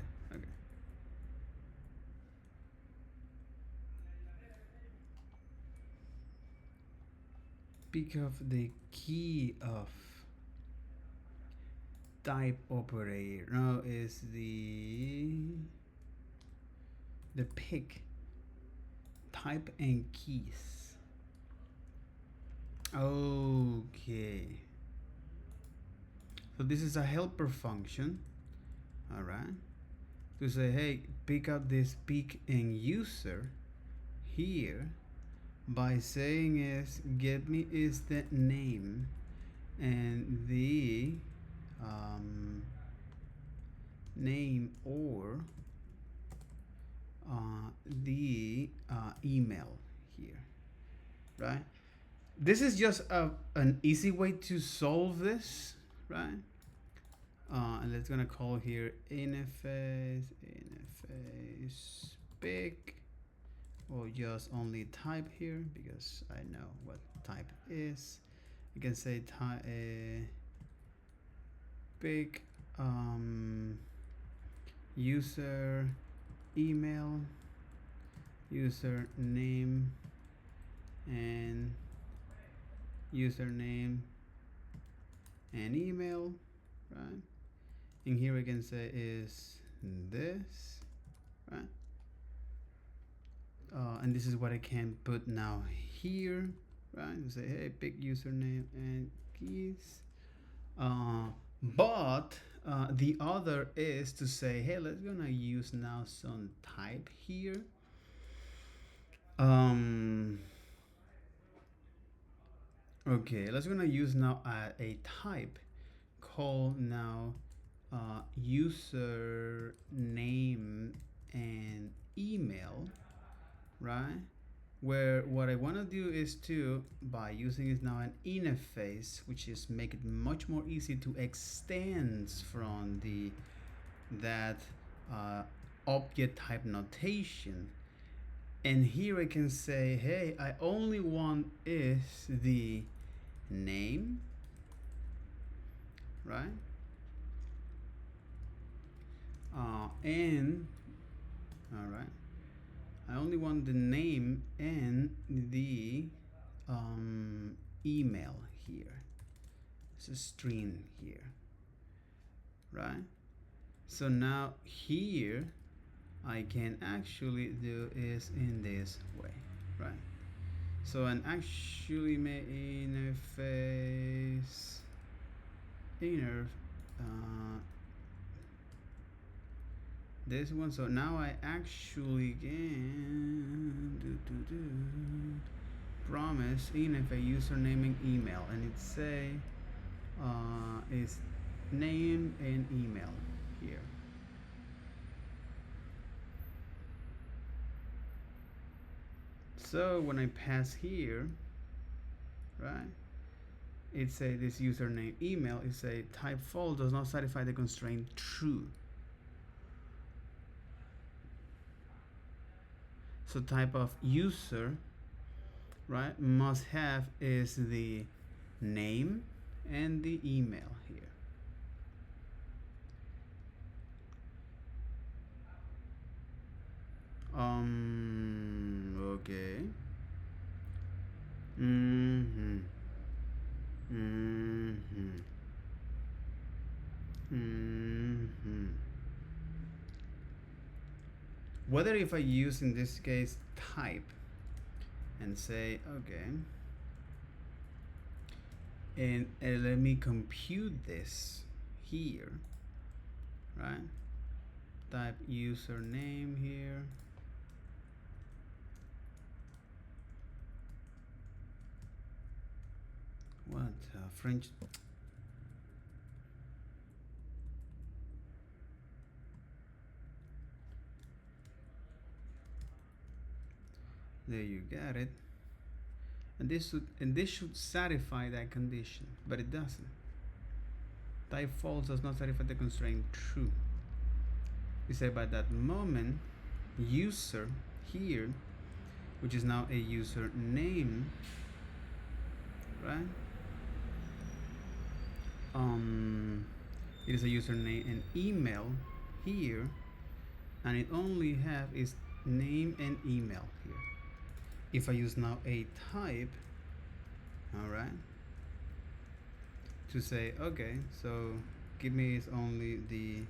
Pick up the key of type operator. Now is the pick type and keys. Okay. So this is a helper function. All right. To say, hey, pick up this pick and user here by saying is get me is the name and the name or the email here, right? This is just an easy way to solve this, right? And let's gonna call here interface pick, or just only type here because I know what type is. You can say type pick user email, user name, and username and email, right? And here we can say is this, right? And this is what I can put now here, right? And say, hey, pick username and keys. But the other is to say, hey, let's gonna use now some type here. Okay, let's gonna use now a type called now user name and email, right? Where what I want to do is to, by using is now an interface, which is make it much more easy to extend from that object type notation. And here I can say, hey, I only want is the name, right? And all right, I only want the name and the email here. It's a string here, right? So now here I can actually do is in this way, right? So an actually may interface this one. So now I actually can promise interface username and email, and it say is name and email here. So when I pass here, right, it say this username email, it say type false does not satisfy the constraint true. So type of user, right, must have is the name and the email here. Okay. Whether if I use in this case type and say okay, and let me compute this here, right? Type username here. What French? There you got it. And this should satisfy that condition, but it doesn't. Type false does not satisfy the constraint true. We say by that moment, user here, which is now a user name, right? It is a username and email here, and it only have is name and email here. If I use now a type, all right, to say okay, so give me is only the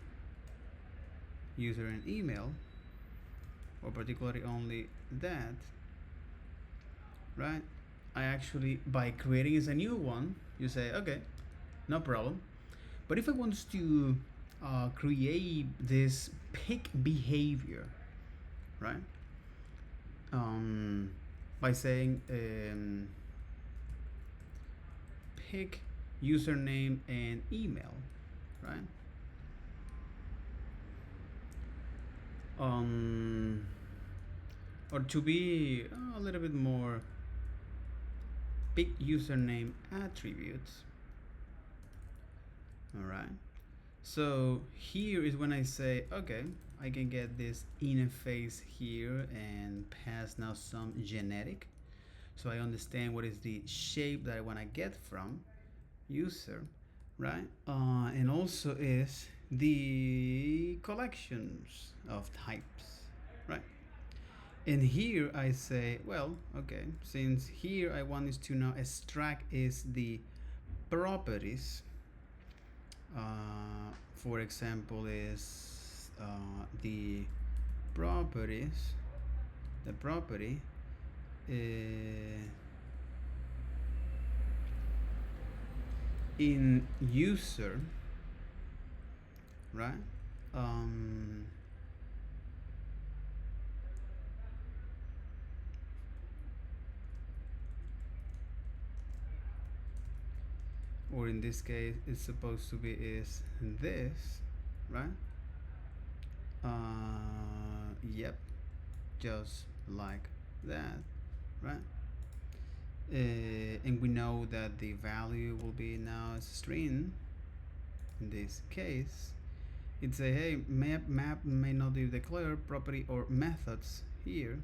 user and email, or particularly only that, right? I actually, by creating is a new one, you say okay, no problem. But if I want to create this pick behavior, right, by saying pick username and email, right? Or to be a little bit more, pick username attributes. All right. So here is when I say, okay, I can get this interface here and pass now some genetic. So I understand what is the shape that I want to get from user, right? And also is the collections of types, right? And here I say, well, okay, since here I want is to now extract is the properties. For example, is the properties, the property in user, right? Or in this case it's supposed to be is this, right? Yep, just like that, right? And we know that the value will be now a string. In this case, it say, hey, map may not be declared property or methods here.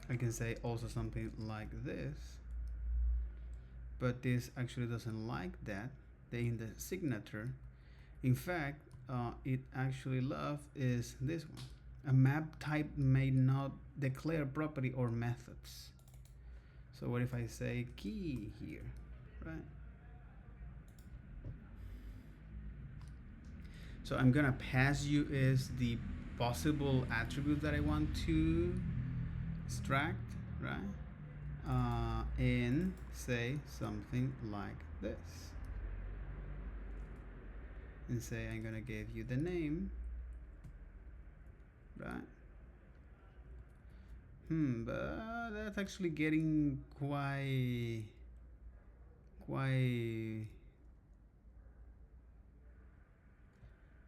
I can say also something like this, but this actually doesn't like that. In the signature, in fact, it actually love is this one. A map type may not declare property or methods. So what if I say key here, right? So I'm gonna pass you is the possible attribute that I want to extract, right? And say something like this. And say I'm gonna give you the name, right? But that's actually getting quite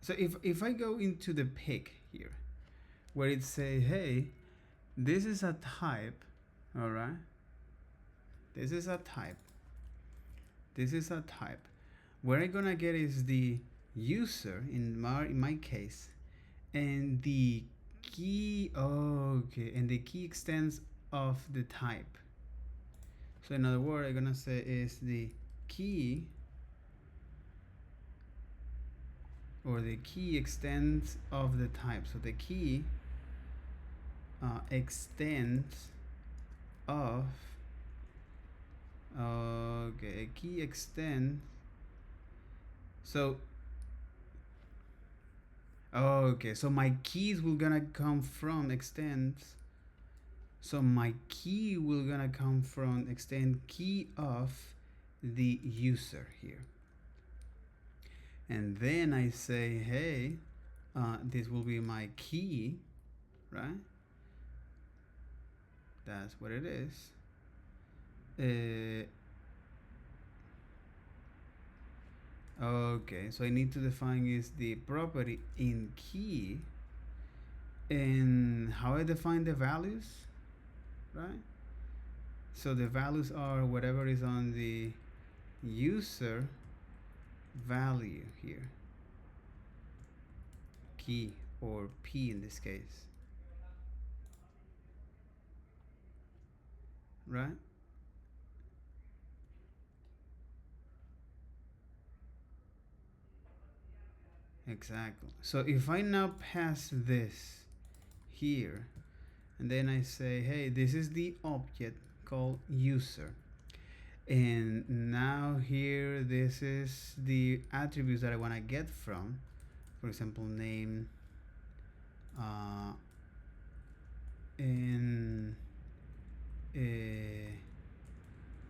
so if I go into the pick here where it say, hey, this is a type, all right, this is a type, where I'm gonna get is the user in my case, and the key, okay, and the key extents of the type. So in other words, I'm gonna say is the key, or the key extents of the type. So the key extents of, okay, a key extends. So okay, so my keys will gonna come from extends. So my key will gonna come from extend key of the user here. And then I say, hey, this will be my key, right? That's what it is. Okay, so I need to define is the property in key, and how I define the values, right? So the values are whatever is on the user value here, key, or P in this case, right? Exactly. So if I now pass this here, and then I say, hey, this is the object called user, and now here this is the attributes that I want to get from, for example, name, and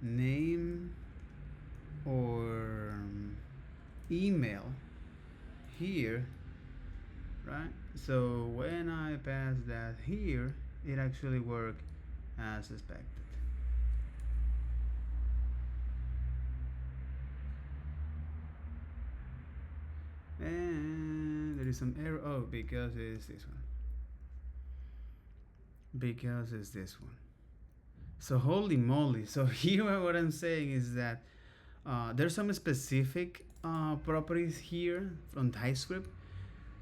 name or email here, right? So when I pass that here, it actually worked as expected. And there is some error. Oh, because it's this one. Because it's this one. So holy moly. So here what I'm saying is that there's some specific properties here from Typescript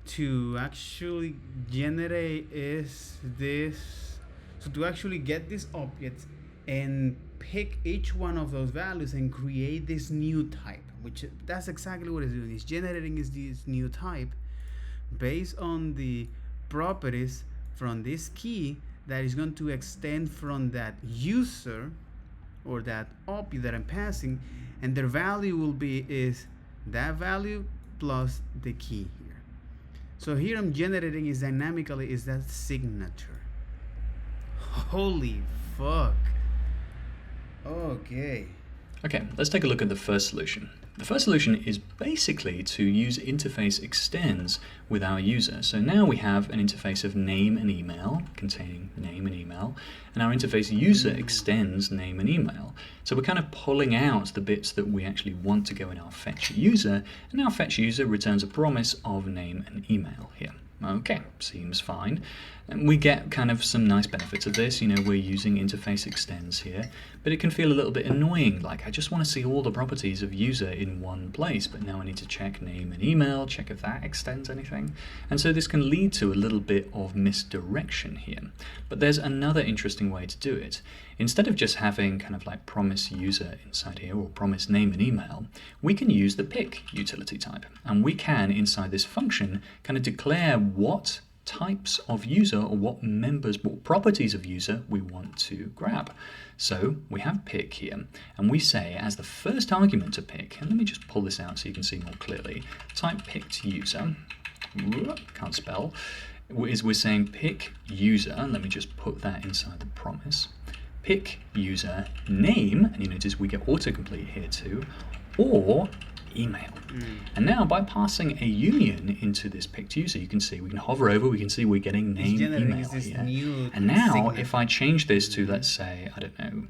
to actually generate is this. So to actually get this object and pick each one of those values and create this new type, which that's exactly what it's doing. It's generating is this new type based on the properties from this key that is going to extend from that user or that object that I'm passing, and their value will be is that value plus the key here. So here I'm generating is dynamically is that signature. Holy fuck. Okay. Okay, let's take a look at the first solution. The first solution is basically to use interface extends with our user. So now we have an interface of name and email containing name and email, and our interface user extends name and email. So we're kind of pulling out the bits that we actually want to go in our fetch user, and our fetch user returns a promise of name and email here. Okay, seems fine. And we get kind of some nice benefits of this. You know, we're using interface extends here, but it can feel a little bit annoying. Like, I just want to see all the properties of user in one place, but now I need to check name and email, check if that extends anything. And so this can lead to a little bit of misdirection here. But there's another interesting way to do it. Instead of just having kind of like promise user inside here, or promise name and email, we can use the pick utility type. And we can, inside this function, kind of declare what types of user, or what members, what properties of user we want to grab. So we have pick here, and we say as the first argument to pick, and let me just pull this out so you can see more clearly, type picked user, can't spell, is we're saying pick user, and let me just put that inside the promise, pick user name, and you notice we get autocomplete here too, or email. And now by passing a union into this picked user, you can see we can hover over, we can see we're getting name email here. And now if I change this to, let's say, I don't know,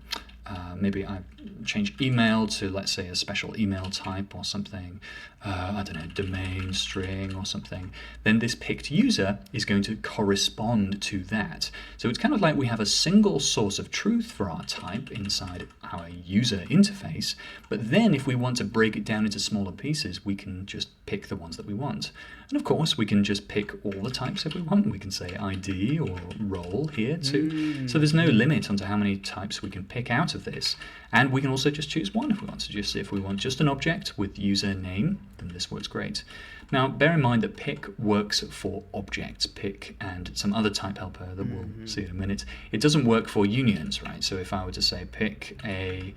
maybe I change email to, let's say, a special email type or something, I don't know, domain string or something, then this picked user is going to correspond to that. So it's kind of like we have a single source of truth for our type inside our user interface, but then if we want to break it down into smaller pieces, we can just pick the ones that we want. And of course, we can just pick all the types if we want. We can say ID or role here too. So there's no limit onto how many types we can pick out of this. And we can also just choose one if we want to. Just if we want just an object with user name, then this works great. Now, bear in mind that pick works for objects, pick and some other type helper that we'll see in a minute. It doesn't work for unions, right? So if I were to say pick A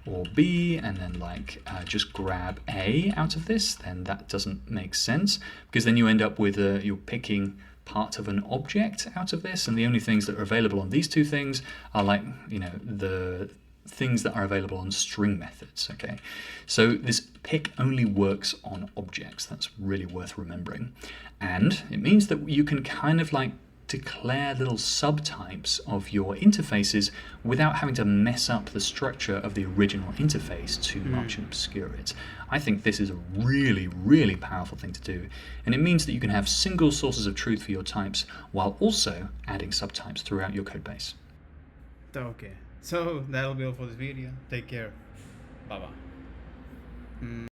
or B and then like just grab A out of this, then that doesn't make sense, because then you end up with you're picking part of an object out of this, and the only things that are available on these two things are like, you know, the things that are available on string methods, okay? So this pick only works on objects. That's really worth remembering. And it means that you can kind of like declare little subtypes of your interfaces without having to mess up the structure of the original interface too much and obscure it. I think this is a really, really powerful thing to do, and it means that you can have single sources of truth for your types while also adding subtypes throughout your code base. Okay, so that'll be all for this video. Take care. Bye-bye.